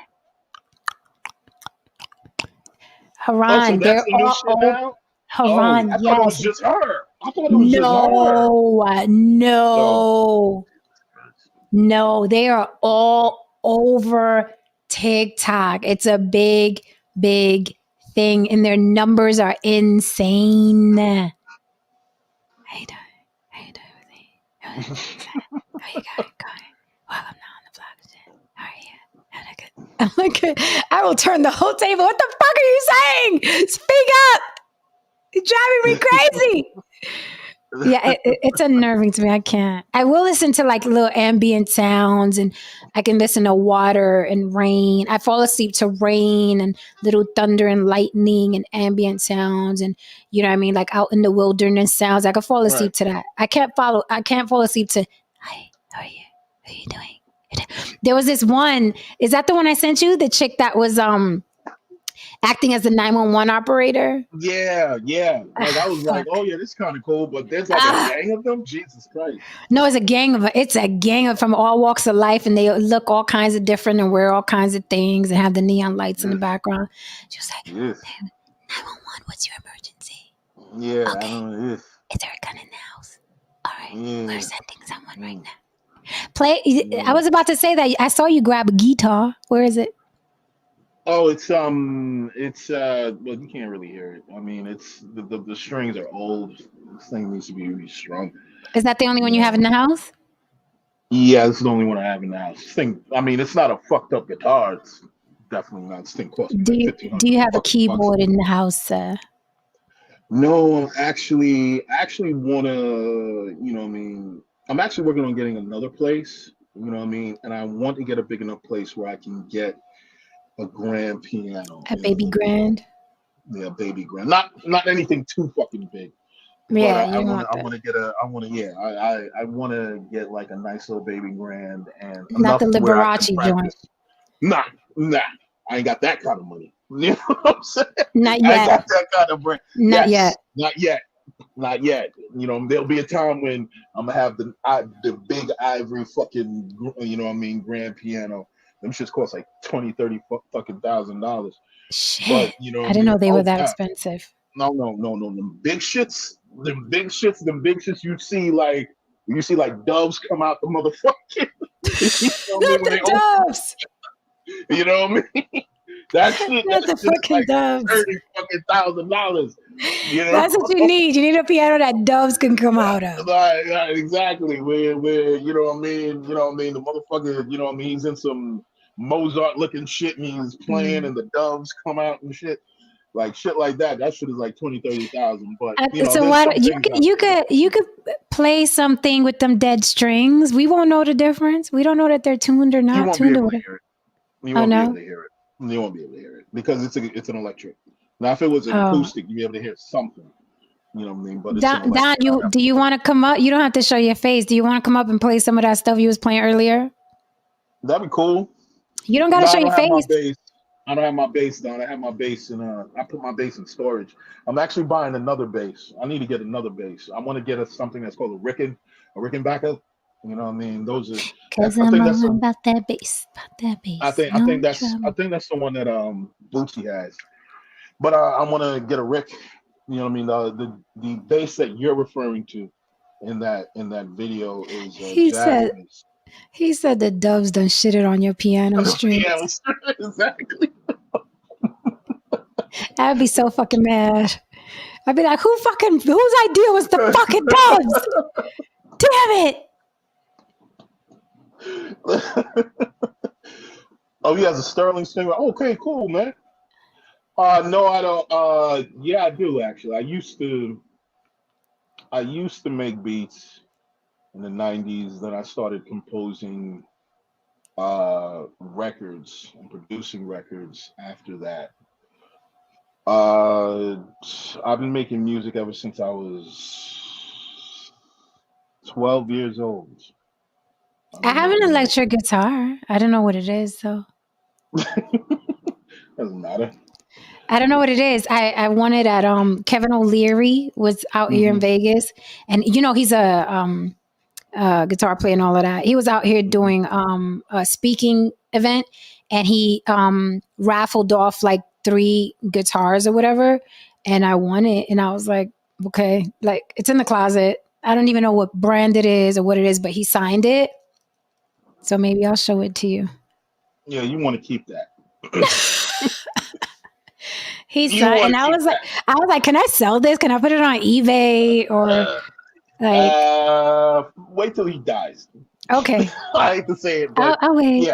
Oh, so Haran, that's they're the new all shit oh, now. Oh, Haran, I thought it was yes. just her. I thought it was just her. No, No. no, they are all over TikTok. It's a big, big thing, and their numbers are insane. How you doing? How you doing with me? How you going? Welcome now on the vlog. How are you? I'm like, I will turn the whole table. What the fuck are you saying? Speak up. You're driving me crazy. Yeah, it's unnerving to me. I can't. I will listen to like little ambient sounds, and I can listen to water and rain. I fall asleep to rain and little thunder and lightning and ambient sounds, and you know what I mean, like out in the wilderness sounds. I can fall Right. asleep to that. I can't fall asleep to. Hi, how are you? How are you doing? There was this one. Is that the one I sent you? The chick that was acting as the 911 operator. Yeah, yeah. Like I was like, Fuck. oh yeah, this is kind of cool, but there's like a gang of them. Jesus Christ. No, it's a gang of from all walks of life, and they look all kinds of different and wear all kinds of things and have the neon lights in the Yes. background. She was like, Yes. 911, what's your emergency? Yeah. Okay. I don't know. Yes. Is there a gun in the house? All right, Yeah. we're sending someone right now. I was about to say that I saw you grab a guitar. Where is it? Oh, it's well, you can't really hear it. I mean, it's the strings are old. This thing needs to be really strung. Is that the only one you have Yeah. in the house? Yeah, this is the only one I have in the house. This thing, I mean, it's not a fucked up guitar. It's definitely not. This thing cost me Do like you 1,500 do you have a fucking bucks. keyboard in the house? No, I actually wanna, you know what I mean, I'm actually working on getting another place, you know what I mean, and I want to get a big enough place where I can get a grand piano A in the baby living grand? room. Yeah, baby grand. Not anything too fucking big. But Yeah, you want I that. want to get a I want to yeah I want to get like a nice little baby grand and Not the enough to where I can Liberace joint. practice. Nah, I ain't got that kind of money. You know what I'm saying? Not I ain't yet. got that kind of brand. Not Yes, yet. not yet. You know, there'll be a time when I'm gonna have the big ivory fucking you know what I mean grand piano. Them shits cost like 20, 30 fucking $1,000. Shit. But you know I what I didn't mean? know they were Oh that yeah. expensive. No. Them big shits you see like doves come out the motherfucking you know what I mean Not when they the open, doves. you know what I mean? That shit Not the is fucking like doves. $30,000. You know? That's what you need. You need a piano that doves can come out of. Like, exactly. Where you know what I mean? You know what I mean? The motherfucker, you know what I mean, he's in some Mozart looking shit and he's playing and the doves come out and shit. Like shit like that. That shit is like 20, 30,000. But you know, So there's what some things out there. you could play something with them dead strings. We won't know the difference. We don't know that they're tuned or You not won't be tuned or able to whatever. hear it. You Oh won't be able no. to hear it. You won't be able to hear it because it's an electric. Now, if it was an Oh. acoustic, you'd be able to hear something. You know what I mean? But it's an Don, electric. do you want to come up? You don't have to show your face. Do you want to come up and play some of that stuff you was playing earlier? That'd be cool. You don't got to No, show I your don't have my face. bass. I don't have my bass down. I have my bass in I put my bass in storage. I'm actually buying another bass. I need to get another bass. I want to get something that's called a Rickenbacker. You know what I mean? Those are Cause I I'm think that's all the about that bass, I think no that's trouble. the one that Bootsy has. But I want to get a Rick. You know what I mean? The bass that you're referring to in that video is He jazz said bass. he said the doves done shitted on your piano strings. Yeah, exactly. I'd be so fucking mad. I'd be like, whose idea was the fucking doves? Damn it. Oh, he has a Sterling string. Okay, cool, man. No, I don't. Yeah, I do actually. I used to make beats in the '90s. Then I started composing records and producing records after that. I've been making music ever since I was 12 years old. I have an electric guitar. I don't know what it is, though. Doesn't matter. I don't know what it is. I won it at Kevin O'Leary was out here in Vegas, and you know he's a guitar player and all of that. He was out here doing a speaking event, and he raffled off like 3 guitars or whatever, and I won it. And I was like, okay, like it's in the closet. I don't even know what brand it is or what it is, but he signed it, so maybe I'll show it to you. Yeah, you want to keep that. He signed, and I was like, can I sell this? Can I put it on eBay or like? Wait till he dies. Okay. I hate to say it, but I'll wait.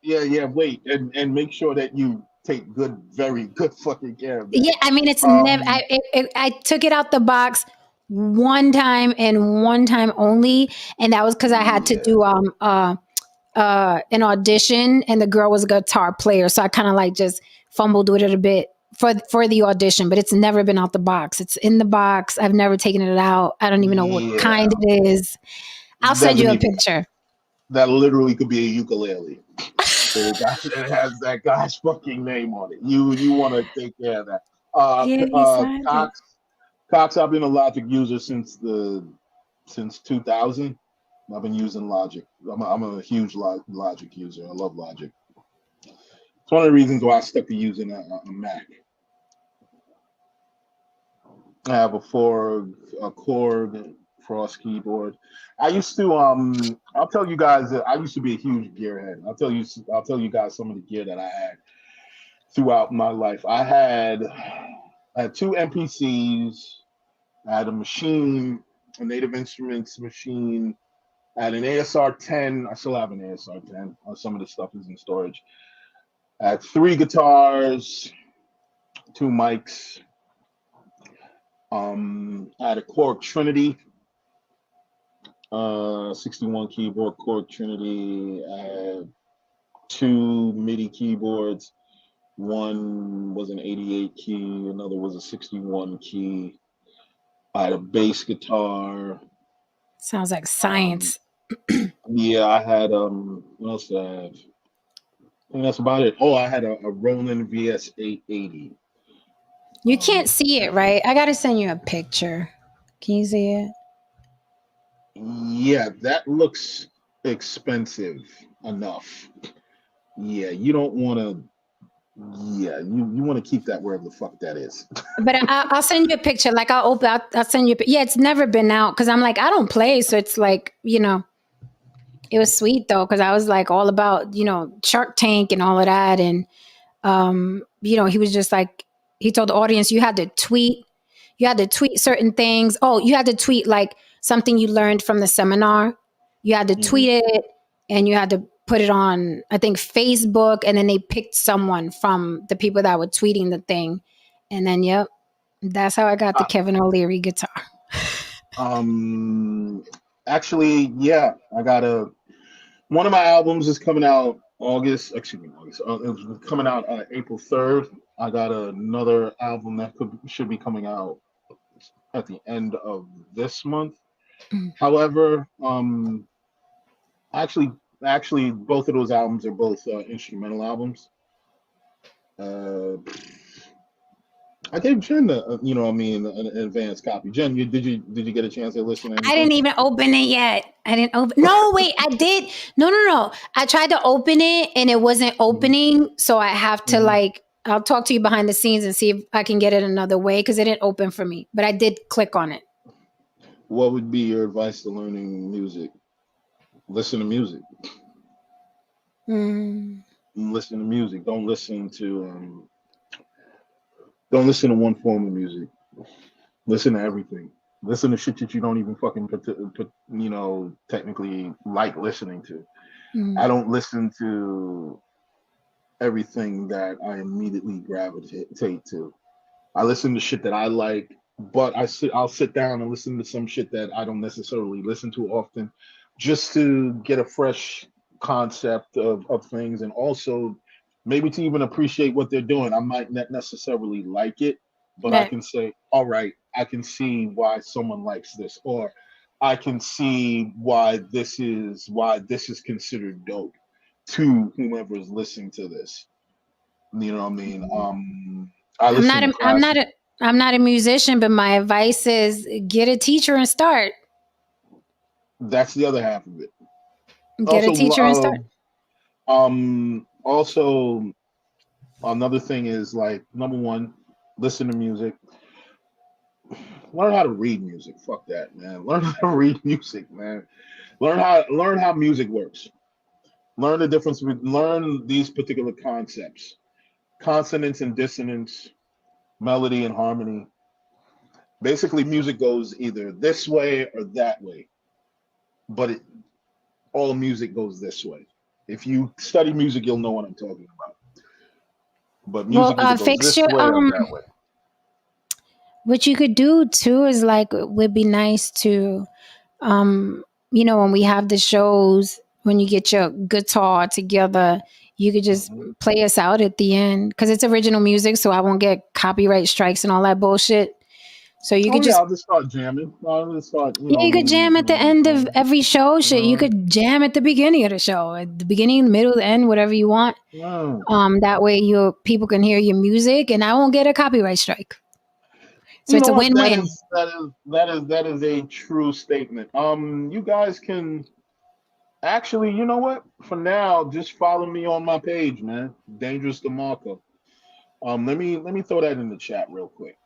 Yeah. Wait, and make sure that you take very good fucking care of that. Yeah, I mean, it's never. I took it out the box one time and one time only, and that was because I had to do an audition, and the girl was a guitar player, so I kind of like just fumbled with it a bit for the audition. But it's never been out the box. It's in the box. I've never taken it out. I don't even know what kind it is. I'll send you a picture. That literally could be a ukulele. It has that guy's fucking name on it. You want to take care of that. Cox, I've been a Logic user since 2000. I've been using Logic. I'm a huge Logic user. I love Logic. It's one of the reasons why I stuck to using a Mac. I have a Korg Frost keyboard. I used to I'll tell you guys that I used to be a huge gearhead. I'll tell you guys some of the gear that I had throughout my life. I had 2 MPCs. I had a machine, a Native Instruments machine. I had an ASR 10. I still have an ASR 10. Some of the stuff is in storage. I had 3 guitars, 2 mics. I had a Korg Trinity, 61 keyboard Korg Trinity. I had 2 MIDI keyboards. One was an 88 key, another was a 61 key. I had a bass guitar. Sounds like science. Yeah, I had what else did I have? I think that's about it. Oh, I had a Roland VS 880. You can't see it, right? I gotta send you a picture. Can you see it? Yeah, that looks expensive enough. Yeah, you don't want to. Yeah, you want to keep that wherever the fuck that is. But I'll send you a picture. Like I'll send you. Yeah, it's never been out because I'm like I don't play, so it's like it was sweet though because I was like all about Shark Tank and all of that, and he was just like he told the audience you had to tweet certain things. Oh, you had to tweet like something you learned from the seminar. You had to tweet it, and you had to put it on, I think, Facebook, and then they picked someone from the people that were tweeting the thing, and then that's how I got the Kevin O'Leary guitar. Actually, yeah, I got one of my albums is coming out August. It was coming out April 3rd. I got another album that should be coming out at the end of this month. However, actually, both of those albums are both instrumental albums. I gave Jen an advanced copy. Jen, did you get a chance to listen to anything? I didn't even open it yet. No, wait, I did. No. I tried to open it and it wasn't opening, so I have to like I'll talk to you behind the scenes and see if I can get it another way because it didn't open for me. But I did click on it. What would be your advice to learning music? Listen to music. Mm. Listen to music. Don't listen to one form of music. Listen to everything. Listen to shit that you don't even fucking technically like listening to. I don't listen to everything that I immediately gravitate to. I listen to shit that I like, but I'll sit down and listen to some shit that I don't necessarily listen to often, just to get a fresh concept of things, and also maybe to even appreciate what they're doing. I might not necessarily like it, but I Right. can say, all right, I can see why someone likes this, or I can see why this is considered dope to whomever is listening to this. You know what I mean? I I'm listen not to a, I'm classic. not a I'm not a musician, but my advice is get a teacher and start. That's the other half of it. Get a teacher and start. Also, another thing is, like, number one, listen to music. Learn how to read music. Fuck that, man. Learn how to read music, man. Learn how music works. Learn these particular concepts: consonance and dissonance, melody and harmony. Basically, music goes either this way or that way, but all music goes this way. If you study music, you'll know what I'm talking about. But Well, music either goes fix this your way or that way. what you could do too is like would be nice to when we have the shows, when you get your guitar together, you could just Mhm. play us out at the end because it's original music, so I won't get copyright strikes and all that bullshit. So you Oh could yeah, just I'll just start jamming. I'll just start, yeah, you could jam at the end of playing. every show. Shit, you could jam at the beginning of the show, at the beginning, middle, the end, whatever you want. Yeah. That way your people can hear your music, and I won't get a copyright strike. So You it's know a what? That win-win. is that is a true statement. You guys can actually, you know what? For now, just follow me on my page, man. Dangerous DeMarco. Let me throw that in the chat real quick.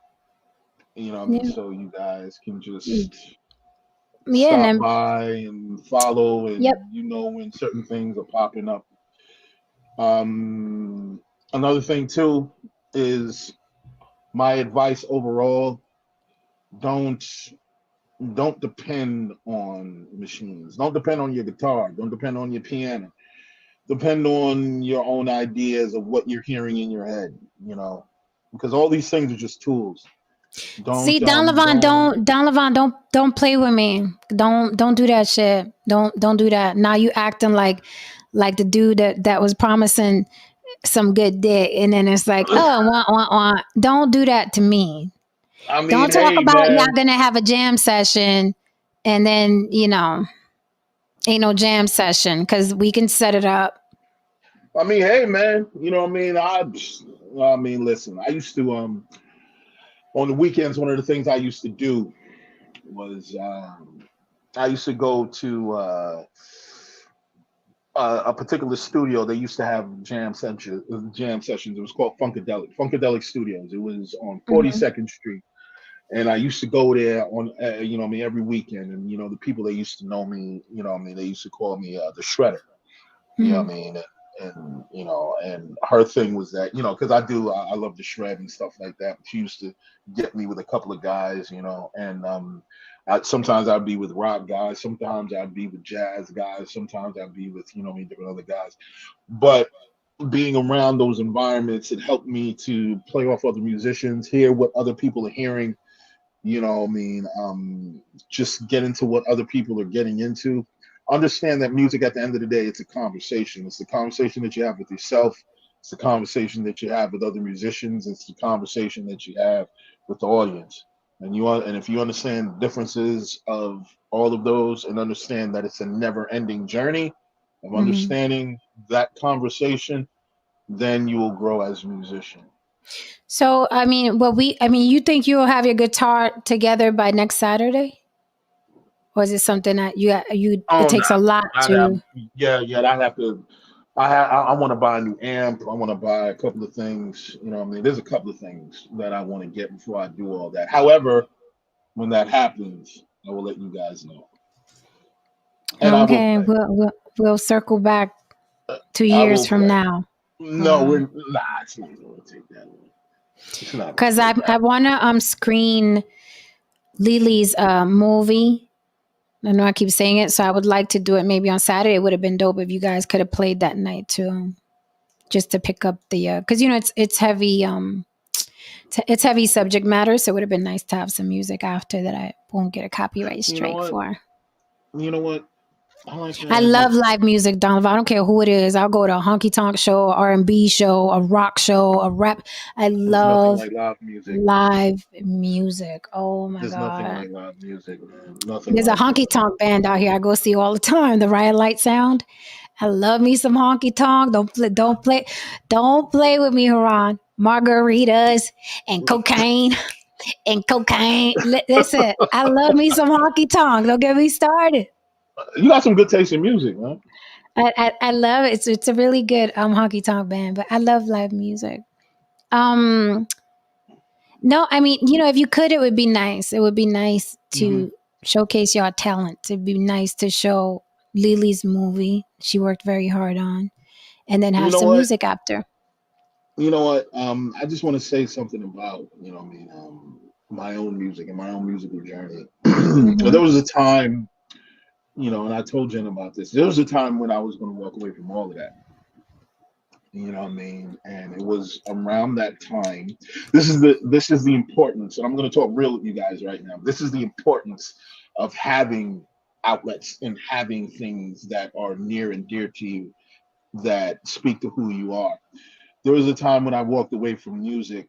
You know what I mean? Yeah, So you guys can just yeah, and stop then by and follow, yep. and you know when certain things are popping up. Um, Another thing too is my advice overall: don't don't depend on machines. Don't depend on your guitar. Don't depend on your piano. Depend on your own ideas of what you're hearing in your head. You know, because all these things are just tools. See, Don't Don Levon, don't. don't play with me. Don't do that shit. Don't do that. Now you acting like the dude that was promising some good dick, and then it's like, oh, wah, wah, wah. Don't do that to me. I mean, Don't talk hey about y'all man. gonna have a jam session, and then ain't no jam session because we can set it up. I mean, hey man. You know what I mean? I mean, listen. I used to on the weekends. One of the things I used to do was I used to go to a particular studio. They used to have jam sessions. Jam sessions. It was called Funkadelic Studios. It was on Mhm. 42nd Street, and I used to go there on I mean, every weekend. And the people that used to know me, I mean, they used to call me the Shredder. You know Mhm. what I mean? And her thing was that, because I love to shred and stuff like that. She used to get me with a couple of guys, and sometimes I'd be with rock guys, sometimes I'd be with jazz guys, sometimes I'd be with, different other guys. But being around those environments, it helped me to play off other musicians, hear what other people are hearing, what I mean, just get into what other people are getting into. Understand that music, at the end of the day, it's a conversation. It's the conversation that you have with yourself. It's the conversation that you have with other musicians. It's the conversation that you have with the audience. And if you understand the differences of all of those, and understand that it's a never-ending journey of Mhm. understanding that conversation, then you will grow as a musician. So you think you'll have your guitar together by next Saturday, or is it something that you it Oh no, takes a lot I'd have to? yeah, I'd have to. I want to buy a new amp. I want to buy a couple of things. You know what I mean? There's a couple of things that I want to get before I do all that. However, when that happens, I will let you guys know. And I will Okay, play. we'll circle back 2 I years will from play. now. No, we're nah. It's not going to take that long. It's not going Because to I take that. want to screen Lily's movie. I know I keep saying it, so I would like to do it maybe on Saturday. It would have been dope if you guys could have played that night too, just to pick up the because it's heavy it's heavy subject matter, so it would have been nice to have some music after that I won't get a copyright You know strike what? for. You know what? I like that I idea. love live music, Donovan. I don't care who it is. I'll go to a honky tonk show, R&B show, a rock show, a rap. I There's nothing love like live music. live music. Oh my There's nothing God. like live music, man. Nothing There's a like it. honky tonk band out here I go see all the time, the Riot Light Sound. I love me some honky tonk. Don't play with me, Haran. Margaritas and cocaine and cocaine. Listen, I love me some honky tonk. Don't get me started. You got some good taste in music, man. I love it. It's a really good honky tonk band, but I love live music. No, I mean, if you could, it would be nice. It would be nice to showcase your talent. It'd be nice to show Lily's movie she worked very hard on, and then You have know some what? music after. You know what? I just want to say something about, what I mean, my own music and my own musical journey. There was a time, and I told Jen about this. There was a time when I was going to walk away from all of that. You know what I mean? And it was around that time. This is the importance, and I'm going to talk real with you guys right now. This is the importance of having outlets and having things that are near and dear to you that speak to who you are. There was a time when I walked away from music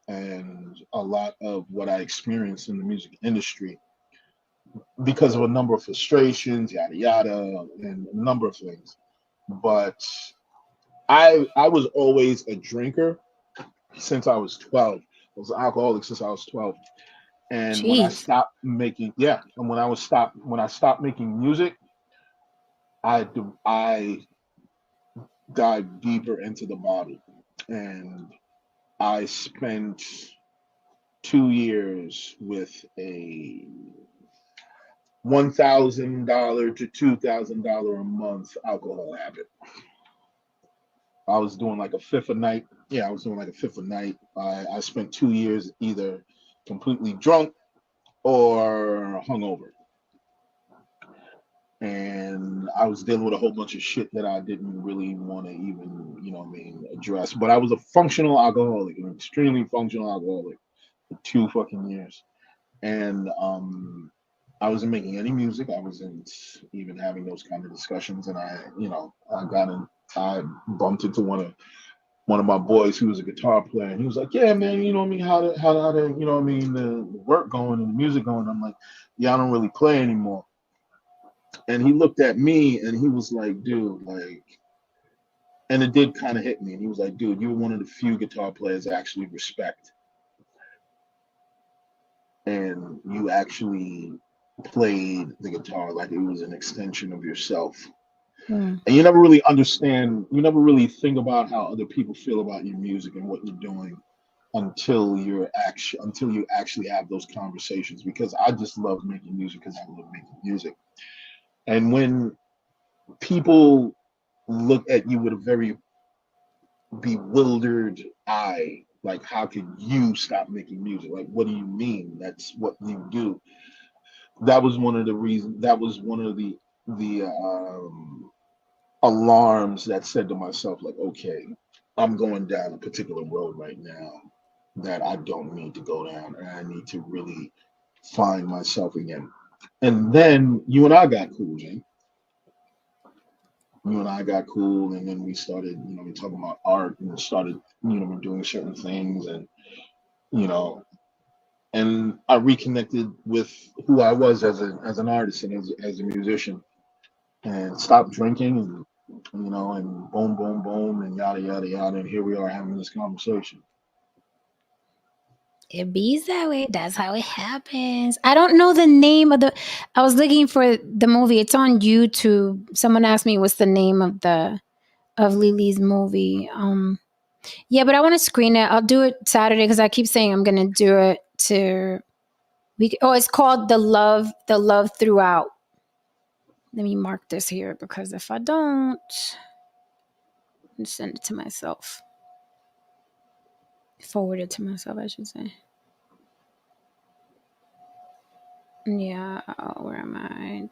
and a lot of what I experienced in the music industry because of a number of frustrations, yada yada, and a number of things. But I was always a drinker since I was 12. I was an alcoholic since I was 12. And when I Jeez. stopped making, yeah, and when I stopped making music, I dived deeper into the bottle, and I spent 2 years with a $1,000 to $2,000 a month alcohol habit. I was doing like a fifth a night. Yeah, I was doing like a fifth a night. I spent 2 years either completely drunk or hungover. And I was dealing with a whole bunch of shit that I didn't really want to even, address. But I was a functional alcoholic, an extremely functional alcoholic for 2 fucking years. And I wasn't making any music. I wasn't even having those kind of discussions. And I bumped into one of my boys who was a guitar player, and he was like, "Yeah, man, you know what I mean? How to the work going and the music going?" I'm like, "Yeah, I don't really play anymore." And he looked at me and he was like, "Dude, like," and it did kind of hit me. And he was like, "Dude, you're one of the few guitar players I actually respect, and you actually played the guitar like it was an extension of yourself." And you never really understand, you never really think about how other people feel about your music and what you're doing until you actually have those conversations. Because I just love making music because I love making music. And when people look at you with a very bewildered eye, like, how could you stop making music? Like, what do you mean? That's what you do. That was one of the reasons. That was one of the alarms that said to myself, like, okay, I'm going down a particular road right now that I don't need to go down, and I need to really find myself again. And then you and I got cool, Jane. You and I got cool, and then we started, we talking about art and started, doing certain things, and you know, and I reconnected with who I was as an artist and as a musician, and stopped drinking, and and boom, boom, boom, and yada yada yada, and here we are having this conversation. It be that way. That's how it happens. I don't know the name of the. I was looking for the movie. It's on YouTube. Someone asked me what's the name of Lily's movie. Yeah, but I want to screen it. I'll do it Saturday because I keep saying I'm gonna do it to. It's called the love throughout. Let me mark this here because if I don't, I'll send it to myself. Forward it to myself, I should say. Yeah, where am I?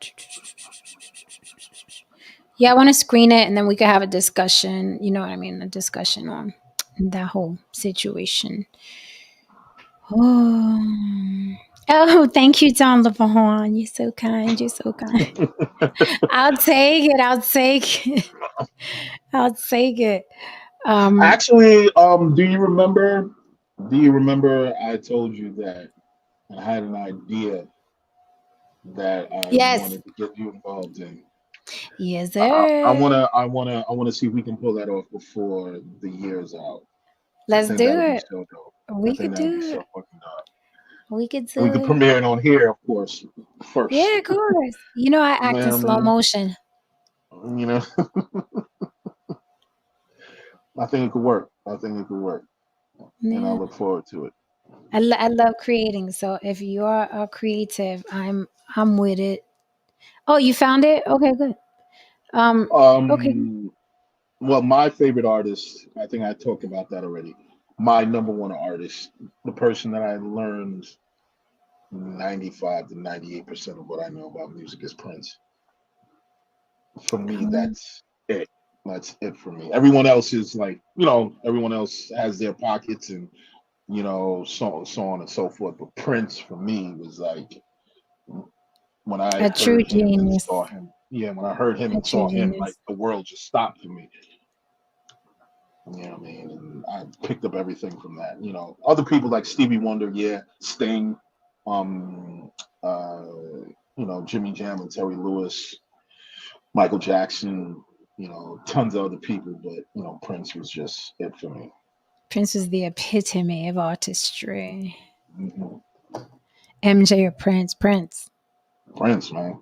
Yeah, I want to screen it and then we can have a discussion. You know what I mean? A discussion on that whole situation. Oh, thank you, Don LeBron. You're so kind. You're so kind. I'll take it. I'll take it. I'll take it. Actually, do you remember? Do you remember I told you that I had an idea that I Yes. wanted to get you involved in? Yes, I sir. wanna see if we can pull that off before the year's out. I Let's think do that'd be it. so dope. I We think could that'd be do so it. fucking dope. We could And we do could it. premiere it on here, of course, first. Yeah, of course. You know I act in slow Man, motion. you know, I think it could work. I think it could work, and I Yeah. look forward to it. I love creating. So if you're a creative, I'm with it. Oh, you found it? Okay, good. Okay. Well, my favorite artist, I think I talked about that already. My number one artist, the person that I learned 95 to 98% of what I know about music is Prince. For me, Um, that's it. That's it for me. Everyone else is like, everyone else has their pockets and, so on and so forth. But Prince for me was like when I a true heard him and genius. saw him. Yeah, when I heard him A and true saw him, like genius. the world just stopped for me. You know what I mean? And I picked up everything from that. Other people like Stevie Wonder, yeah, Sting, um, uh, Jimmy Jam and Terry Lewis, Michael Jackson, tons of other people, but Prince was just it for me. Prince was the epitome of artistry. Hmm. MJ or Prince? Prince. Prince, man.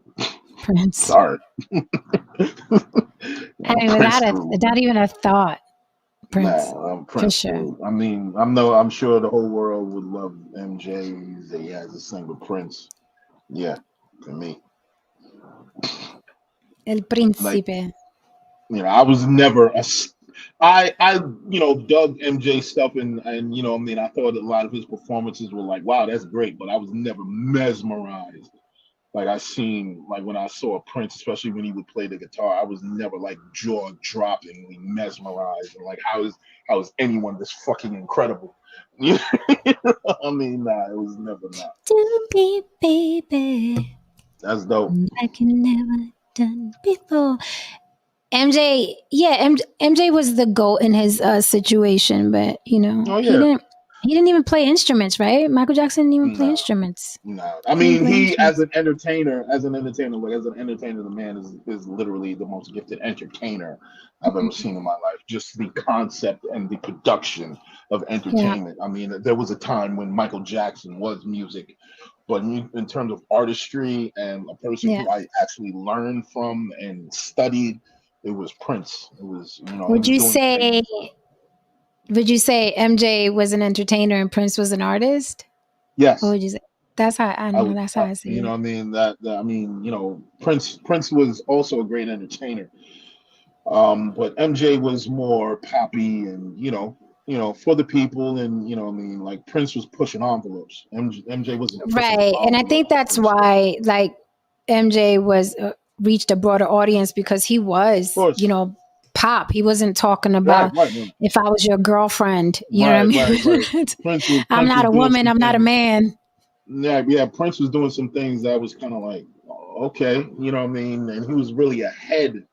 Prince. Sorry. I mean, Prince ruled. without even a thought. Prince. Nah, For Prince sure. ruled. I mean, I'm sure the whole world would love MJ. He has this thing with Prince. Yeah, for me. El Like, Príncipe. I was never I dug MJ stuff and I mean I thought a lot of his performances were like, wow, that's great, but I was never mesmerized like I seen like when I saw Prince, especially when he would play the guitar. I was never like jaw droppingly mesmerized and like how is anyone this fucking incredible? I mean, nah, it was never not. To be baby. That's dope. Like you never done before. MJ, yeah, MJ was the GOAT in his situation, but Oh he yeah. didn't even play instruments, right? Michael Jackson didn't even play No. instruments. No, I He didn't mean play he instruments. as an entertainer, the man is literally the most gifted entertainer I've ever seen in my life. Just the concept and the production of Yeah, entertainment. I mean, there was a time when Michael Jackson was music, but in terms of artistry and a person yeah. who I actually learned from and studied, it was Prince. It was he Would was you doing say things. MJ was an entertainer and Prince was an artist? Or Yes. would you say that's how I I know would, that's how I you see know, it. what I mean that. I mean, Prince was also a great entertainer. But MJ was more poppy and for the people and what I mean like Prince was pushing envelopes. MJ wasn't pushing Right. And I think envelopes that's per se. why like MJ was reached a broader audience because he Of was, course, pop. He wasn't talking right, about right, right, if I was your girlfriend, you know what I right, right, right. mean? I'm Prince not was a doing woman, some I'm not a things. man. Yeah, yeah. Prince was doing some things that was kind of like okay, you know what I mean, and he was really ahead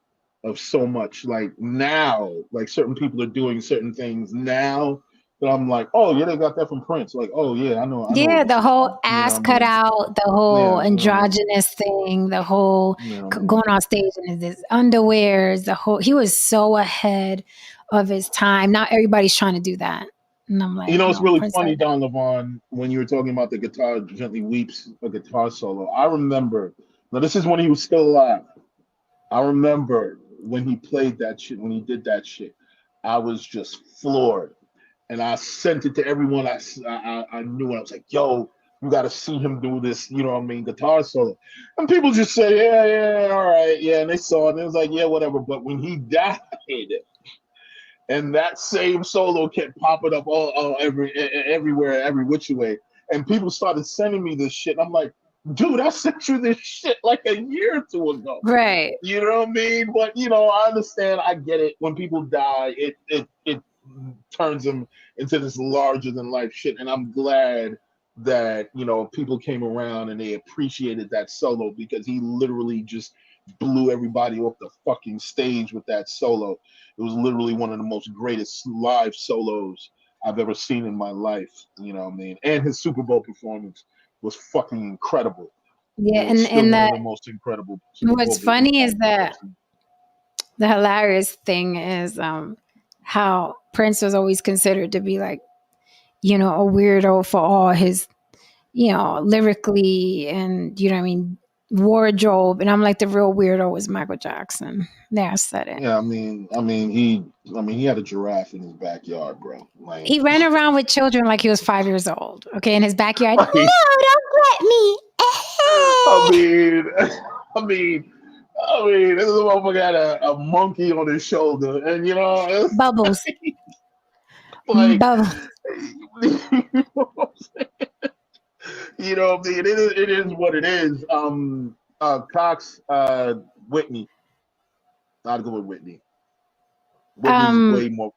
of so much. Like now, like certain people are doing certain things now that I'm like, oh yeah, they got that from Prince. Like, oh yeah, I know where Yeah, this the is whole from. You know ass what I cut mean? out, the whole Yeah, you know what I mean? androgynous thing, the whole You know what I mean? going on stage in his underwears, the whole he was so ahead of his time. Not everybody's trying to do that. And I'm like, It's no, really Prince funny, had that. Don Levon, when you were talking about the guitar gently weeps, a guitar solo. I remember. Now this is when he was still alive. I remember when he played that shit, when he did that shit, I was just floored. And I sent it to everyone I knew, and I was like, "Yo, you got to see him do this." You know what I mean? Guitar solo, and people just say, "Yeah, yeah, all right, yeah." And they saw it, and it was like, "Yeah, whatever." But when he died, and that same solo kept popping up everywhere, every which way, and people started sending me this shit. And I'm like, "Dude, I sent you this shit like a year or two ago." Right. You know what I mean? But I understand. I get it. When people die, it turns them into this larger than life shit. And I'm glad that people came around and they appreciated that solo, because he literally just blew everybody off the fucking stage with that solo. It was literally one of the most greatest live solos I've ever seen in my life. You know what I mean? And his Super Bowl performance was fucking incredible. Yeah, It's still and one of that the most incredible Super what's Bowl funny is that performances. the hilarious thing is how Prince was always considered to be like, a weirdo for all his, lyrically and what I mean, wardrobe. And I'm like, the real weirdo was Michael Jackson. There, I said it. Yeah, he had a giraffe in his backyard, bro. Like, He ran around with children like he was 5 years old. Okay, in his backyard. like, No, don't let me. I mean, I mean, this motherfucker had a monkey on his shoulder, and it's Bubbles. like, Bubbles. It is what it is. Cox, Whitney. I'd go with Whitney. Whitney's way more.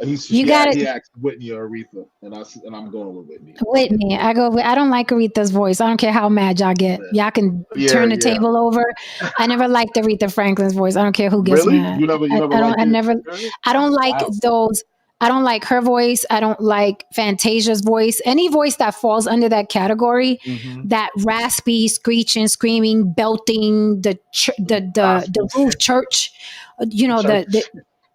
You got He it. asked Whitney or Aretha, and I'm going with Whitney. Whitney. I don't like Aretha's voice. I don't care how mad y'all get. Y'all can turn the table over. I never liked Aretha Franklin's voice. I don't care who gets Really? mad. You never I liked it? I don't like Wow. those. I don't like her voice. I don't like Fantasia's voice. Any voice that falls under that category, that raspy, screeching, screaming, belting, the roof church, the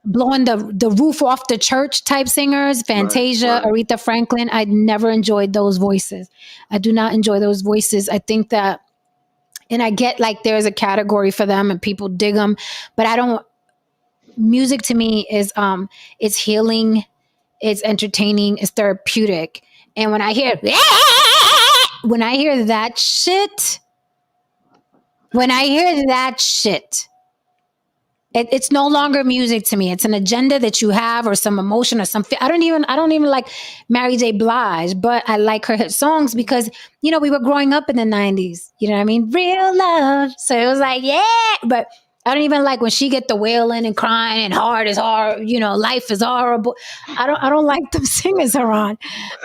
blowing the roof off the church type singers, Fantasia, right. Aretha Franklin. I never enjoyed those voices. I do not enjoy those voices. I think that, and I get like there's a category for them and people dig them, but I don't. Music to me is it's healing, it's entertaining, it's therapeutic. And when I hear that shit, it's no longer music to me. It's an agenda that you have, or some emotion, or something. I don't even like Mary J. Blige, but I like her hit songs because we were growing up in the 90s. You know what I mean? Real love. So it was like, yeah. But I don't even like when she get the wailing and crying and hard is hard. Life is horrible. I don't like them singers, Haran.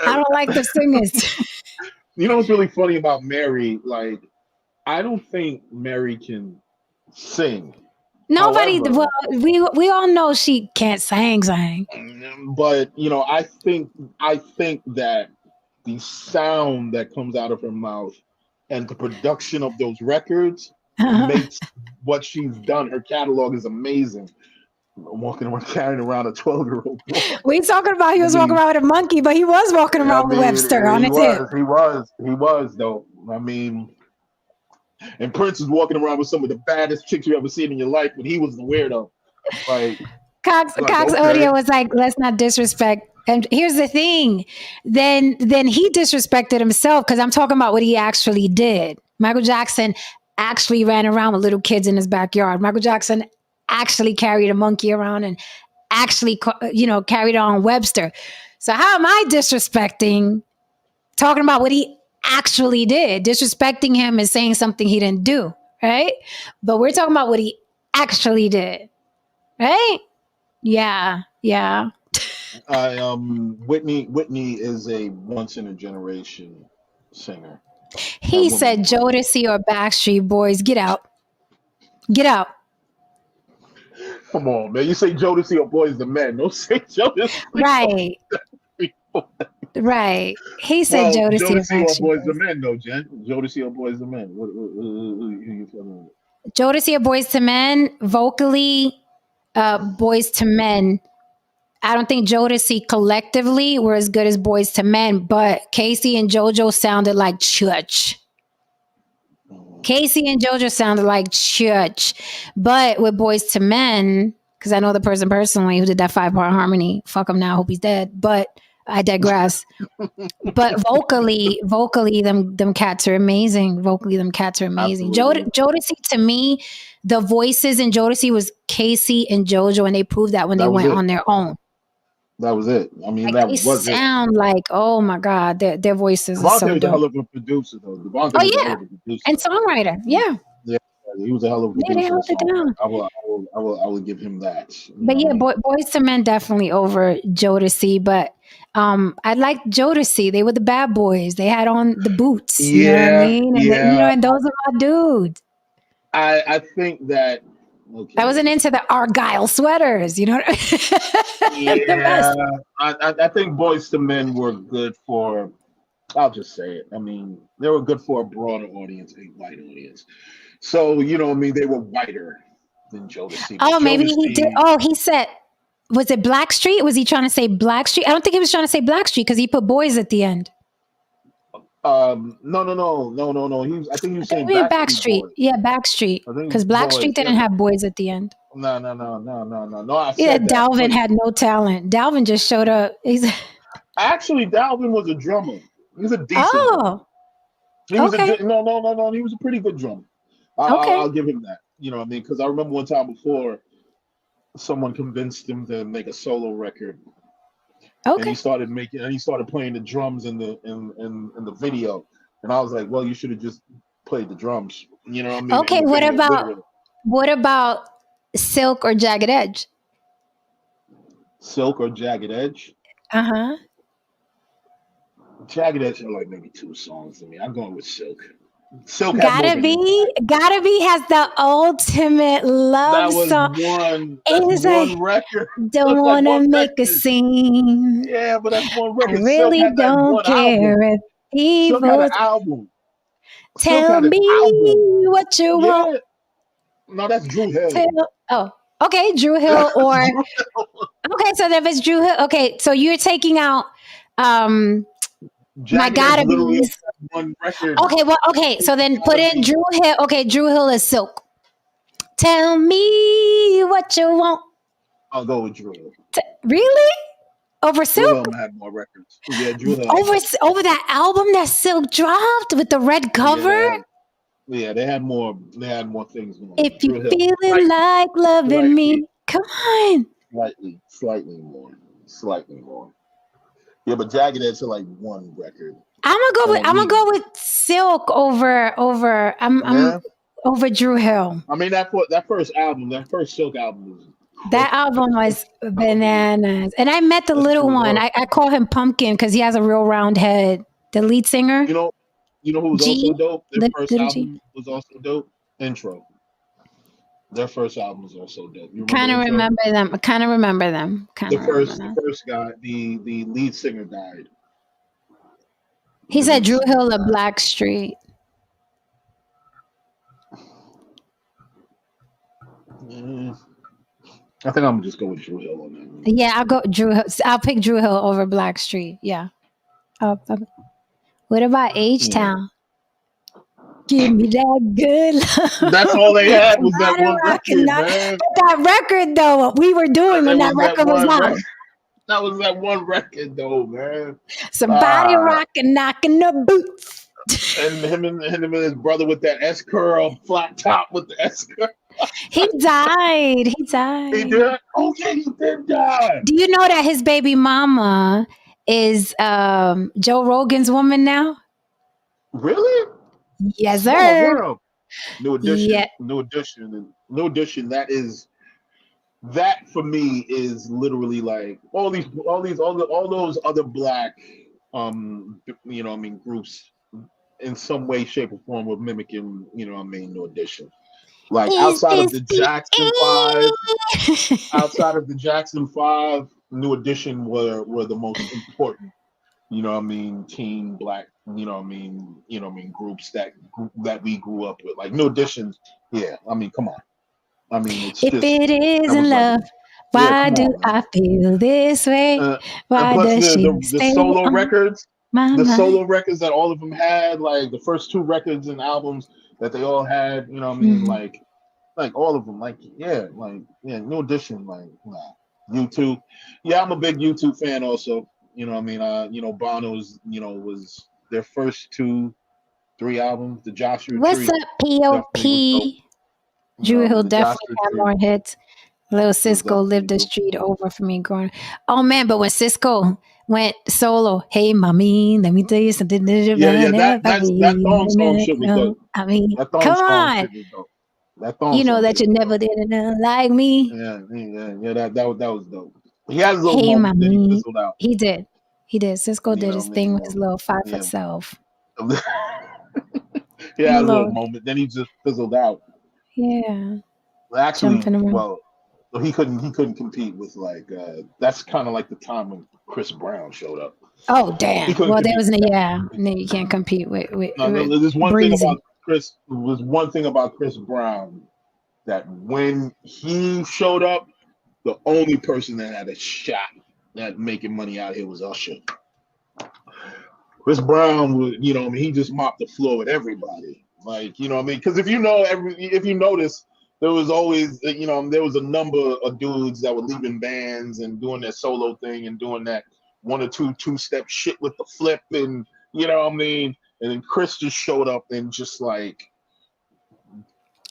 I don't like the singers. What's really funny about Mary? Like, I don't think Mary can sing. Nobody. However, well, we all know she can't sing. But I think that the sound that comes out of her mouth and the production of those records makes what she's done. Her catalog is amazing. Walking around carrying around a 12-year-old boy. We talking about he was walking around with a monkey, but he was walking around with Webster on his hip. He was though. I mean. And Prince is walking around with some of the baddest chicks you ever seen in your life, but he was the weirdo. Like, Cox Audio was like, let's not disrespect. And here's the thing. Then he disrespected himself, because I'm talking about what he actually did. Michael Jackson actually ran around with little kids in his backyard. Michael Jackson actually carried a monkey around and actually, carried on Webster. So how am I disrespecting, talking about what he actually did? Disrespecting him is saying something he didn't do, right? But we're talking about what he actually did, right? Yeah. Whitney is a once in a generation singer. He said Jodeci or Backstreet Boys. Get out. Come on, man. You say Jodeci or Boys the Men. Don't say Jodeci. Right. He said Jodeci or Boys the Men, though, Jen. Jodeci or Boys the Men. Who you feeling? Jodeci or Boys to Men, vocally, Boys to Men. I don't think Jodeci collectively were as good as Boys to Men, but Casey and JoJo sounded like church. Casey and JoJo sounded like church, but with Boys to Men, because I know the person personally who did that 5-part harmony. Fuck him now. I hope he's dead. But I digress. But vocally, them cats are amazing. Vocally, them cats are amazing. Jodeci, to me, the voices in Jodeci was Casey and JoJo, and they proved that when they went on their own. That was it. I mean, like that they was it. sound like, oh my God, their voices are so Devontae was a hell dope. of a producer, though. Devontae Oh was a hell yeah, of a producer. and songwriter. Yeah, Yeah, he was a hell of a yeah, they producer. held it down. I will give him that. But yeah, Boys to Men definitely over Jodeci. But I like Jodeci. They were the bad boys. They had on the boots. You know what I mean? And and those are my dudes. I think that. Okay. I wasn't into the Argyle sweaters. You know what I think Boys to Men were good for. I'll just say it. I mean, they were good for a broader audience, a white audience. So you know, what I mean, they were whiter than Jodeci. Oh, maybe he did. Oh, he said, was it Blackstreet? Was he trying to say Blackstreet? I don't think he was trying to say Blackstreet because he put boys at the end. No. I think he was saying Backstreet. Yeah, Backstreet. Because Blackstreet didn't have boys at the end. No. Yeah, Dalvin had no talent. Dalvin just showed up. Actually, Dalvin was a drummer. He was a decent. Oh, he was no. He was a pretty good drummer. I'll give him that. You know what I mean? Because I remember one time before, someone convinced him to make a solo record. Okay. And he started playing the drums in the video. And I was like, well, you should have just played the drums. You know what I mean? Okay, what about Silk or Jagged Edge? Silk or Jagged Edge? Uh-huh. Jagged Edge are like maybe 2 songs to me. I'm going with Silk. Silk Gotta be has the ultimate love song. That's one record. Don't want to make a scene. Yeah, but that's one record. I really don't care if people tell me what you want. No, that's Drew Hill. Okay, Drew Hill or okay. So if it's Drew Hill, okay. So you're taking out my Gotta Be's. Okay. So then put in Drew Hill. Okay, Drew Hill is Silk. Tell me what you want. I'll go with Drew Hill. Really? Over Silk? Drew Hill had more records. Yeah, Drew Hill. Over that album that Silk dropped with the red cover? Yeah, they had more things going on. If you're feeling like loving me, come on. Slightly more. Yeah, but Jagged Edge are like one record. I'm gonna go with Silk over Drew Hill. I mean that first Silk album that album was bananas. And I met the little one. I call him Pumpkin because he has a real round head. The lead singer. You know who was also dope? Their first album was also dope. Intro. Their first album was also dope. Kind of remember them. The first guy, the lead singer died. He said Drew Hill or Blackstreet. I think I'm gonna just go with Drew Hill on that one. Yeah, I'll go Drew Hill. I'll pick Drew Hill over Blackstreet. Yeah. What about H-Town? Give me that good love. That's all they had was that one record, man. That record, though, we were doing when that record was out. That was that one record, though, man. Somebody rocking, knocking the boots. And him and his brother with that S curl, flat top with the S curl. He died. He did? Oh, yeah, he did die. Do you know that his baby mama is Joe Rogan's woman now? Really? Yes, sir. New Edition. Yeah. New Edition. That for me is literally like all those other black groups in some way, shape, or form of mimicking, New Edition. Like outside of the Jackson 5, New Edition were the most important, teen black, groups that we grew up with. Like New Edition, yeah. I mean, come on. I mean, if it isn't love, why do I feel this way? Why does she the solo records? The solo records that all of them had, like the first 2 records and albums, that they all had. You know what I mean? Mhm. Like all of them. New Edition. Like nah. U2. Yeah, I'm a big U2 fan also. You know what I mean? Bono's, was their first 3 albums. The Joshua What's Tree up, definitely was dope. POP? You know Drew what I mean? Hill The definitely Joshua had Tree more hits. Little was Cisco lived definitely the dope. street over for me growing. Oh man, but when Cisco went solo, hey mommy, let me tell you something that you Yeah, better yeah, never that be. thong song shit was dope. I mean, That thong come song on. shit was dope. That thong You know song that shit you was never dope. did it like me. Yeah. That was dope. He had his little Hey moment, then he mommy. fizzled out. He did. He did. Cisco You did know his what I thing mean? with his little 5 foot Yeah. self. He had a little Little, moment, then he just fizzled out. yeah. Actually, Jumping around. well, so he couldn't compete with that's kind of like the time when Chris Brown showed up. Oh He damn. couldn't Well, there compete was with no, that. yeah. No, you can't compete with No, there's one thing Breezy. about Chris. Was one thing about Chris Brown that when he showed up, the only person that had a shot at making money out here was Usher. Chris Brown was, he just mopped the floor with everybody. Like, you know what I mean? Because if you notice, there was always, there was a number of dudes that were leaving bands and doing their solo thing and doing that one or two-step shit with the flip and, you know what I mean? And then Chris just showed up and just like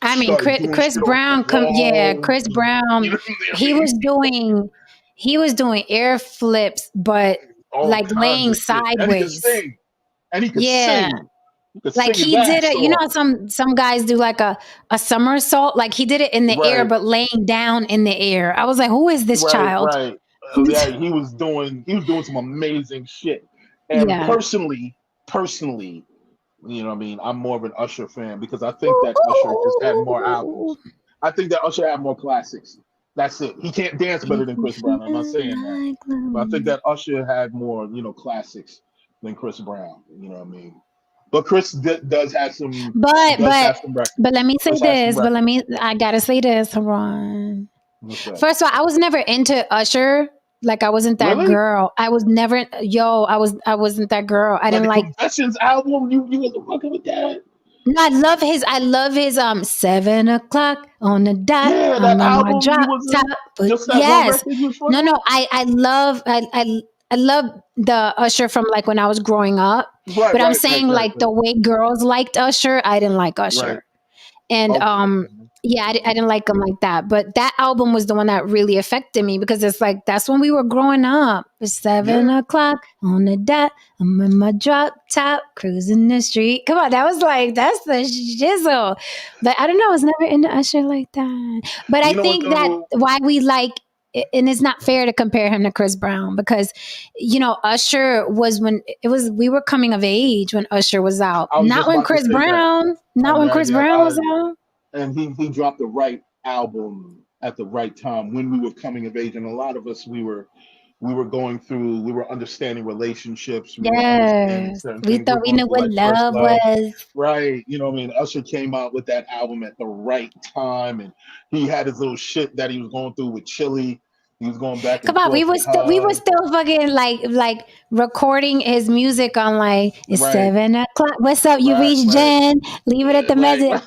I mean, started doing Chris shit off the Brown, wall. Chris You Brown, know what I he mean? was doing, he was doing air flips, but All like kinds laying of shit. And he could sideways. sing. And he could Yeah. sing. He could Like sing his he did ass it, you know, off. some guys do like a somersault. Like he did it in the air, Right. but laying down in the air. I was like, who is this Right, child? right. Yeah, he was doing some amazing shit. And Yeah. personally, you know what I mean, I'm more of an Usher fan because I think that Usher just had more albums. I think that Usher had more classics. That's it. He can't dance better If than you Chris Brown. I'm not feel saying that. like But I think loving. that Usher had more, classics than Chris Brown. You know what I mean? But Chris does have some But does but have some records. but let me say Does have some this. records. I gotta say this, Ron. What's that? First of all, I was never into Usher. Like I wasn't that Really? girl. I was never I wasn't that girl. I Like didn't the like Confessions album, you wasn't fucking with that? no, I love his 7 o'clock on the dot. Yeah, I'm that in my album you drop top. wasn't But just that one yes. record you was No, fucking no, with? I love the Usher from like when I was growing up. Right, But I'm right, right, saying right, like the way girls liked Usher, I didn't like right. Usher. And Okay. yeah, I didn't like him like that. But that album was the one that really affected me because it's like that's when we were growing up. It's seven Yeah. o'clock on the dot. I'm in my drop top, cruising the street. Come on, that's the shizzle. But I don't know, I was never into Usher like that. But I You know what think that though? why we like and it's not fair to compare him to Chris Brown because Usher was when it was we were coming of age when Usher was out. I was Not just when about to Chris say that. Brown. Not when Chris Brown was out. And he dropped the right album at the right time when we were coming of age, and a lot of us we were understanding relationships, we were understanding Yes. certain We things. We thought were we going knew through what like first love love. was. Right. You know what I mean? Usher came out with that album at the right time and he had his little shit that he was going through with Chili. He was going back Come and on, forth with we were her. still fucking like recording his music on like it's Right, 7 o'clock. What's up? You right, reached right, Jen. Leave it at the right. message.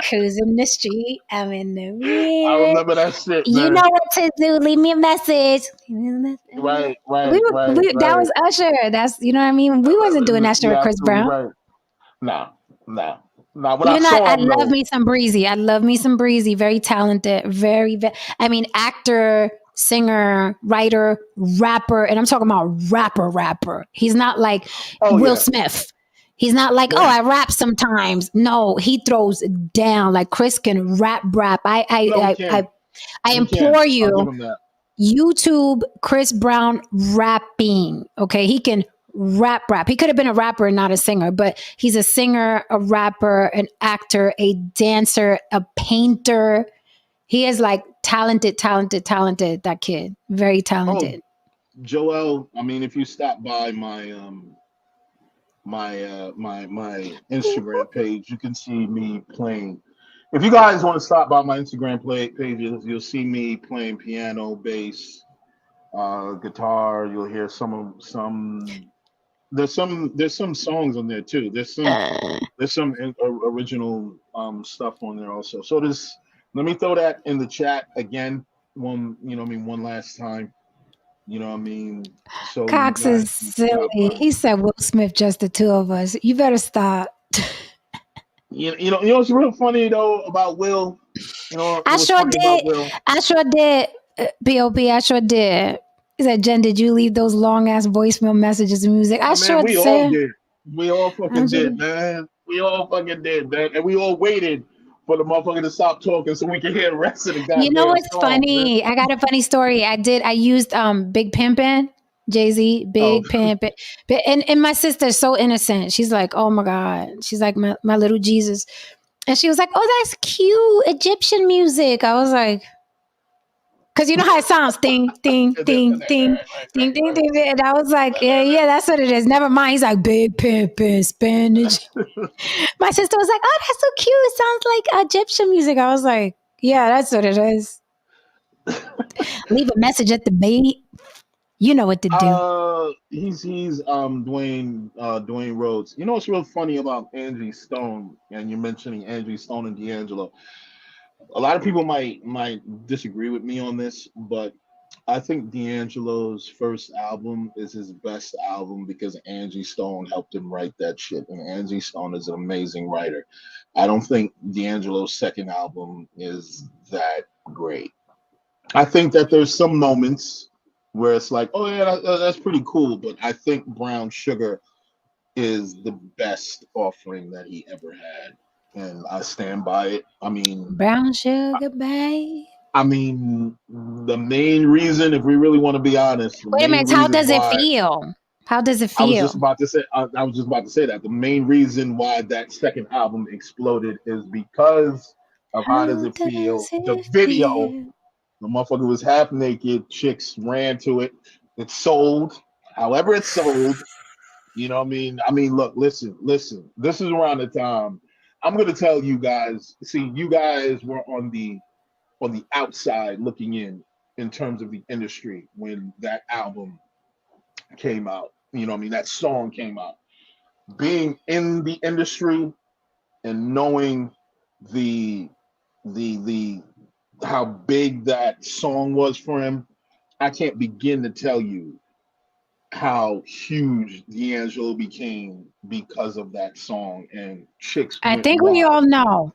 Cruising the street. I'm in the I mirror. remember that shit, You man. know what to do. Leave me a message. Right, right, right, That right. was Usher. That's you know what I mean. We wasn't doing that shit You're with Chris absolutely Brown. right. Nah, nah, nah. When I Even though saw I him love though, me some Breezy. I love me some Breezy. Very talented. I mean, actor, singer, writer, rapper. And I'm talking about rapper. He's not like oh Will yeah, Smith. He's not like, oh, right. I rap sometimes. No, he throws down. Like Chris can rap. No, he I can. I He can. implore I'll give you, him that. YouTube Chris Brown rapping. Okay, he can rap. He could have been a rapper and not a singer, but he's a singer, a rapper, an actor, a dancer, a painter. He is like talented. That kid, very Oh, talented. Joel. I mean, if you stop by my Instagram page, you can see me playing. If you guys want to stop by my Instagram page, you'll see me playing piano, bass, guitar. You'll hear some there's some songs on there too. There's some original stuff on there also. So this, let me throw that in the chat again. One last time. You know what I mean? So you Cox guys is can see how silly. fun. He said Will Smith, just the two of us. You better stop. You know what's real funny though about Will? You know I what's sure funny did. about Will? I sure did. B.O.B. I sure did. He said, Jen, did you leave those long ass voicemail messages and music? I Oh man, sure we all said. did. We all I fucking sure did, did. man. We all fucking did, man. And we all waited for the motherfucker to stop talking so we could hear the rest of the You know goddamn what's song, man. funny? I got a funny story. I used Big Pimpin', Jay-Z, Oh, Big Pimpin'. And my sister's so innocent. She's like, oh my God. She's like my little Jesus. And she was like, oh, that's cute. Egyptian music. I was like, because you know how it sounds, ding, ding, ding, ding, ding, ding, ding, ding. And I was like, yeah, that's what it is. Never mind. He's like, Big Pimpin', Spanish. My sister was like, oh, that's so cute. It sounds like Egyptian music. I was like, yeah, that's what it is. Leave a message at the bait. You know what to do. he's Dwayne Rhodes. You know what's real funny about Angie Stone, and you're mentioning Angie Stone and D'Angelo. A lot of people might disagree with me on this, but I think D'Angelo's first album is his best album because Angie Stone helped him write that shit, and Angie Stone is an amazing writer. I don't think D'Angelo's second album is that great. I think that there's some moments where it's like, oh yeah, that's pretty cool, but I think Brown Sugar is the best offering that he ever had, and I stand by it. Brown sugar, babe. The main reason, if we really want to be honest, the Wait a main minute. How reason does it why feel? How does it I was just feel? about to say, I was just about to say that the main reason why that second album exploded is because of How Does How It Feel? does The it video, feel? the motherfucker was half naked, chicks ran to it, it sold. However, it sold. You know what I mean? Look, listen. This is around the time I'm gonna tell you guys. See, you guys were on the outside looking in terms of the industry when that album came out. You know what I mean? That song came out. Being in the industry and knowing the the how big that song was for him, I can't begin to tell you how huge D'Angelo became because of that song, and chicks I went think we wild. all know.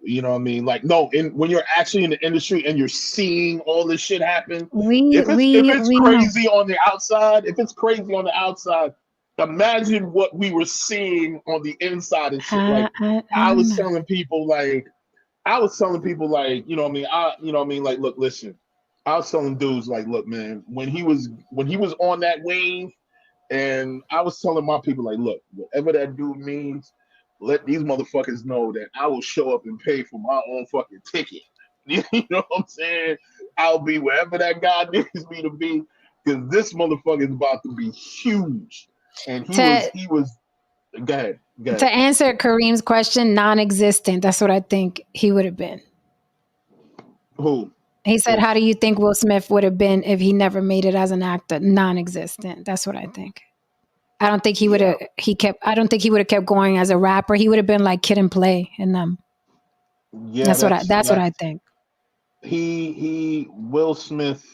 You know what I mean? Like, no, when you're actually in the industry and you're seeing all this shit happen, We if it's if we it's we know. crazy on the outside, imagine what we were seeing on the inside and shit. Like, I I was know. telling people like you know what I mean? Like, look, listen. I was telling dudes like, look, man, when he was on that wave, and I was telling my people, like, look, whatever that dude means, let these motherfuckers know that I will show up and pay for my own fucking ticket. You know what I'm saying? I'll be wherever that guy needs me to be, because this motherfucker is about to be huge. And he was, To he was. Go ahead, go to ahead. answer Kareem's question, non-existent. That's what I think he would have been. Who? He said, "How do you think Will Smith would have been if he never made it as an actor? Non-existent." That's what I think. I don't think he would Yeah, have. I don't think he would have kept going as a rapper. He would have been like Kid and Play in them. yeah. That's That's what that. I think. He Will Smith,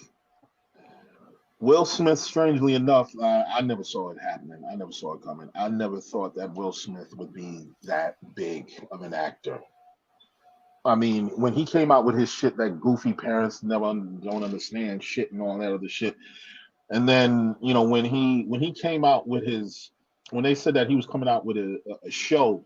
strangely enough, I never saw it happening. I never saw it coming. I never thought that Will Smith would be that big of an actor. When he came out with his shit that goofy parents never don't understand shit and all that other shit, and then when he came out with when they said that he was coming out with a show,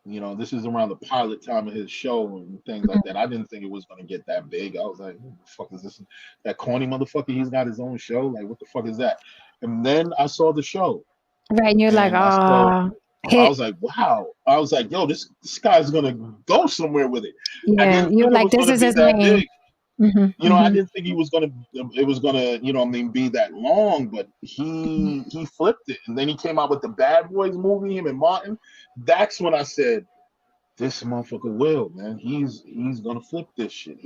this is around the pilot time of his show and things like that. I didn't think it was gonna get that big. I was like, "Who the fuck is this? That corny motherfucker? He's got his own show. Like, what the fuck is that?" And then I saw the show, Right, and you're like, and I hit. was like, "Wow!" I was like, "Yo, this guy's gonna go somewhere with it." I Yeah, didn't you're think it like, was this gonna is be his that lane. big. Hmm, I hmm. didn't think it was gonna, be that long, but he flipped it, and then he came out with the Bad Boys movie, him and Martin. That's when I said, this motherfucker will, man. He's gonna flip this shit.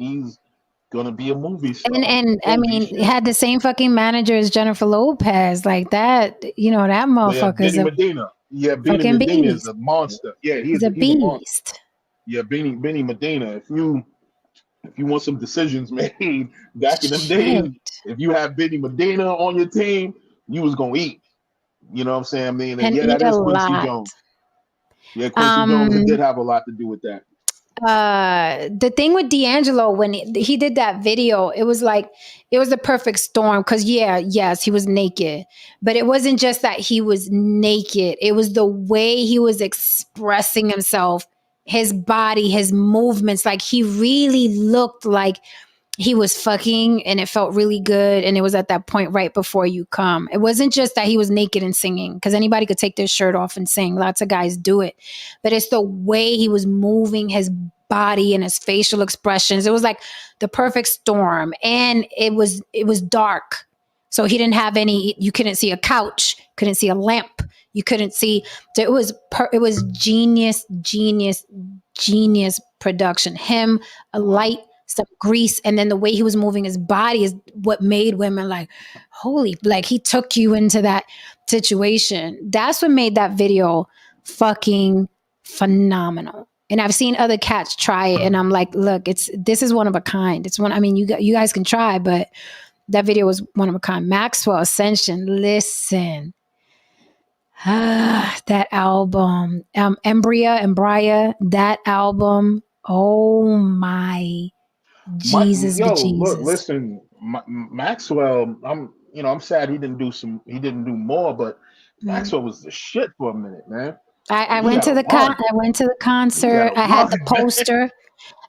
gonna be a movie star. And I Holy mean, shit. had the same fucking manager as Jennifer Lopez. Like that, you know, that Yeah, motherfucker's Benny a Medina. Yeah, Benny fucking Medina is beast. a monster. Yeah, He's a he's a monster. beast. Yeah, Benny Medina. If you want some decisions made back in the Shit. days, if you have Benny Medina on your team, you was gonna eat. You know what I'm saying? I mean, and And yeah, eat that a is Quincy lot. Jones. Yeah, Quincy Jones Um, did have a lot to do with that. the thing with D'Angelo when he did that video, it was like it was the perfect storm because yes, he was naked, but it wasn't just that he was naked. It was the way he was expressing himself, his body, his movements. Like he really looked like he was fucking and it felt really good. And it was at that point right before you come. It wasn't just that he was naked and singing because anybody could take their shirt off and sing. Lots of guys do it. But it's the way he was moving his body and his facial expressions. It was like the perfect storm. And it was dark. So he didn't have any, you couldn't see a couch, couldn't see a lamp. You couldn't see, so it was genius production. Him, a light, some grease, and then the way he was moving his body is what made women like, holy, like he took you into that situation. That's what made that video fucking phenomenal. And I've seen other cats try it, and I'm like, look, this is one of a kind. It's one. I mean, you guys can try, but that video was one of a kind. Maxwell Ascension, listen. That album, Embria, that album. Oh my Jesus, Look, bejesus. listen, Maxwell. I'm sad he didn't do more, but Maxwell was the shit for a minute, man. I He went had to a the run. I went to the He had concert. a I had the run. poster.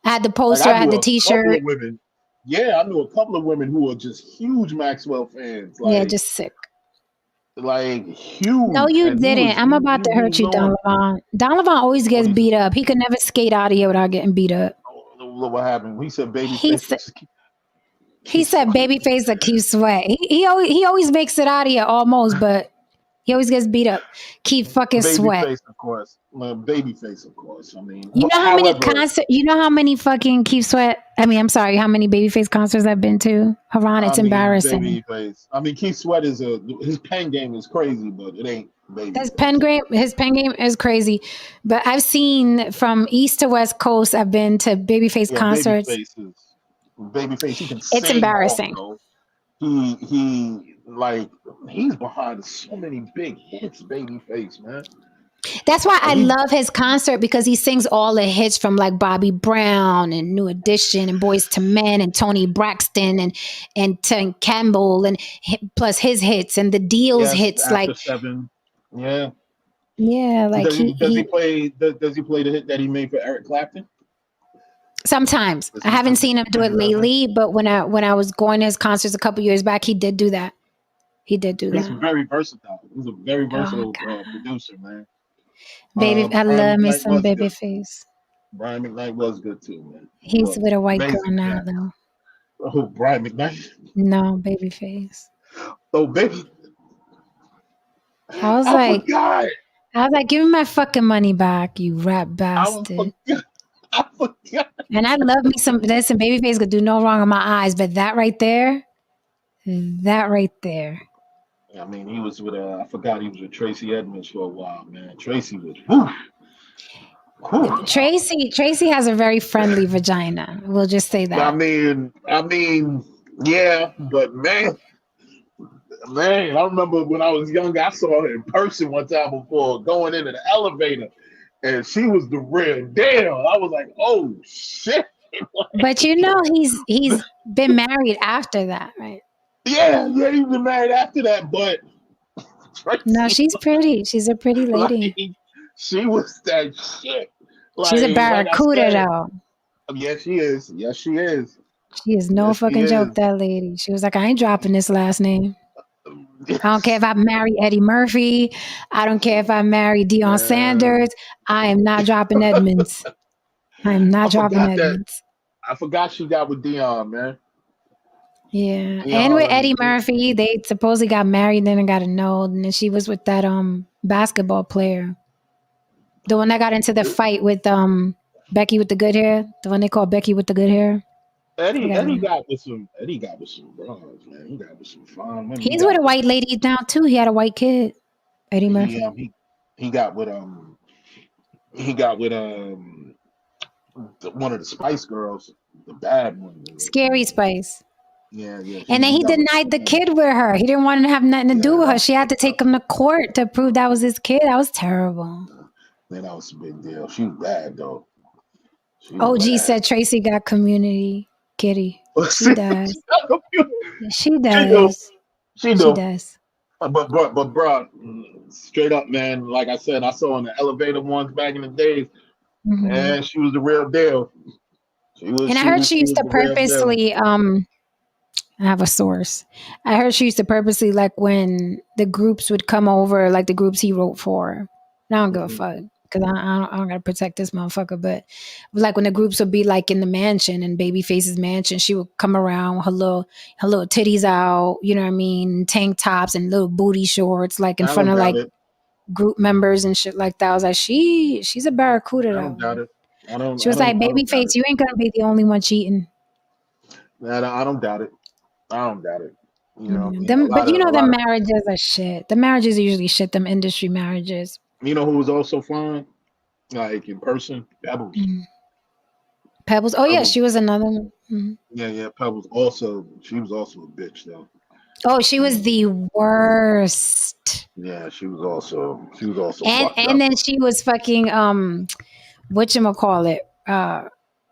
I had the Like poster. I I had knew the a couple T-shirt. of women. Yeah, I knew a couple of women who were just huge Maxwell fans. Yeah, just sick. Like No, huge, you and didn't. I'm about to he hurt was you, Don on. Levon. Don Levon always What gets beat up. He could never skate out of here without getting beat up. what happened? He said He babyface. said He babyface a Keith Sweat. He always makes it out of here almost, but he always gets beat up. Keith fucking Sweat. Babyface, of course. Babyface, of course. I mean, You know how many however, you know how many fucking Keith Sweat, I mean, I'm sorry, how many Babyface concerts I've been to? Haran, it's embarrassing. Babyface. I mean, Keith Sweat his pen game is crazy, but it ain't His Babyface. pen game is crazy. But I've seen from East to West Coast, I've been to Babyface Yeah, concerts. Babyface. He can It's sing embarrassing. also. He's behind so many big hits. Babyface, man. That's why I love his concert because he sings all the hits from like Bobby Brown and New Edition and Boys to Men and Tony Braxton and Tim Campbell and plus his hits and the Deals hits. After Like, 7. Yeah. like Does he play the hit that he made for Eric Clapton? Sometimes. I haven't seen him do it lately, but when I was going to his concerts a couple years back, he did do that. He's very versatile. He's a very versatile producer, man. Baby, I love me some Babyface. Brian McKnight was good too, man. He's with a white girl now, though. Oh, Brian McKnight? No, Babyface. Oh, baby. I was like, give me my fucking money back, you rap bastard. I forgot. And I love me some Babyface could do no wrong in my eyes, but that right there. I mean, he was with I forgot he was with Tracy Edmonds for a while, man. Tracy was whew. Tracy has a very friendly vagina. We'll just say that. I mean, yeah, but man, I remember when I was young, I saw her in person one time before going into the elevator, and she was the real deal. I was like, oh shit. But you know, he's been married after that, right? Yeah, he's been married after that, but no, she's pretty. She's a pretty lady. She was that shit. She's a barracuda, though. Yes, she is. She is no fucking joke, that lady. She was like, I ain't dropping this last name. I don't care if I marry Eddie Murphy. I don't care if I marry Deion Sanders. I am not dropping Edmonds. I am not dropping Edmonds. I forgot she got with Deion, man. Yeah. And with Eddie Murphy, they supposedly got married, then got annulled, and then she was with that basketball player. The one that got into the fight with Becky with the good hair. The one they call Becky with the good hair. Eddie got with some bras, man. He got with some fine women. He's with a white lady now too. He had a white kid. Eddie Murphy. He got with one of the Spice Girls, the bad one. Scary Spice. Yeah. And then he denied the kid with her. He didn't want to have nothing to do with her. She had to take him to court to prove that was his kid. That was terrible. Man, that was a big deal. She was bad though. OG said Tracy got community kitty. She does. She does. She does. But bro, straight up, man. Like I said, I saw in the elevator ones back in the days, and she was the real deal. I heard she used to purposely. I have a source. I heard she used to purposely, like, when the groups would come over, like the groups he wrote for. I don't give a fuck because I don't gotta protect this motherfucker. But like when the groups would be like in the mansion, in Babyface's mansion, she would come around with her little titties out, you know what I mean, tank tops and little booty shorts, like in front of like group members and shit like that. I was like, she's a barracuda though. I don't doubt it. She was like, Babyface, you ain't gonna be the only one cheating. I don't doubt it. You know, but the marriages are shit. The marriages are usually shit. Them industry marriages. You know who was also fine, like in person? Pebbles. Pebbles. Oh yeah, she was another one. Yeah. Pebbles also. She was also a bitch though. Oh, she was the worst. Yeah, she was also. And then she was fucking whatchamacallit,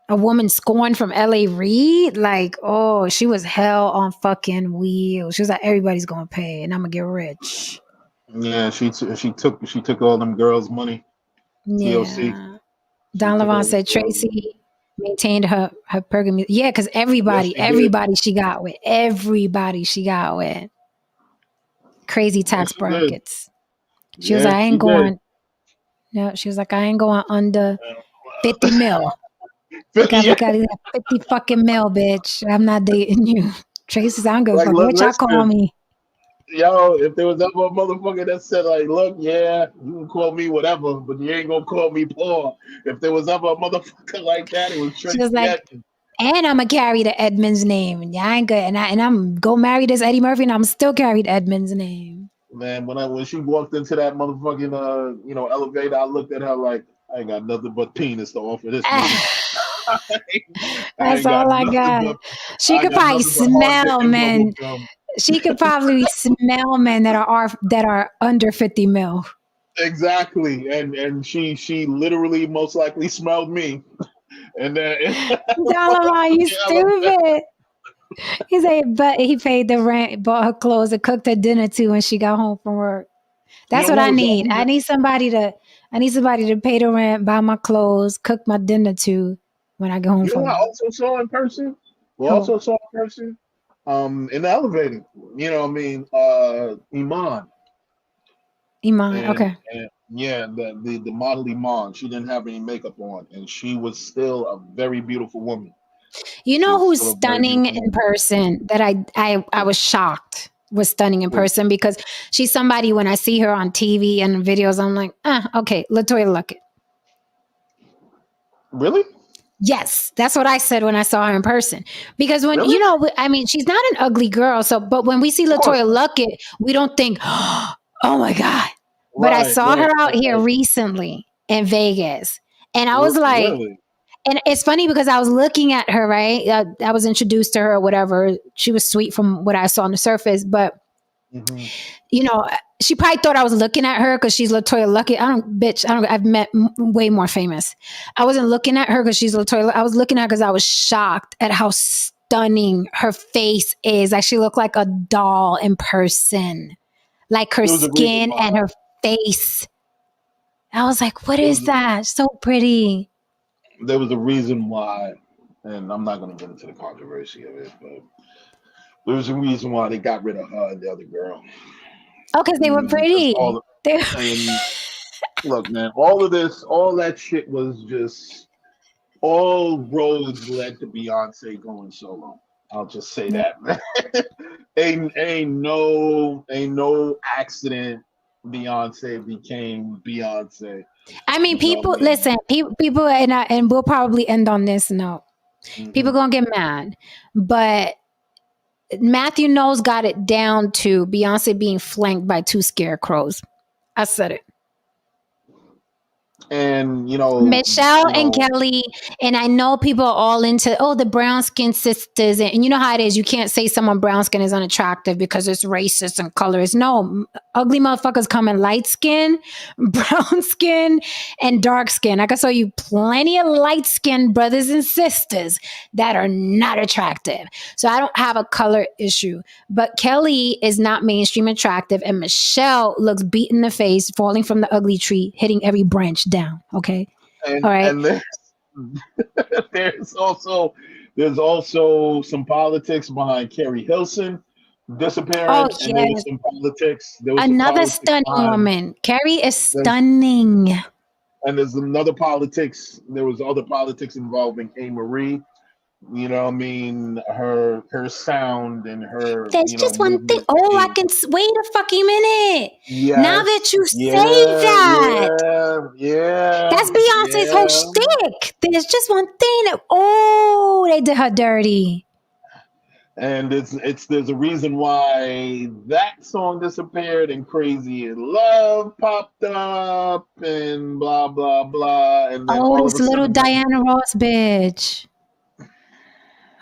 a woman scorned from L.A. Reid. Like, oh, she was hell on fucking wheels. She was like, everybody's gonna pay, and I'm gonna get rich. Yeah, she took all them girls' money. Yeah. TLC. Don Levon said Tracy maintained her pergamum. Yeah, because everybody she got with. Crazy tax brackets. She was like, I ain't going. No, she was like, I ain't going under 50 mil. You got 50 fucking mil, bitch. I'm not dating you. Tracy's, I don't give a fuck. What y'all call me? Yo, if there was ever a motherfucker that said, like, look, yeah, you can call me whatever, but you ain't gonna call me poor. If there was ever a motherfucker like that, it was Tracy. She was like, and I'm gonna carry the Edmonds name. And I ain't good. And I'm go marry this Eddie Murphy, and I'm still carry the Edmonds name. Man, when she walked into that motherfucking elevator, I looked at her like, I ain't got nothing but penis to offer this nigga. That's all I got. She could probably smell men. She could probably smell men that are under 50 mil. Exactly, and she literally most likely smelled me. And then Dollar, you stupid. He said, but he paid the rent, bought her clothes, and cooked her dinner too when she got home from work. That's what I need. I need somebody to pay the rent, buy my clothes, cook my dinner too when I get home from work. I also saw in person. In the elevator. You know what I mean? Iman. Okay. And the model Iman. She didn't have any makeup on, and she was still a very beautiful woman. You know who's stunning in person that I was shocked was stunning in person, because she's somebody when I see her on TV and videos, I'm like, okay, LaToya Luckett. Really? Yes, that's what I said when I saw her in person. Because when she's not an ugly girl. So, but when we see LaToya Luckett, we don't think, oh my God. But I saw her out here recently in Vegas, and I was like, and it's funny because I was looking at her, right? I was introduced to her or whatever. She was sweet from what I saw on the surface, but she probably thought I was looking at her because she's LaToya Luckett. I've met way more famous. I wasn't looking at her because she's LaToya. I was looking at her because I was shocked at how stunning her face is. Like, she looked like a doll in person, like her skin and her face. I was like, what is that? So pretty. There was a reason why, and I'm not going to get into the controversy of it, but there was a reason why they got rid of her and the other girl. Oh, because they were pretty. Look, man, all that shit was just, all roads led to Beyonce going solo. I'll just say that, man. ain't no accident Beyonce became Beyonce. I mean, people listen, people, and we'll probably end on this note. People gonna get mad. But Matthew Knowles got it down to Beyonce being flanked by 2 scarecrows. I said it. And Michelle and Kelly, and I know people are all into the brown skin sisters, and you know how it is. You can't say someone brown skin is unattractive because it's racist and colors. No, ugly motherfuckers come in light skin, brown skin, and dark skin. I can show you plenty of light skinned brothers and sisters that are not attractive. So I don't have a color issue. But Kelly is not mainstream attractive, and Michelle looks beat in the face, falling from the ugly tree, hitting every branch down. Okay. and All right. and there's also some politics behind Carrie Hilson Oh, disappearing, and there was yes. some politics. There was some Another politics stunning behind. woman. Carrie is There's, stunning. and there's another politics. There was other politics involving A. Marie. You know what I mean? Her sound and her There's just one thing. movement Oh, I being. can wait a fucking minute. Now that Yes. you say that, that's Beyonce's whole Yeah. shtick. There's just one thing that they did her dirty. And there's a reason why that song disappeared and Crazy in Love popped up and blah blah blah, and then all of This a little sudden, Diana Ross bitch.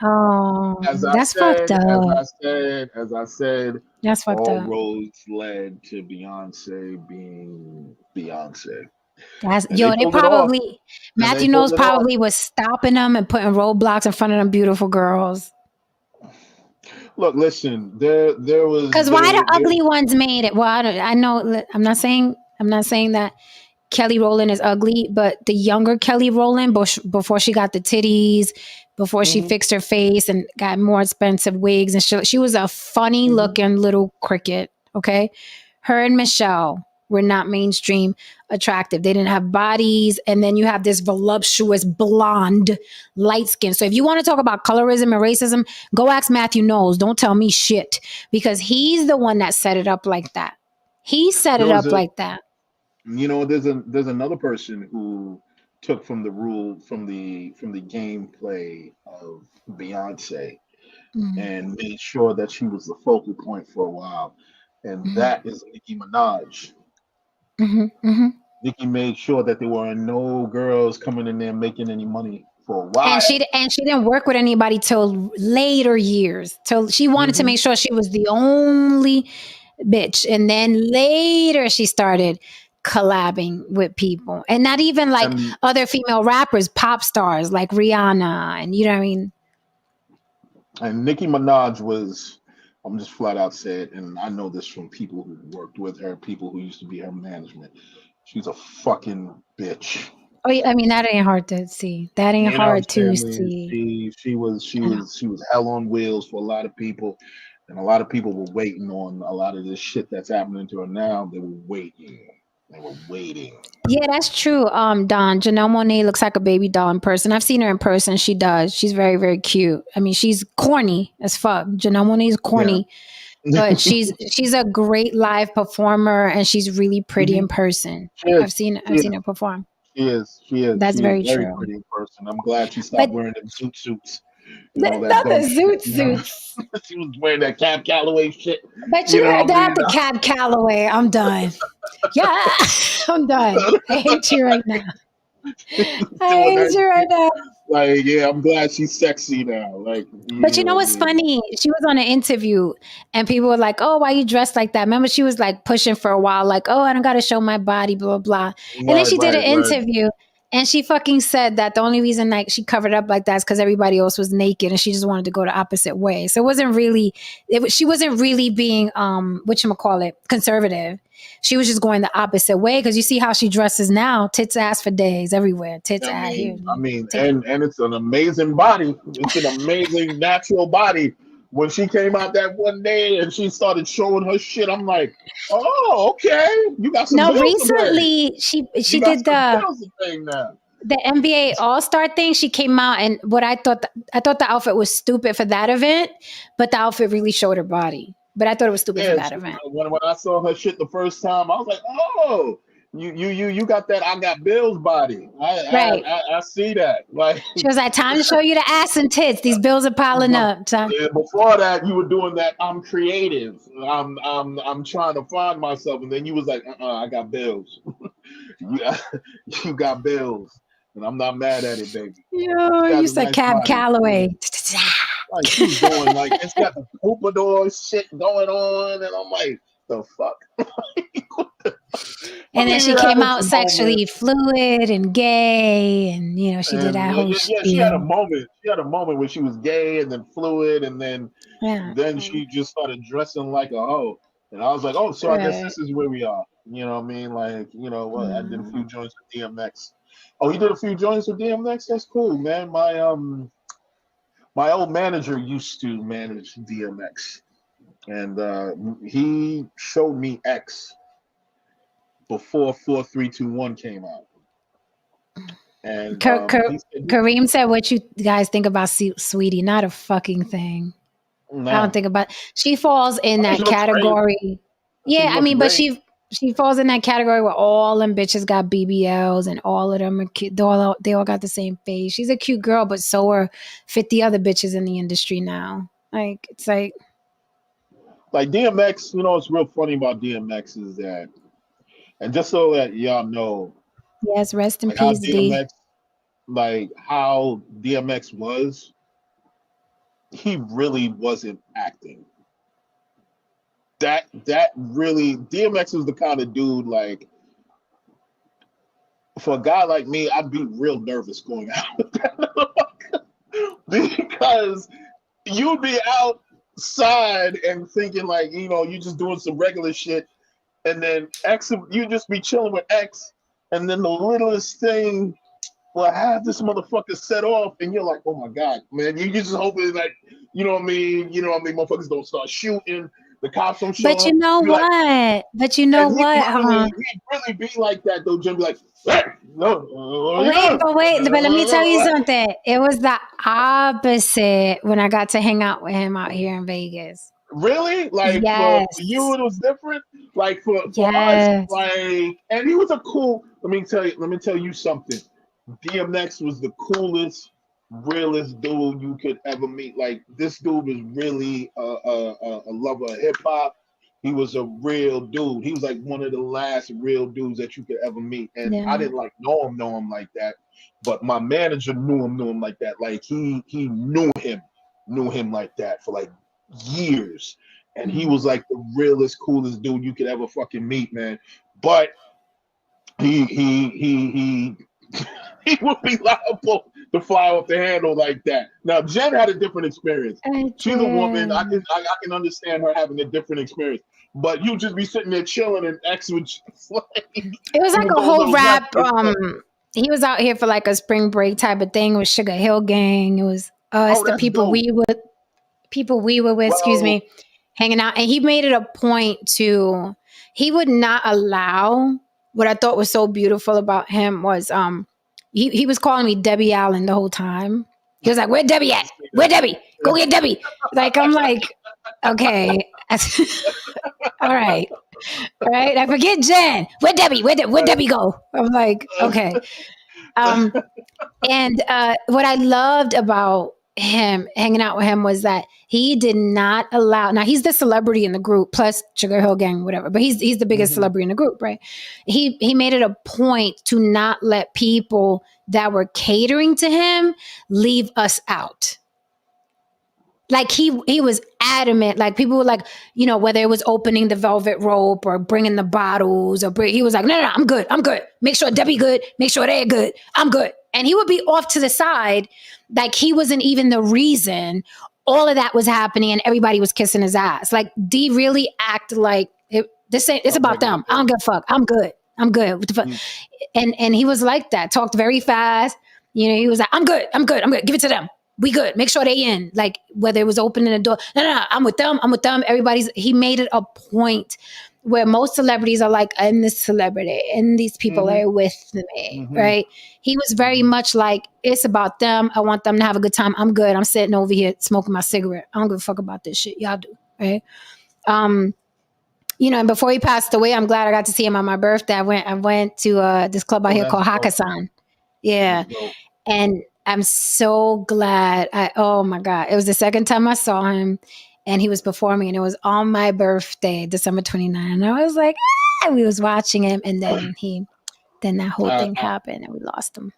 Oh, that's fucked up. as I said, That's fucked all up. roads led to Beyonce being Beyonce. That's And they pulled it off. probably And Matthew they Knowles pulled it off. probably was stopping them and putting roadblocks in front of them beautiful girls. Look, listen, there was Because why the ugly ones made it? Well, I know. I'm not saying that Kelly Rowland is ugly, but the younger Kelly Rowland, before she got the titties, before she fixed her face and got more expensive wigs, and she was a funny looking little cricket. Okay, her and Michelle were not mainstream attractive. They didn't have bodies, and then you have this voluptuous blonde, light skin. So if you want to talk about colorism and racism, go ask Matthew Knowles. Don't tell me shit, because he's the one that set it up like that. He set it up like that. There's another person who took from the gameplay of Beyonce and made sure that she was the focal point for a while, and that is Nicki Minaj. Nicki made sure that there were no girls coming in there making any money for a while, and she didn't work with anybody till later years. Till she wanted to make sure she was the only bitch, and then later she started collabing with people, and not even like other female rappers, pop stars like Rihanna, and you know what I mean. And Nicki Minaj was, I'm just flat out said, and I know this from people who worked with her, people who used to be her management. She's a fucking bitch. Oh, I mean, that ain't hard to see. That ain't hard to see. She was hell on wheels for a lot of people, and a lot of people were waiting on a lot of this shit that's happening to her now. They were waiting. Yeah, that's true. Don, Janelle Monáe looks like a baby doll in person. I've seen her in person. She does. She's very, very cute. I mean, she's corny as fuck. Janelle Monáe is corny, but she's a great live performer, and she's really pretty in person. I've seen her perform. She is. That's very very true. pretty in person. I'm glad she stopped wearing them suits. Not the suits. She was wearing that Cab Calloway shit. But you heard that, the Cab Calloway. I'm done. Yeah, I'm done. I hate you right now. Like, yeah, I'm glad she's sexy now. Like, but you know what's funny? She was on an interview, and people were like, "Oh, why you dressed like that?" Remember, she was like pushing for a while, like, "Oh, I don't got to show my body, blah blah." And then she did an interview. And she fucking said that the only reason like she covered up like that is because everybody else was naked, and she just wanted to go the opposite way. So it wasn't really, she wasn't really being conservative. She was just going the opposite way, because you see how she dresses now, tits ass for days everywhere, tits ass here. I mean, and it's an amazing body. It's an amazing natural body. When she came out that one day and she started showing her shit, I'm like, oh, okay, you got some. No, recently she did the NBA All-Star thing. She came out, and I thought the outfit was stupid for that event, but the outfit really showed her body. But I thought it was stupid for that event. When I saw her shit the first time, I was like, oh, You got that I got bills body. Right. I see that. Like She was like, time to show you the ass and tits. These bills are piling up. So, before that, you were doing that. I'm creative. I'm trying to find myself, and then you was like, I got bills. you got bills, and I'm not mad at it, baby. yo, She has you a said nice Cab body. Calloway. Like she's doing like it's got the Troubadour shit going on, and I'm like, the fuck. And then she you're came having out some sexually moments. fluid and gay, and she did And that whole she had a spiel. moment. She had a moment where she was gay and then fluid, and then Yeah. she just started dressing like a hoe. And I was like, oh, so I guess Right. this is where we are. You know what I mean? Like, you know what? I did a few Mm. joints with DMX. Oh, you did a few joints with DMX? That's cool, man. My old manager used to manage DMX, and he showed me X before 4321 came out. And he said, Kareem said, "What you guys think about Sweetie? Not a fucking thing. I nah, don't think about. She falls in I think that she looks great. category. She Yeah, I looks mean, but great. she falls in that category where all them bitches got BBLs and all of them are cute. They all got the same face. She's a cute girl, but so are 50 other bitches in the industry now. Like it's like Like DMX, you know what's real funny about DMX is that, and just so that y'all know, yes, rest in like how peace, D. DMX, like how DMX was, he really wasn't acting. That really DMX was the kind of dude like for a guy like me, I'd be real nervous going out because you'd be outside and thinking like you just doing some regular shit, and then X you just be chilling with X, and then the littlest thing will have this motherfucker set off, and you're like, oh my god, man, you just hoping like motherfuckers don't start shooting, the cops don't show But you up. know You're like, what? But you know and what? he'd really be like that though, Jim. Be like, hey, no, But let me tell you something. It was the opposite when I got to hang out with him out here in Vegas. really? Like for Yes. you, it was different. Like for us, Yes. like, and he was a cool. Let me tell you something. DMX was the coolest, realest dude you could ever meet. Like this dude was really a lover of hip hop. He was a real dude. He was like one of the last real dudes that you could ever meet. And I Yeah. didn't like know him like that, but my manager knew him like that. Like he knew him like that for like years. And he was like the realest, coolest dude you could ever fucking meet, man. But he he would be liable to fly off the handle like that. Now Jen had a different experience. She's a woman. I can understand her having a different experience. But you just be sitting there chilling, and X would just like It was like a whole rap. He was out here for like a spring break type of thing with Sugar Hill Gang. It was us, the people we were with, excuse me, hanging out. And he made it a point to, he would not allow, what I thought was so beautiful about him was he was calling me Debbie Allen the whole time. He was like, where Debbie at? Where Debbie? Go get Debbie. Like, I'm like, okay. All right. All right. I forget Jen. Where Debbie? Where Debbie go? I'm like, okay. And what I loved about him hanging out with him was that he did not allow, now he's the celebrity in the group plus Sugar Hill Gang, whatever, but he's the biggest celebrity in the group, right? He made it a point to not let people that were catering to him leave us out. Like he was adamant. Like people were like, whether it was opening the velvet rope or bringing the bottles he was like, no, I'm good. Make sure Debbie good. Make sure they're good. I'm good. And he would be off to the side, like he wasn't even the reason all of that was happening, and everybody was kissing his ass. Like D really acted like it's about them. I don't give a fuck. I'm good. What the fuck? And he was like that. Talked very fast. He was like, I'm good. Give it to them. We good. Make sure they in. Like whether it was opening the door. No. I'm with them. He made it a point where most celebrities are like, I'm this celebrity and these people are with me, right? He was very much like, it's about them. I want them to have a good time. I'm good. I'm sitting over here smoking my cigarette. I don't give a fuck about this shit. Y'all do, right? You know, and before he passed away, I'm glad I got to see him on my birthday. I went to this club out Oh, here that's called dope. Hakkasan. Yeah. That's dope. And I'm so glad. Oh my God. It was the second time I saw him and he was performing and it was on my birthday, December 29th. And I was like, ah! We was watching him and then that whole I, thing I happened and we lost him.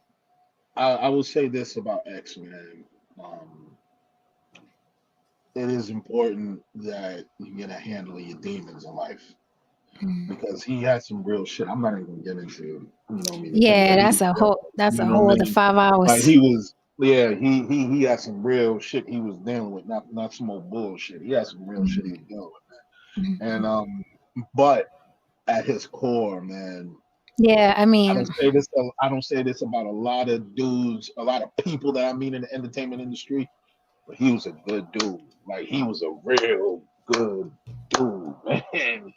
I will say this about X, man. It is important that you get a handle of your demons in life Mm. because he had some real shit. I'm not even gonna get into, the things Yeah, that he was dealing with. that's You a know what I whole other mean? five Like hours. he was, yeah, he had some real shit he was dealing with, not some old bullshit. He had some real shit he was dealing with, man. Mhm. But at his core, man, Yeah, I I mean, don't say this. I don't say this about a lot of dudes, a lot of people that I meet in the entertainment industry. But he was a good dude. Like he was a real good dude, man.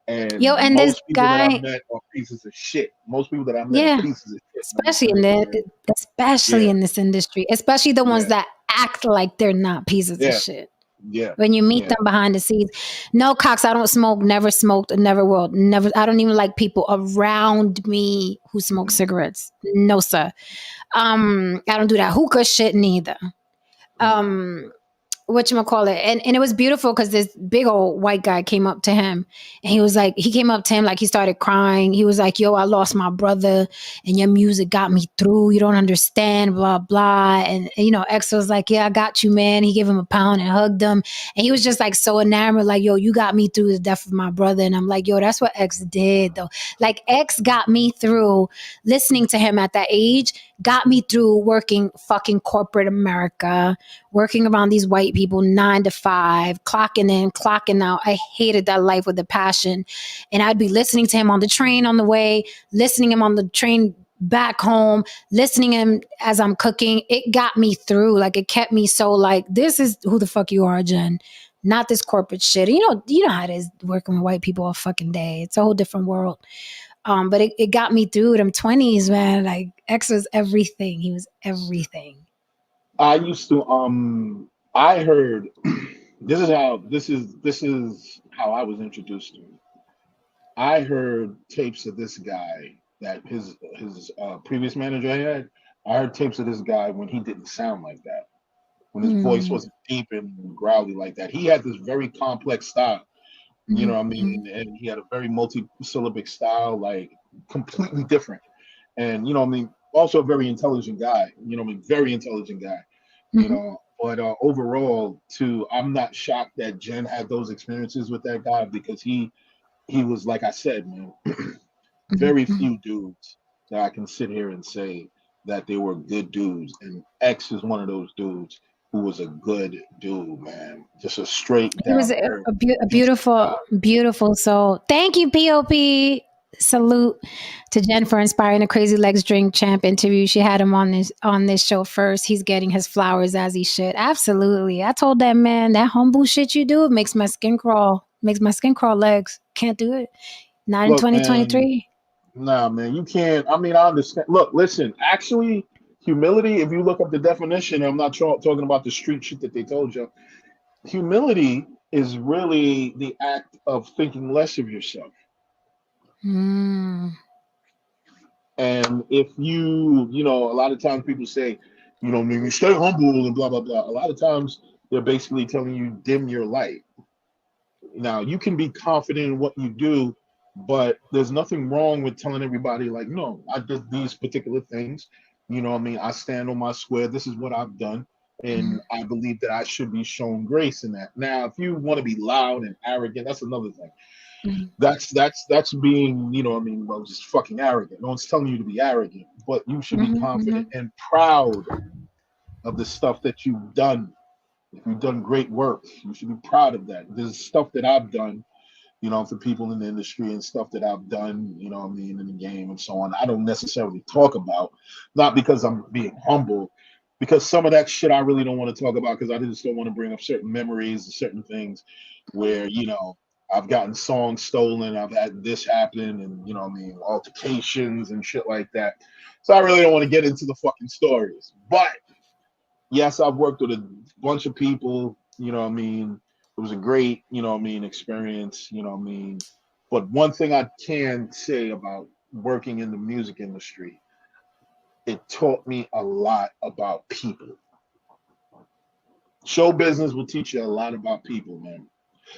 And yo, and this most people that I've guy, met are pieces of shit. Most people that I've met are yeah, pieces of shit. No especially in intimidation, the man. especially Yeah, in this industry, especially the ones yeah, that act like they're not pieces of yeah, shit. yeah, When you meet yeah. them behind the scenes, no, Cox, I don't smoke, never smoked, never will, never. I don't even like people around me who smoke cigarettes. No, sir. I don't do that hookah shit neither. Um, whatchamacallit, and it was beautiful because this big old white guy came up to him and he came up to him like he started crying. He was like, yo, I lost my brother and your music got me through. You don't understand, blah, blah. And X was like, yeah, I got you, man. He gave him a pound and hugged him. And he was just like so enamored, like, yo, you got me through the death of my brother. And I'm like, yo, that's what X did though. Like X got me through listening to him at that age, got me through working fucking corporate America, working around these white people 9 to 5, clocking in, clocking out. I hated that life with a passion. And I'd be listening to him on the train on the way, listening him on the train back home, listening him as I'm cooking. It got me through. Like it kept me so like, this is who the fuck you are, Jen. Not this corporate shit. You know how it is working with white people all fucking day. It's a whole different world. But it got me through them 20s, man. Like X was everything. He was everything. I used to. I heard. This is how I was introduced to him. I heard tapes of this guy that his previous manager had. I heard tapes of this guy when he didn't sound like that, when his voice Mm. wasn't deep and growly like that. He had this very complex style, you know what I Mhm. mean? And he had a very multi-syllabic style, like completely different. And, also a very intelligent guy, very intelligent guy, Mhm. But overall, I'm not shocked that Jen had those experiences with that guy because he was, like I said, man, very Mhm. few dudes that I can sit here and say that they were good dudes. And X is one of those dudes who was a good dude, man. Just a straight He was down to earth, a decent beautiful, guy. beautiful soul. Thank you, POP. Salute to Jen for inspiring the Crazy Legs Drink Champ interview. She had him on this show first. He's getting his flowers as he should. Absolutely. I told that man that humble shit you do makes my skin crawl. Makes my skin crawl legs. Can't do it. Not in Look, man, 2023. nah, man, you can't. I mean, I understand. Look, listen, actually, humility, if you look up the definition, I'm not talking about the street shit that they told you. Humility is really the act of thinking less of yourself. Mm. And if a lot of times people say, maybe stay humble and blah, blah, blah. A lot of times they're basically telling you dim your light. Now, you can be confident in what you do, but there's nothing wrong with telling everybody, like, no, I did these particular things. You know what I mean? I stand on my square. This is what I've done. And I believe that I should be shown grace in that. Now, if you want to be loud and arrogant, that's another thing. Mm. That's being, well, just fucking arrogant. No one's telling you to be arrogant, but you should be Mhm, confident mhm, and proud of the stuff that you've done. If you've done great work, you should be proud of that. There's stuff that I've done, for people in the industry and stuff that I've done, in the game and so on. I don't necessarily talk about, not because I'm being humble, because some of that shit I really don't want to talk about because I just don't want to bring up certain memories and certain things where, I've gotten songs stolen, I've had this happen, and altercations and shit like that. So I really don't want to get into the fucking stories. But yes, I've worked with a bunch of people, It was a great, experience, But one thing I can say about working in the music industry, it taught me a lot about people. Show business will teach you a lot about people, man.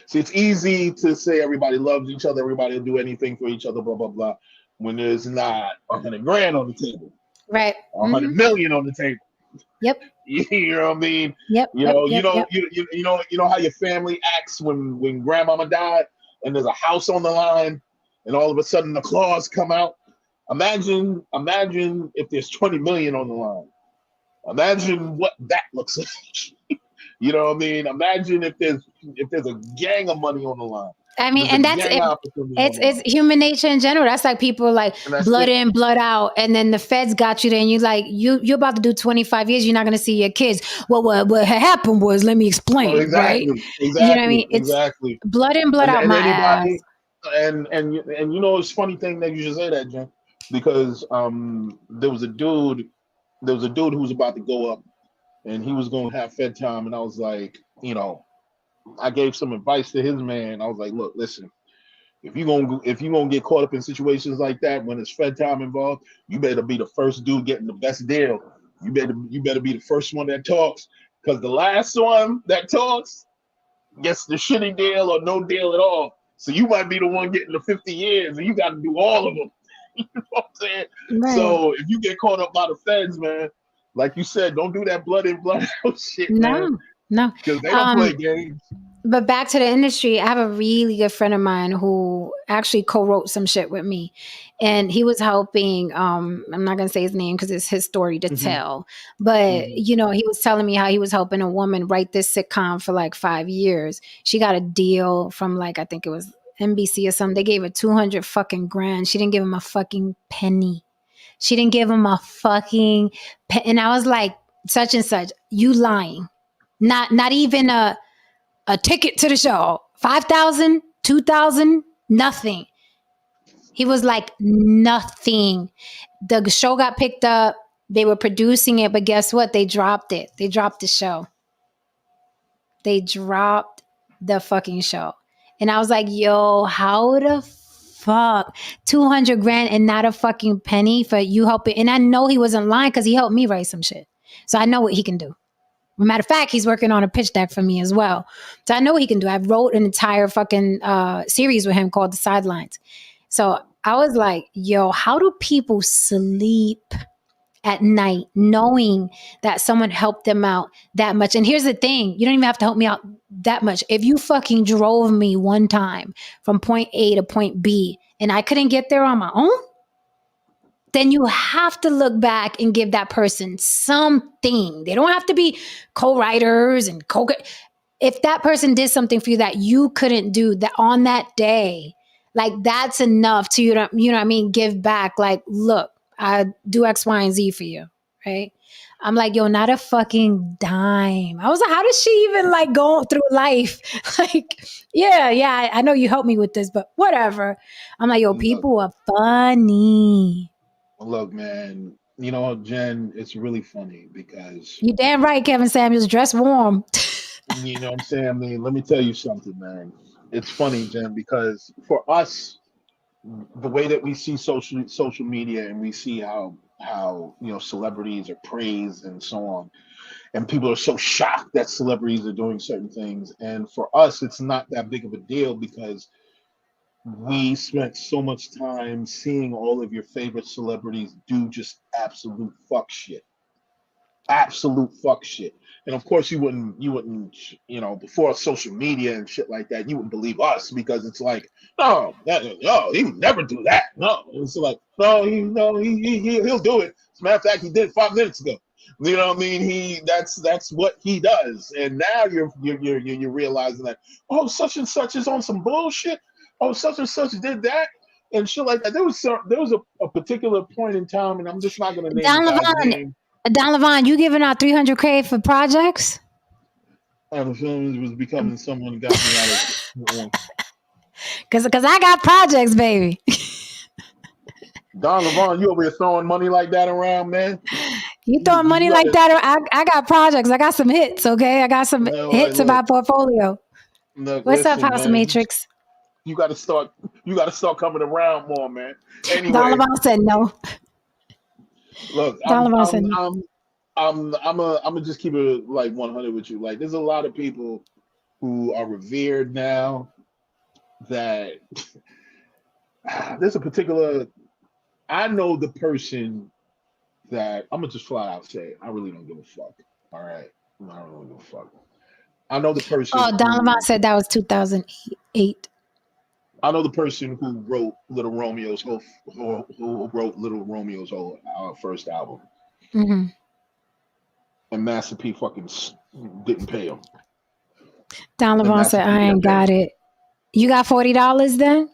See, it's easy to say everybody loves each other, everybody will do anything for each other, blah, blah, blah, when there's not 100 grand on the table, Right. 100 million on the table. Yep. You know what I mean? Yep. You know how your family acts when grandmama died and there's a house on the line and all of a sudden the claws come out. Imagine if there's 20 million on the line. Imagine what that looks like. You know what I mean? Imagine if there's a gang of money on the line. I mean, and that's it. It's human nature in general. That's like people like blood in, blood out, and then the feds got you there, and you're about to do 25 years. You're not going to see your kids. Well, what happened was, let me explain, right? Exactly. You know what I mean? It's blood in, blood out. My ass. And it's funny thing that you should say that, Jen, because there was a dude who was about to go up, and he was going to have Fed time, and I was like, I gave some advice to his man. I was like, look, listen, if you're gonna get caught up in situations like that when it's Fed time involved, you better be the first dude getting the best deal. You better be the first one that talks, because the last one that talks gets the shitty deal or no deal at all. So you might be the one getting the 50 years, and you got to do all of them. You know what I'm saying? Right. So if you get caught up by the feds, man, like you said, don't do that blood in, blood out shit, man. No, because they don't play games. But back to the industry, I have a really good friend of mine who actually co-wrote some shit with me, and he was helping. I'm not gonna say his name because it's his story to tell. But he was telling me how he was helping a woman write this sitcom for like 5 years. She got a deal from like, I think it was NBC or something. They gave her 200 fucking grand. She didn't give him a fucking penny. She didn't give him a fucking and I was like, such and such, you lying. Not even a ticket to the show. 5,000, 2,000, nothing. He was like, nothing. The show got picked up. They were producing it, but guess what? They dropped it. They dropped the show. They dropped the fucking show. And I was like, yo, how the fuck? 200 grand and not a fucking penny for you helping. And I know he wasn't lying because he helped me write some shit. So I know what he can do. Matter of fact, he's working on a pitch deck for me as well. So I know what he can do. I wrote an entire fucking series with him called The Sidelines. So I was like, yo, how do people sleep at night knowing that someone helped them out that much? And here's the thing. You don't even have to help me out that much. If you fucking drove me one time from point A to point B and I couldn't get there on my own, then you have to look back and give that person something. They don't have to be co-writers and if that person did something for you that you couldn't do that on that day, like that's enough to, you know what I mean, give back. Like, look, I do X, Y, and Z for you, right? I'm like, yo, not a fucking dime. I was like, how does she even like go through life? Like, yeah, I know you helped me with this, but whatever. I'm like, yo, people are funny. Look, man, Jen, it's really funny because you damn right, Kevin Samuels, dress warm. You know what I'm saying? I mean, let me tell you something, man. It's funny, Jen, because for us, the way that we see social media and we see how celebrities are praised and so on, and people are so shocked that celebrities are doing certain things. And for us, it's not that big of a deal because we spent so much time seeing all of your favorite celebrities do just absolute fuck shit. And of course you wouldn't, before social media and shit like that, you wouldn't believe us because it's like, no, he would never do that. No. It's like, no, he'll do it. As a matter of fact, he did it 5 minutes ago. You know what I mean? That's what he does. And now you're realizing that, oh, such and such is on some bullshit. Oh, such and such did that and shit like that. There was a particular point in time, and I'm just not going to name the name. Don Levon, you giving out $300K for projects? The film was becoming someone who got me out of. Cause I got projects, baby. Don Levon, you over here throwing money like that around, man? You throwing money like that? I got projects. I got some hits. Okay, I got some hits in my portfolio. Look, What's up, listen, House of man. Matrix? You got to start. You got to start coming around more, man. Anyway, Donovan said no. look, Donovan said no. I'm gonna just keep it like 100 with you. Like, there's a lot of people who are revered now that there's a particular. I know the person that I'm gonna just flat out say I really don't give a fuck. All right, I don't really give a fuck. I know the person Oh, Donovan said that was 2008. I know the person who wrote Little Romeo's whole first album, Mm-hmm. and Master P fucking didn't pay him. Donovan said, I ain't got it. You got $40 then?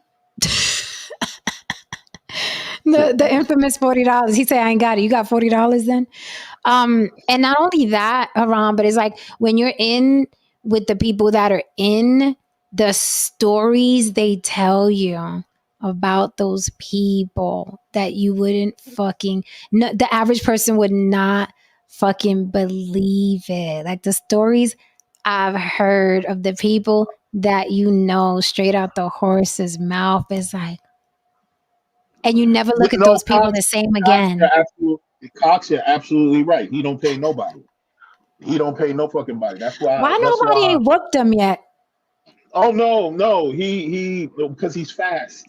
the infamous $40. He said, I ain't got it. You got $40 then? And not only that, Haram, but it's like when you're in with the people that are in the stories they tell you about those people that you wouldn't fucking, no, the average person would not fucking believe it. Like the stories I've heard of the people that you know straight out the horse's mouth is like, and you never look at those people the same again. Cox, you're absolutely right. He don't pay nobody. He don't pay no fucking body. That's why. Why nobody ain't whooped him yet? Oh no. He because he's fast.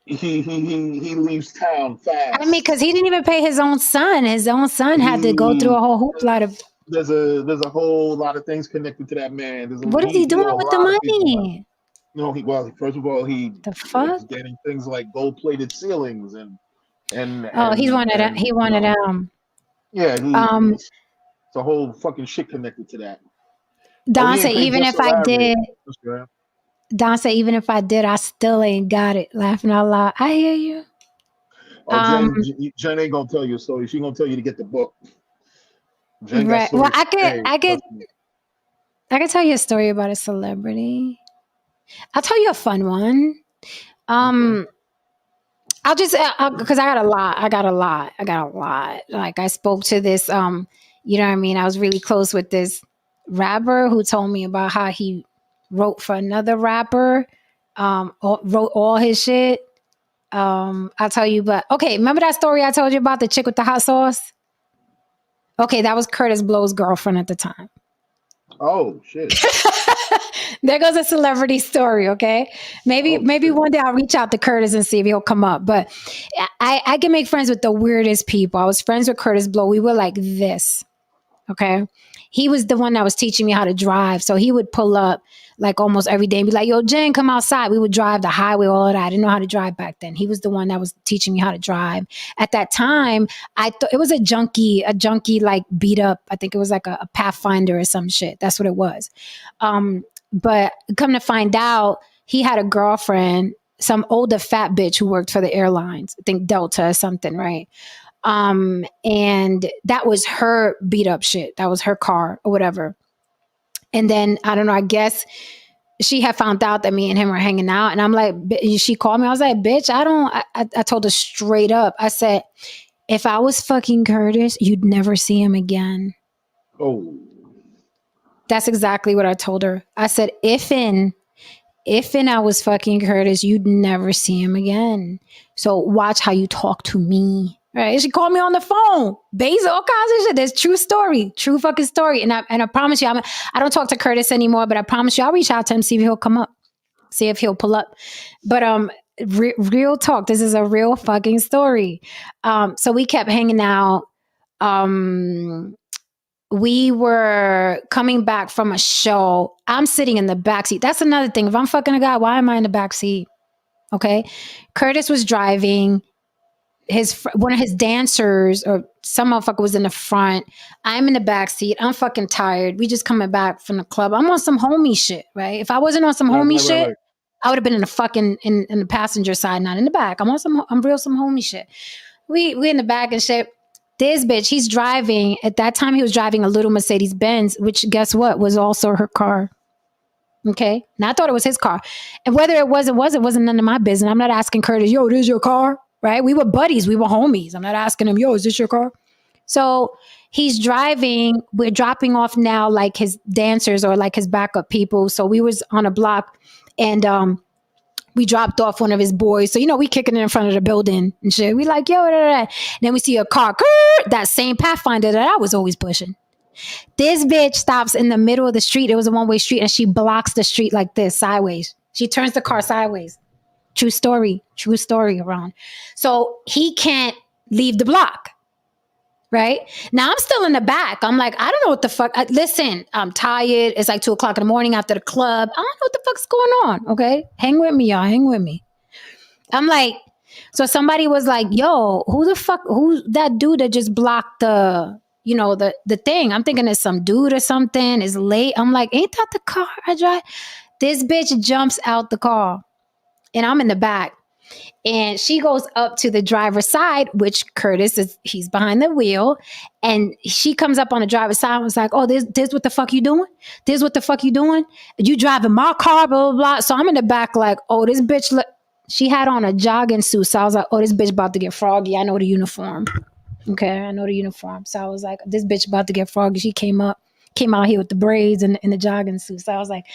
He leaves town fast. I mean, because he didn't even pay his own son. His own son had to go through a whole hoopla of. There's a whole lot of things connected to that man. What is he doing with the money? No, first of all, he the fuck is getting things like gold-plated ceilings and he wanted them. Yeah, it's a whole fucking shit connected to that. Don said, even if I did, I still ain't got it. Laughing out loud. I hear you. Jen ain't gonna tell you a story. She gonna tell you to get the book. Jen right. Well, I could tell you a story about a celebrity. I'll tell you a fun one. Okay. I'll just because I got a lot. Like I spoke to this, you know what I mean? I was really close with this rapper who told me about how he wrote for another rapper, wrote all his shit. I'll tell you, but okay, remember that story I told you about the chick with the hot sauce? Okay, that was Curtis Blow's girlfriend at the time. Oh shit. There goes a celebrity story, okay? Maybe one day I'll reach out to Curtis and see if he'll come up. But I can make friends with the weirdest people. I was friends with Curtis Blow. We were like this, okay? He was the one that was teaching me how to drive. So he would pull up like almost every day and be like, yo, Jen, come outside. We would drive the highway, all of that. I didn't know how to drive back then. He was the one that was teaching me how to drive. At that time, I thought it was a junkie like beat up. I think it was like a Pathfinder or some shit. That's what it was. But come to find out, he had a girlfriend, some older fat bitch who worked for the airlines. I think Delta or something, right? And that was her beat up shit. That was her car or whatever. And then, I don't know, I guess she had found out that me and him were hanging out. And I'm like, she called me. I was like, bitch, I told her straight up. I said, if I was fucking Curtis, you'd never see him again. Oh. That's exactly what I told her. I said, if I was fucking Curtis, you'd never see him again. So watch how you talk to me. Right? She called me on the phone. Base all kinds of shit. There's true fucking story. And I promise you, I don't talk to Curtis anymore, but I promise you, I'll reach out to him, see if he'll come up, see if he'll pull up. But real talk. This is a real fucking story. So we kept hanging out. We were coming back from a show. I'm sitting in the backseat. That's another thing. If I'm fucking a guy, why am I in the backseat? Okay. Curtis was driving. One of his dancers or some motherfucker was in the front. I'm in the backseat. I'm fucking tired. We just coming back from the club. I'm on some homie shit, right? If I wasn't on some homie shit, I would have been in the fucking in the passenger side, not in the back. I'm real some homie shit. We in the back and shit. This bitch, he's driving. At that time, he was driving a little Mercedes Benz, which guess what? Was also her car. Okay? And I thought it was his car. And whether it wasn't none of my business. I'm not asking Curtis, yo, this your car? Right? We were buddies. We were homies. I'm not asking him, yo, is this your car? So he's driving. We're dropping off now, like his dancers or like his backup people. So we was on a block, and we dropped off one of his boys. So, you know, we kicking it in front of the building and shit. We like, yo, da, da, da. And then we see a car, that same Pathfinder that I was always pushing. This bitch stops in the middle of the street. It was a one-way street, and she blocks the street like this, sideways. She turns the car sideways. True story, Ron. So he can't leave the block. Right now, I'm still in the back. I'm like, I don't know what the fuck. Listen, I'm tired. It's like 2:00 in the morning after the club. I don't know what the fuck's going on. Okay, hang with me, y'all. Hang with me. I'm like, so somebody was like, "Yo, who's that dude that just blocked the, you know, the thing?" I'm thinking it's some dude or something. It's late. I'm like, ain't that the car I drive? This bitch jumps out the car, and I'm in the back. And she goes up to the driver's side, which Curtis is, he's behind the wheel. And she comes up on the driver's side and was like, oh, this what the fuck you doing? This what the fuck you doing? You driving my car, blah, blah, blah. So I'm in the back like, oh, this bitch, she had on a jogging suit. So I was like, oh, this bitch about to get froggy. I know the uniform. Okay, I know the uniform. So I was like, this bitch about to get froggy. She came out here with the braids and the jogging suit. So I was like,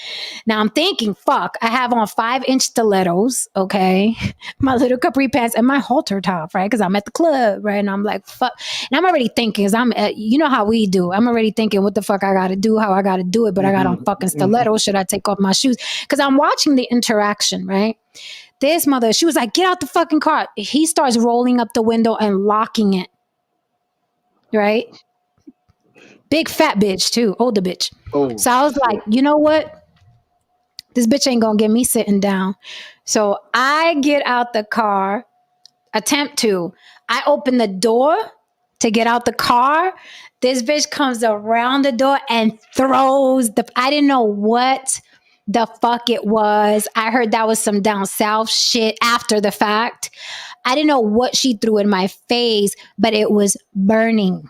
now I'm thinking, fuck, I have on 5-inch stilettos, okay, my little capri pants and my halter top, right? Because I'm at the club, right? And I'm like, fuck. And I'm already thinking, you know how we do. I'm already thinking what the fuck I got to do, how I got to do it. But I got on fucking stilettos. Should I take off my shoes? Because I'm watching the interaction, right? This mother, she was like, get out the fucking car. He starts rolling up the window and locking it, right? Big fat bitch too, older bitch. Oh, so I was like, you know what? This bitch ain't gonna get me sitting down. So I get out the car, I open the door to get out the car. This bitch comes around the door and throws I didn't know what the fuck it was. I heard that was some down south shit after the fact. I didn't know what she threw in my face, but it was burning.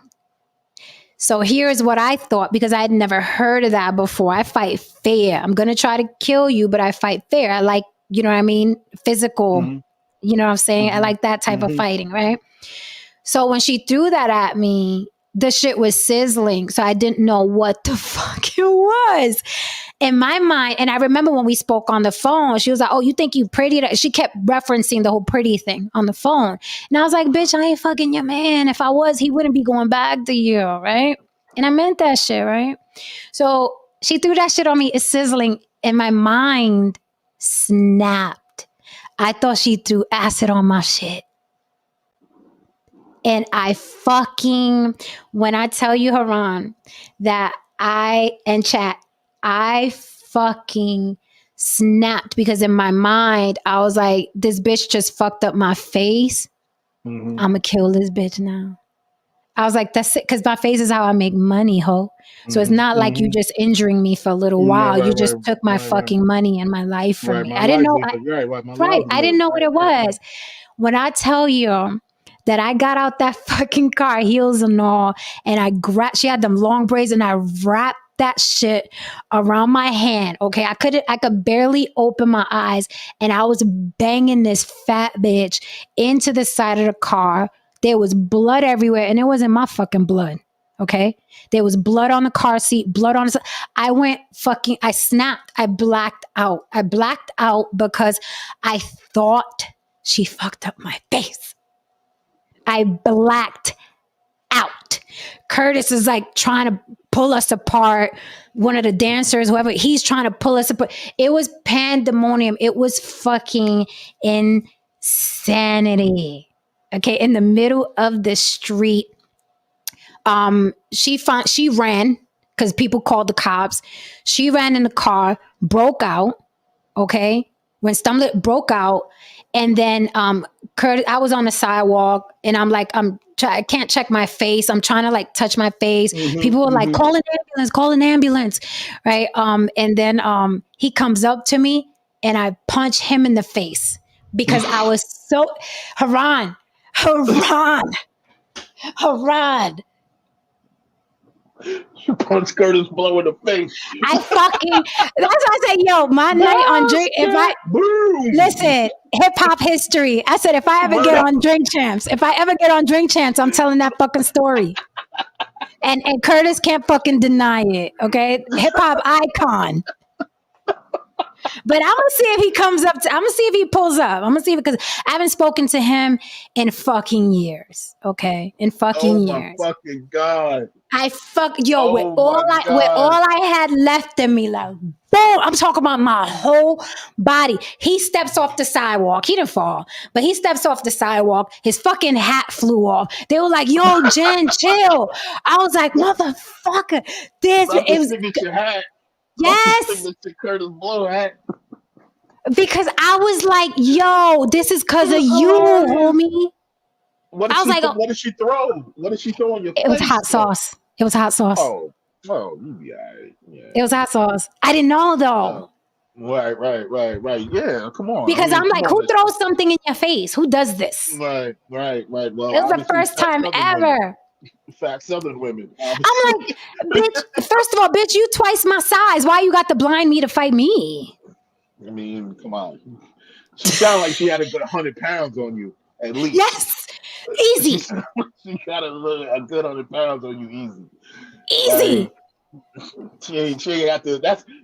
So here's what I thought, because I had never heard of that before. I fight fair. I'm going to try to kill you, but I fight fair. I like, you know what I mean? Physical, you know what I'm saying? I like that type of fighting, right? So when she threw that at me, the shit was sizzling. So I didn't know what the fuck it was. In my mind, and I remember when we spoke on the phone, she was like, oh, you think you pretty? She kept referencing the whole pretty thing on the phone. And I was like, bitch, I ain't fucking your man. If I was, he wouldn't be going back to you, right? And I meant that shit, right? So she threw that shit on me. It's sizzling. And my mind snapped. I thought she threw acid on my shit. And when I tell you, Haran, that I fucking snapped, because in my mind, I was like, this bitch just fucked up my face. I'm gonna kill this bitch now. I was like, that's it. Because my face is how I make money, ho. So it's not like you just injuring me for a little while. You just took my fucking money and my life from me. I didn't know. I didn't know what it was. When I tell you that I got out that fucking car, heels and all, and she had them long braids, and I wrapped that shit around my hand. Okay, I could barely open my eyes, and I was banging this fat bitch into the side of the car. There was blood everywhere, and it wasn't my fucking blood. Okay, there was blood on the car seat, blood on the. I snapped. I blacked out. Because I thought she fucked up my face. I blacked out. Curtis is like trying to pull us apart. One of the dancers, whoever, he's trying to pull us apart. It was pandemonium. It was fucking insanity. Okay, in the middle of the street, she ran because people called the cops. She ran in the car, broke out. Okay, when stumbling, broke out. And then Curtis, I was on the sidewalk, and I'm like, I can't check my face. I'm trying to like touch my face. People were like, call an ambulance, right? And then he comes up to me, and I punch him in the face because I was so Haran. You punch Curtis Blow in the face. That's why I said, yo, my night on drink. Listen, hip hop history. I said, if I ever get on Drink Champs, I'm telling that fucking story. And Curtis can't fucking deny it. Okay, hip hop icon. But I'm gonna see if he comes up. I'm gonna see if he pulls up. I'm gonna see if, because I haven't spoken to him in fucking years. Okay, in fucking Oh my years. fucking God. I with Oh all my with all God. I had left in me, like boom. I'm talking about my whole body. He steps off the sidewalk. He didn't fall, but he steps off the sidewalk. His fucking hat flew off. They were like, "Yo, Jen, chill." I was like, "Motherfucker, this Not the it was signature hat. Not the yes." signature Curtis Blow hat. Because I was like, "Yo, this is because of It was you, hilarious. homie." What I did was she like, what did she throw? What did she throw on your "It was face? hot sauce. It was hot sauce. Oh, you be alright. Yeah. It was hot sauce." I didn't know though. Right. Yeah, come on. Because I'm Come like, on. who throws something in your face? Who does this? Right. Well, It was the obviously, first time ever. fat Southern women. I'm Obviously. like, bitch, first of all, bitch, you twice my size. Why you got to blind me to fight me? I mean, come on. She sounded like she had a good 100 pounds on you, at least. Yes. Easy. She got a good 100 pounds on you, easy. Easy. Like, she ain't have to.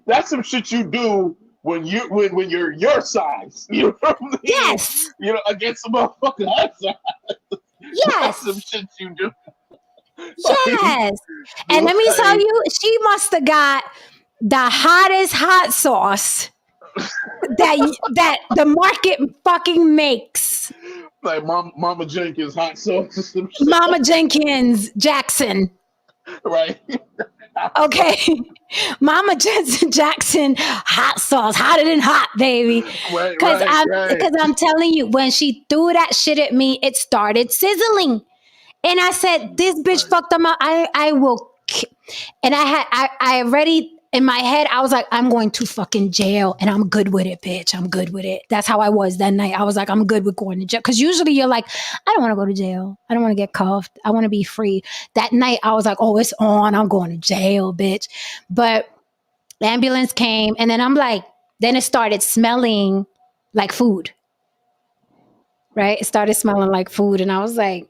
That's some shit you do when you're your size. You know what I mean? Yes. You know, against a motherfucking hot size. Yes. That's some shit you do. Yes. And let me tell you, she must have got the hottest hot sauce that the market fucking makes. Like Mama Jenkins hot sauce or some shit. Mama Jenkins Jackson. Right. Okay. Mama Jensen Jackson hot sauce, hotter than hot, baby. Because I'm telling you, when she threw that shit at me, it started sizzling. And I said, this bitch fucked them up. I will. And I already in my head, I was like, I'm going to fucking jail and I'm good with it, bitch. I'm good with it. That's how I was that night. I was like, I'm good with going to jail. Because usually you're like, I don't want to go to jail. I don't want to get cuffed. I want to be free. That night I was like, oh, it's on. I'm going to jail, bitch. But the ambulance came and then I'm like, then it started smelling like food. Right? It started smelling like food. And I was like,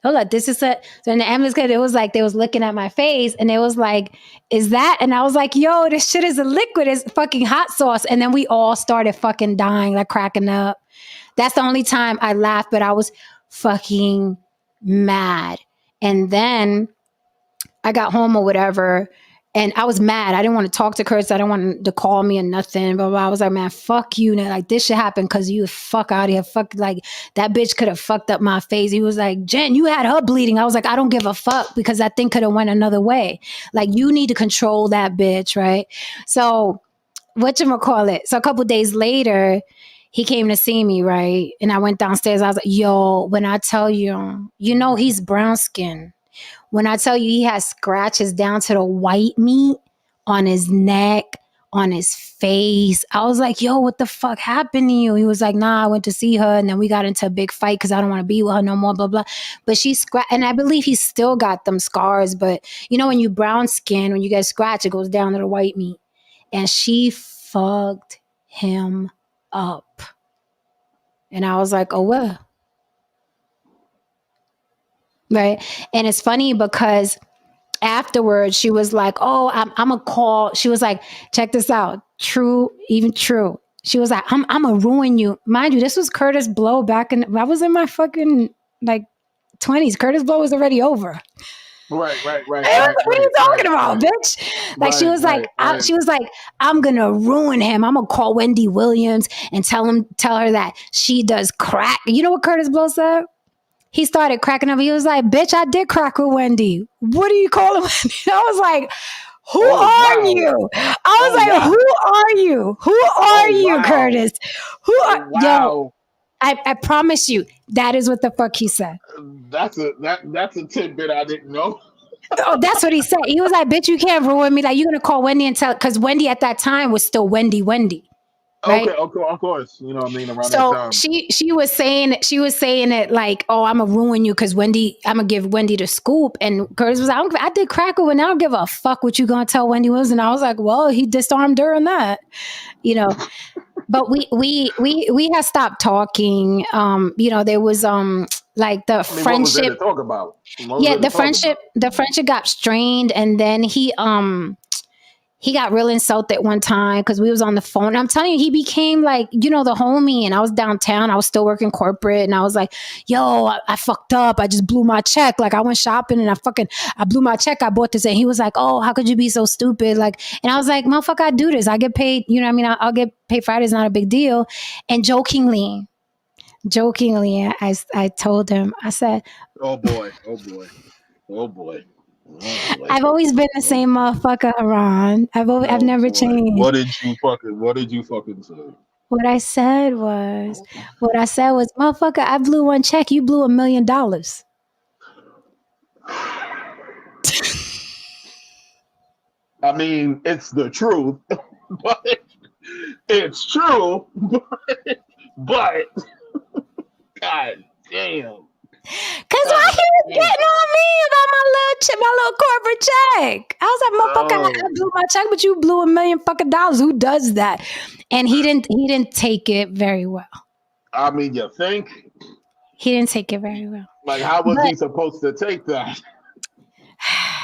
hold up, this is a, so in the ambulance, it was like, they was looking at my face and it was like, is that? And I was like, yo, this shit is a liquid, it's fucking hot sauce. And then we all started fucking dying, like cracking up. That's the only time I laughed, but I was fucking mad. And then I got home or whatever, and I was mad. I didn't want to talk to Curtis. I didn't want him to call me or nothing. Blah, blah, blah. I was like, man, fuck you. Now, like, this shit happened because you fuck out of here. Fuck, like, that bitch could have fucked up my face. He was like, Jen, you had her bleeding. I was like, I don't give a fuck because that thing could have went another way. Like, you need to control that bitch, right? So, whatchamacallit? So, a couple days later, he came to see me, right? And I went downstairs. I was like, yo, when I tell you, you know, he's brown skin. When I tell you he has scratches down to the white meat on his neck, on his face, I was like, yo, what the fuck happened to you? He was like, nah, I went to see her and then we got into a big fight because I don't want to be with her no more, blah, blah. But she scratched, and I believe he still got them scars. But you know, when you brown skin, when you get scratched, it goes down to the white meat. And she fucked him up. And I was like, oh, well. Right. And it's funny because afterwards she was like, oh, I'm a call. She was like, check this out. True, even true. She was like, I'm gonna ruin you. Mind you, this was Curtis Blow back in, I was in my fucking like 20s. Curtis Blow was already over. Right. What are you talking about, bitch? Like, she was like, I'm gonna ruin him. I'm gonna call Wendy Williams and tell her that she does crack. You know what Curtis Blow said? He started cracking up. He was like, bitch, I did crack with Wendy. What are you calling Wendy? I was like, who are you? I was like, who are you? Who are you, Curtis? Who are yo? I promise you, that is what the fuck he said. That's a tidbit I didn't know. Oh, that's what he said. He was like, bitch, you can't ruin me. Like, you're gonna call Wendy and tell, because Wendy at that time was still Wendy. Right? Okay, of course. You know what I mean? Around so that time. she was saying it like, oh, I'm gonna ruin you because Wendy, I'm gonna give Wendy the scoop. And Curtis was like, I did crack with, and I don't give a fuck what you gonna tell Wendy was. And I was like, well, he disarmed her on that, you know. But we had stopped talking. You know, there was Like the I mean, what was there friendship. to talk about? What was Yeah, there to talk about? the friendship got strained, and then he got real insulted one time because we was on the phone. And I'm telling you, he became like, the homie. And I was downtown. I was still working corporate. And I was like, yo, I fucked up. I just blew my check. Like I went shopping and I blew my check. I bought this. And he was like, oh, how could you be so stupid? Like, and I was like, motherfucker, I do this. I get paid. You know what I mean? I'll get paid Friday. It's not a big deal. And jokingly, I told him, I said, Oh boy, oh boy, oh boy. Oh boy. I've always been the same motherfucker, Haran. I've never changed. What did you fucking say? What I said was, motherfucker, I blew one check. You blew $1 million. I mean, it's the truth, but it's true. But God damn. Cause why he was getting on me about my little corporate check? I was like, motherfucker, I blew my check, but you blew $1 million fucking dollars. Who does that? And he didn't take it very well. I mean, you think? He didn't take it very well. Like, how was he supposed to take that?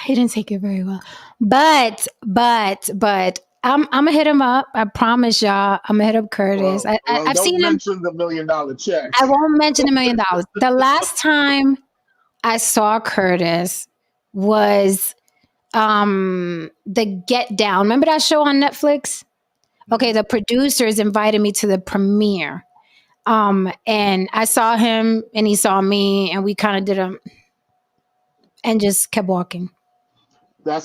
He didn't take it very well. But I'm gonna hit him up. I promise y'all. I'm gonna hit up Curtis. I've seen him. Don't mention the $1 million check. I won't mention $1 million. The last time I saw Curtis was the Get Down. Remember that show on Netflix? Okay, the producers invited me to the premiere. And I saw him and he saw me and we kind of did and just kept walking. Like,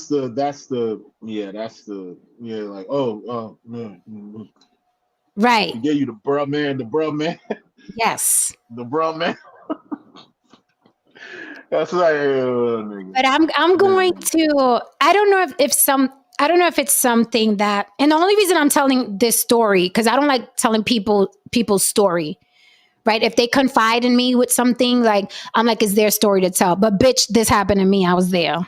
right. He gave you the bruh man. Yes. The bruh man. That's like, but I'm going to, I don't know if it's something that, and the only reason I'm telling this story, because I don't like telling people's story, right? If they confide in me with something, like, I'm like, it's their story to tell. But bitch, this happened to me. I was there.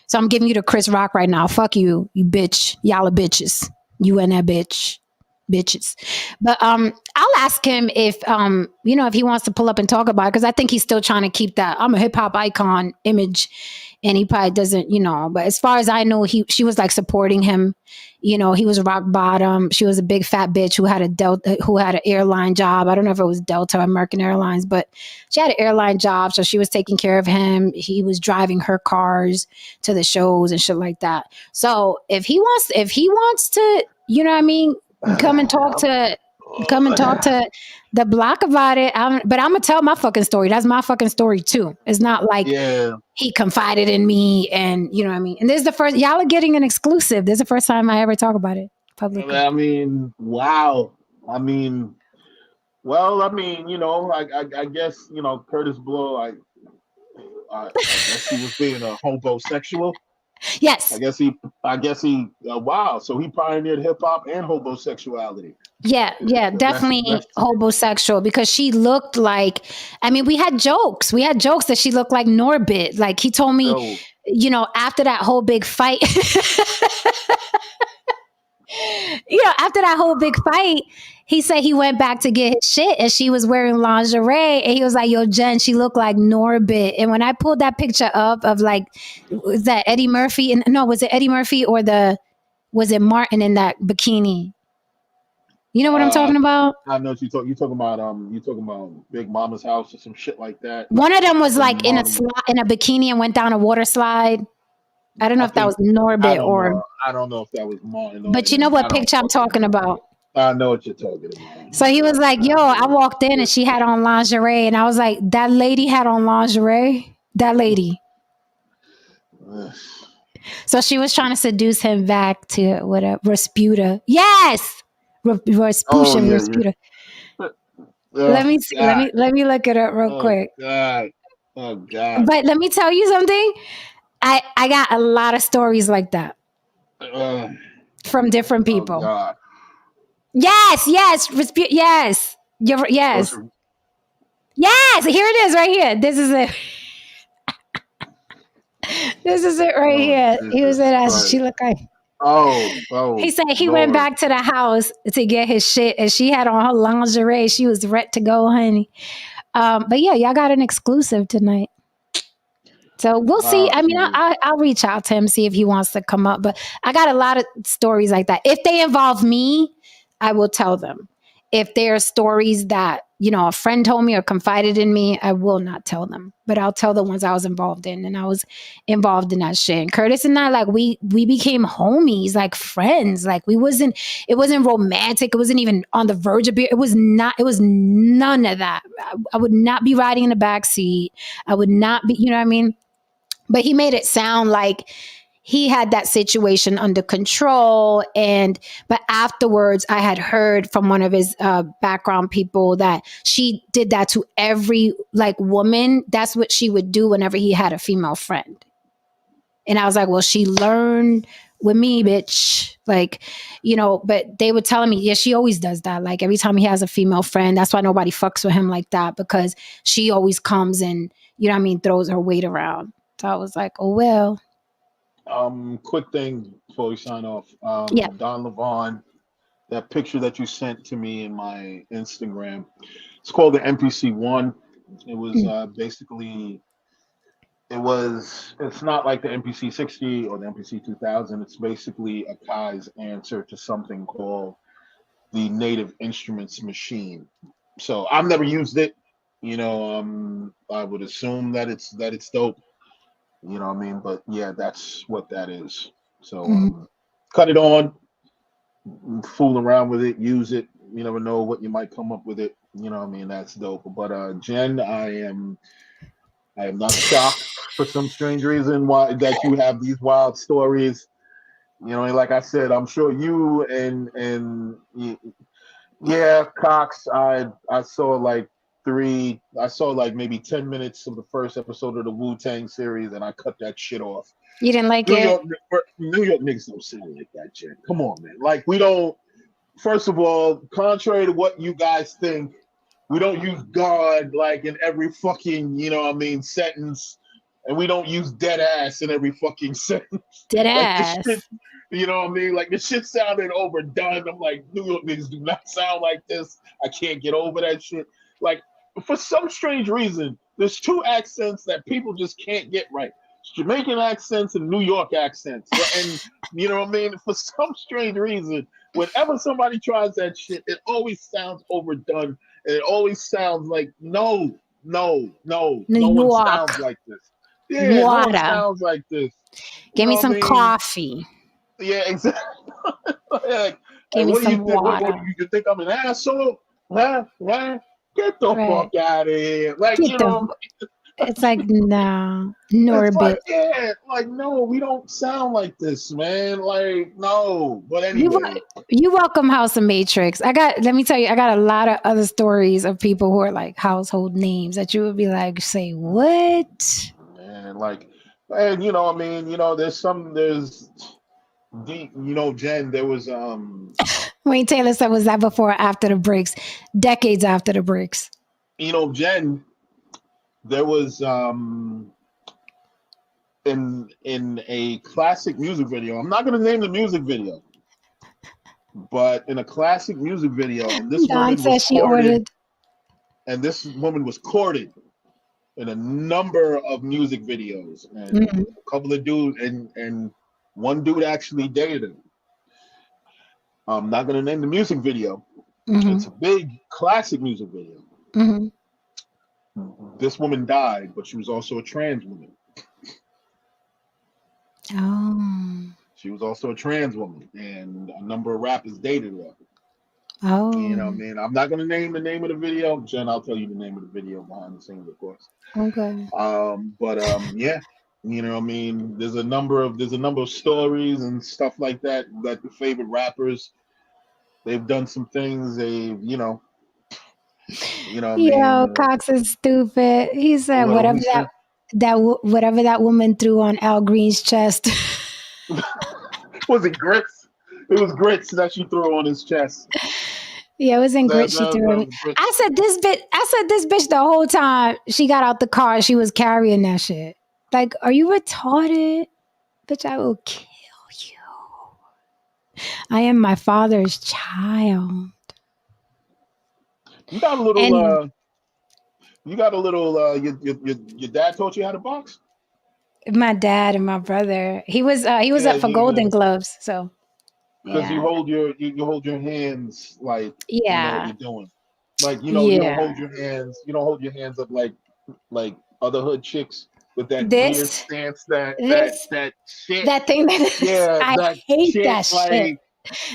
So I'm giving you the Chris Rock right now. Fuck you, you bitch. Y'all are bitches. You and that bitches. But I'll ask him if if he wants to pull up and talk about it, because I think he's still trying to keep that I'm a hip hop icon image, and he probably doesn't, but as far as I know, she was like supporting him. He was rock bottom. She was a big fat bitch who had an airline job. I don't know if it was Delta or American Airlines, but she had an airline job, so she was taking care of him. He was driving her cars to the shows and shit like that. So if he wants to, come and talk to the block about it. But I'm gonna tell my fucking story. That's my fucking story too. It's not like he confided in me, and you know what I mean. And this is the first, y'all are getting an exclusive. This is the first time I ever talk about it publicly. I mean, wow. I mean, well, I guess Curtis Blow. I guess he was being a homosexual. Yes. I guess he. Wow. So he pioneered hip hop and homosexuality. Yeah, definitely homosexual, because she looked like. I mean, we had jokes that she looked like Norbit. Like he told me, after that whole big fight. After that whole big fight, he said he went back to get his shit and she was wearing lingerie, and he was like, yo, Jen, she looked like Norbit. And when I pulled that picture up of like, was that Eddie Murphy? And no, was it Eddie Murphy or was it Martin in that bikini? You know what I'm talking about? I know what you're talking about Big Mama's House or some shit like that. One of them was like in a bikini and went down a water slide. I don't know if that was Norbit or... I don't know if that was Martin. But you know what picture I'm talking about. I know what you're talking about. So he was like, yo, I walked in and she had on lingerie. And I was like, that lady had on lingerie? That lady. So she was trying to seduce him back to whatever, Rasputa. Yes! Rasputa. Let me see. Let me look it up real quick. Oh God. But let me tell you something. I got a lot of stories like that from different people. God. Yes. Yes. Yes. Here it is right here. This is it. This is it right here. He was at us. She looked like. Oh. He said he went back to the house to get his shit, and she had on her lingerie. She was ready to go, honey. But yeah, y'all got an exclusive tonight. So we'll see. I mean, I'll reach out to him, see if he wants to come up. But I got a lot of stories like that. If they involve me, I will tell them. If there are stories that, a friend told me or confided in me, I will not tell them. But I'll tell the ones I was involved in. And I was involved in that shit. And Curtis and I, like, we became homies, like friends. Like it wasn't romantic. It wasn't even on the verge of being. It was none of that. I would not be riding in the back seat. I would not be, you know what I mean? But he made it sound like he had that situation under control. But afterwards, I had heard from one of his background people that she did that to every woman. That's what she would do whenever he had a female friend. And I was like, well, she learned with me, bitch. But they were telling me, yeah, she always does that. Like every time he has a female friend, that's why nobody fucks with him like that, because she always comes and, throws her weight around. So I was like, oh, well. Quick thing before we sign off. Yeah. Don Levon, that picture that you sent to me in my Instagram, it's called the MPC One. It was basically, it's not like the MPC 60 or the MPC 2000. It's basically Akai's answer to something called the Native Instruments Machine. So I've never used it. I would assume that it's dope. You know what I mean? But yeah, that's what that is. So cut it on, fool around with it, use it. You never know what you might come up with it. You know what I mean? That's dope. But Jen, I am not shocked for some strange reason why that you have these wild stories. And like I said, I'm sure you and yeah, Cox, I saw maybe 10 minutes of the first episode of the Wu-Tang series, and I cut that shit off. You didn't like it? New York niggas don't sound like that, Jen. Come on, man. Like, we don't, first of all, contrary to what you guys think, we don't use God like in every fucking, sentence. And we don't use dead ass in every fucking sentence. Dead ass. Shit, you know what I mean? Like, the shit sounded overdone. I'm like, New York niggas do not sound like this. I can't get over that shit. Like, for some strange reason, there's two accents that people just can't get right. Jamaican accents and New York accents. And, you know what I mean? For some strange reason, whenever somebody tries that shit, it always sounds overdone. And it always sounds like, no one sounds like this. Yeah, no one sounds like this. Give me some coffee. Yeah, exactly. Give me some water. What, you think I'm an asshole? Huh? Get the fuck out of here. Like, it's like, no, Norbit. No, we don't sound like this, man. Like, no. But anyway. You welcome House of Matrix. Let me tell you, I got a lot of other stories of people who are like household names that you would be like, say, what? Man, there's deep, Jen, there was Wayne Taylor said, was that before or after the breaks? Decades after the breaks. Jen, there was in a classic music video. I'm not going to name the music video, but in a classic music video, and this woman was courted, and this woman was courted in a number of music videos, and a couple of dudes, and one dude actually dated her. I'm not going to name the music video. It's a big classic music video. This woman died, but she was also a trans woman. Oh. She was also a trans woman, and a number of rappers dated her. Oh. You know what I mean? I'm not going to name the name of the video. Jen, I'll tell you the name of the video behind the scenes, of course. Okay. Yeah. You know what I mean? There's a number of stories and stuff like that the favorite rappers, they've done some things. Yo, Cox is stupid. He said whatever that woman threw on Al Green's chest. Was it grits? It was grits that she threw on his chest. Yeah, it was in grits she threw on. I said this bitch the whole time she got out the car, she was carrying that shit. Like, are you retarded? Bitch, I will kill you. I am my father's child. You got a little You got a little. Your dad taught you how to box. My dad and my brother. He was Yeah, up for Golden Gloves. So because yeah, you hold your hands like you know what yeah, you're doing. Like you don't yeah. hold your hands. You don't hold your hands up like other hood chicks with that weird This stance. That this that shit. that thing that is, Yeah, I that hate shit. that shit.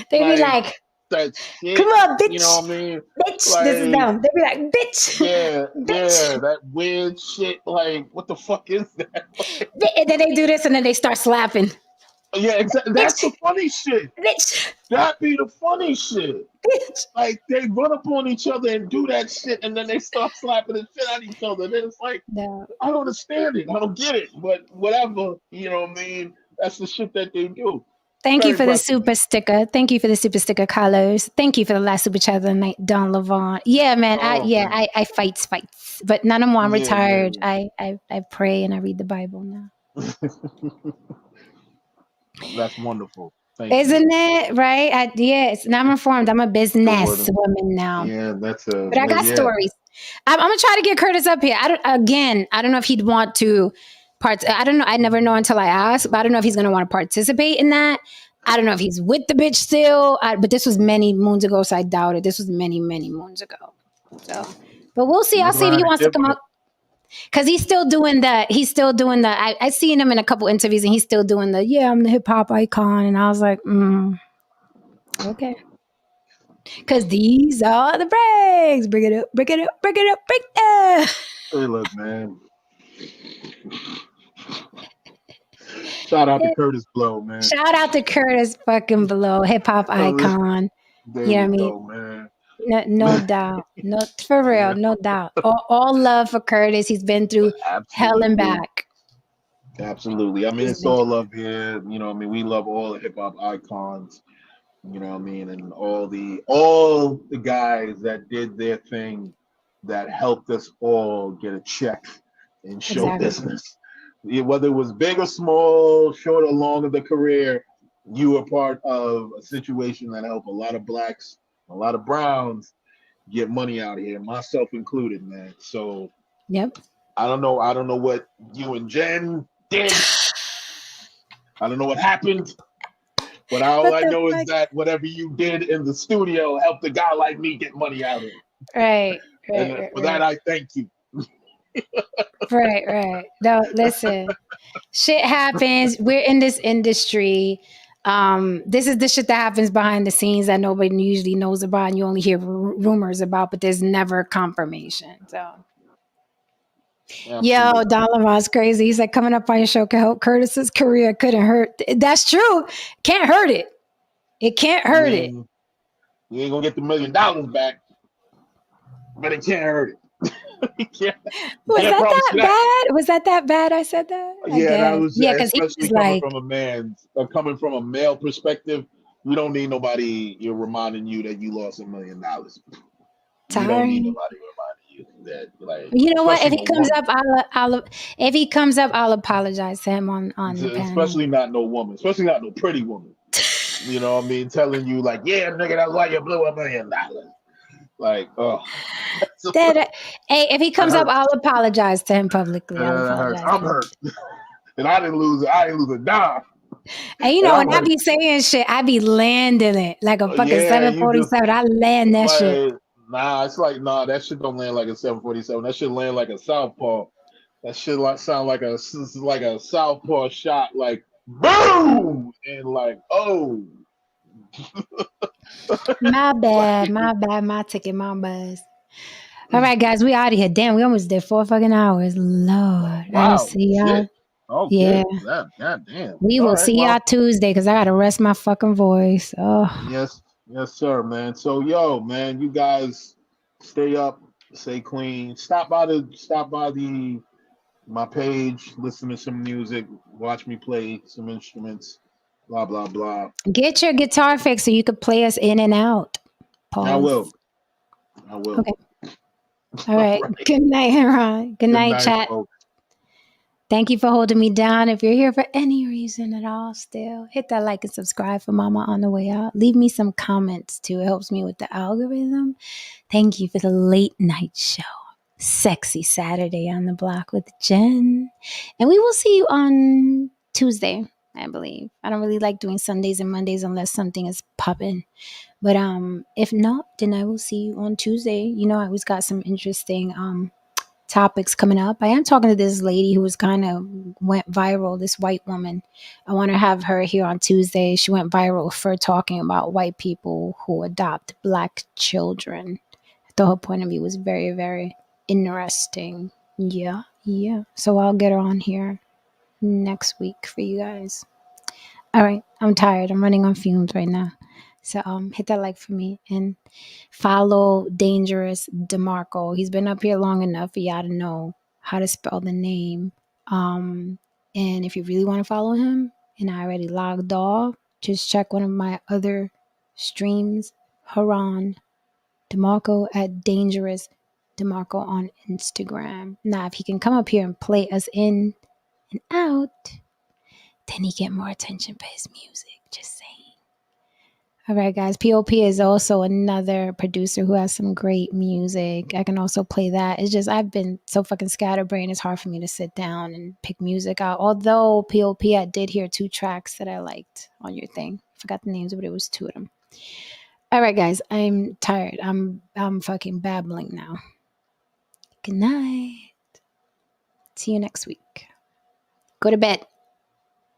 They be Like like, that "Come shit. on, You know bitch, what I mean? bitch." This is Like them. They be like, "Bitch, yeah, bitch." that weird shit. Like what the fuck is that? And then they do this, and then they start slapping. Yeah, exactly. That's Bitch, the funny shit. bitch, That be the funny shit. bitch. Like they run up on each other and do that shit, and then they start slapping the shit at each other. Then it's like No. I don't understand it. I don't get it. But whatever, you know what I mean? That's the shit that they do. Thank you Very for the impressive, super man. sticker. Thank you for the super sticker, Carlos. Thank you for the last super chat of the night, Don Levon. Yeah, man. Oh man. I fights, but none of them. I'm Yeah, retired. man. I pray and I read the Bible now. That's wonderful. Thank you. Isn't it right? Yes. Now I'm informed. I'm a The business word. woman now, Yeah, but I got yeah. stories. I'm gonna try to get Curtis up here. I don't know if he'd want to I don't know. I never know until I ask, but I don't know if he's gonna want to participate in that. I don't know if he's with the bitch still, but this was many moons ago, so I doubt it. This was many, many moons ago. So, but we'll see. I'll Never see if he had a wants to kid come with up because he's still doing the. He's still doing the. I seen him in a couple interviews, and he's still doing the. Yeah, I'm the hip hop icon, and I was like, okay, because these are the breaks. Bring it up, bring it up, bring it up, bring it up. Hey, look, man. Shout out to Curtis Blow, man. Shout out to Curtis fucking Below, hip hop icon. There You know what I we mean? go, man. No doubt. No, for real, Yeah, no doubt. All love for Curtis. He's been through hell and absolutely. back. Absolutely. I mean, He's it's been all through. love here. You know what I mean? We love all the hip hop icons, you know what I mean? And all the guys that did their thing that helped us all get a check in show Exactly. business. Yeah, whether it was big or small, short or long of the career, you were part of a situation that helped a lot of blacks, a lot of browns get money out of here, myself included, man. So Yep. I don't know what you and Jen did. I don't know what happened, but all What I the know is fuck? that whatever you did in the studio helped a guy like me get money out of it. Right, And right, right, for that, right. I thank you. Right, right. No, listen. Shit happens. We're in this industry. This is the shit that happens behind the scenes that nobody usually knows about and you only hear rumors about, but there's never confirmation. So yo, Absolutely. Donovan's crazy. He's like, coming up on your show can help Curtis's career. Couldn't hurt. That's true. Can't hurt it. It can't hurt it. You ain't gonna get the $1 million back, but it can't hurt it. you Was can't that promise that you that. bad? Was that bad? I said that? I Yeah, that guess. was Yeah, because he especially was like, coming from a male perspective. You don't need nobody you're reminding you that you lost $1 million. You don't need sorry. nobody reminding you that, like, You know what? If especially he no comes woman. up, if he comes up, I'll apologize to him on the panel. Especially not no woman, especially not no pretty woman. You know what I mean? Telling you like, yeah, nigga, that's why you blew $1 million. Like, oh, Hey, if he that comes up, hurts. I'll apologize to him publicly. I'll That hurts. apologize I'm to him. hurt, and I didn't lose. I didn't lose a dime, And you and know, I'm when I hurt. be saying shit, I be landing it like a fucking Yeah, you just 747. I land that shit. like, nah. It's like, nah. That shit don't land like a 747. That shit land like a southpaw. That shit like sound like a southpaw shot. Like boom, and like oh. My bad, like, my ticket, my buzz. All right, guys, we out of here. Damn, we almost did 4 fucking hours. Lord, I will wow, see y'all. shit. Okay, Yeah, God damn. we All will right, see y'all well, Tuesday because I gotta rest my fucking voice. Oh, yes, sir, man. So, yo, man, you guys stay up, stay clean. Stop by my page, listen to some music, watch me play some instruments, blah blah blah. get your guitar fixed so you could play us in and out. I Pause. will. I will. Okay. All All right. right. Good night, Ron. Good Good night, night, chat. folks. Thank you for holding me down. If you're here for any reason at all, still hit that like and subscribe for Mama on the way out. Leave me some comments too. It helps me with the algorithm. Thank you for the late night show. sexy Saturday on the block with Jen. And we will see you on Tuesday, I believe. I don't really like doing Sundays and Mondays unless something is popping. But if not, then I will see you on Tuesday. You know, I always got some interesting topics coming up. I am talking to this lady who was kind of went viral, this white woman. I want to have her here on Tuesday. She went viral for talking about white people who adopt black children. I thought her point of view was very, very interesting. Yeah, yeah. So I'll get her on here next week for you guys. All right, I'm tired. I'm running on fumes right now. So hit that like for me and follow Dangerous DeMarco. He's been up here long enough for y'all to know how to spell the name. And if you really want to follow him, and I already logged off, just check one of my other streams, Haran DeMarco at Dangerous DeMarco on Instagram. Now, if he can come up here and play us in and out, then he get more attention for his music. Just saying. All right, guys. POP is also another producer who has some great music. I can also play that. It's just I've been so fucking scatterbrained. It's hard for me to sit down and pick music out. Although POP, I did hear 2 tracks that I liked on your thing. Forgot the names, but it was 2 of them. All right, guys. I'm tired. I'm fucking babbling now. Good night. See you next week. Go to bed.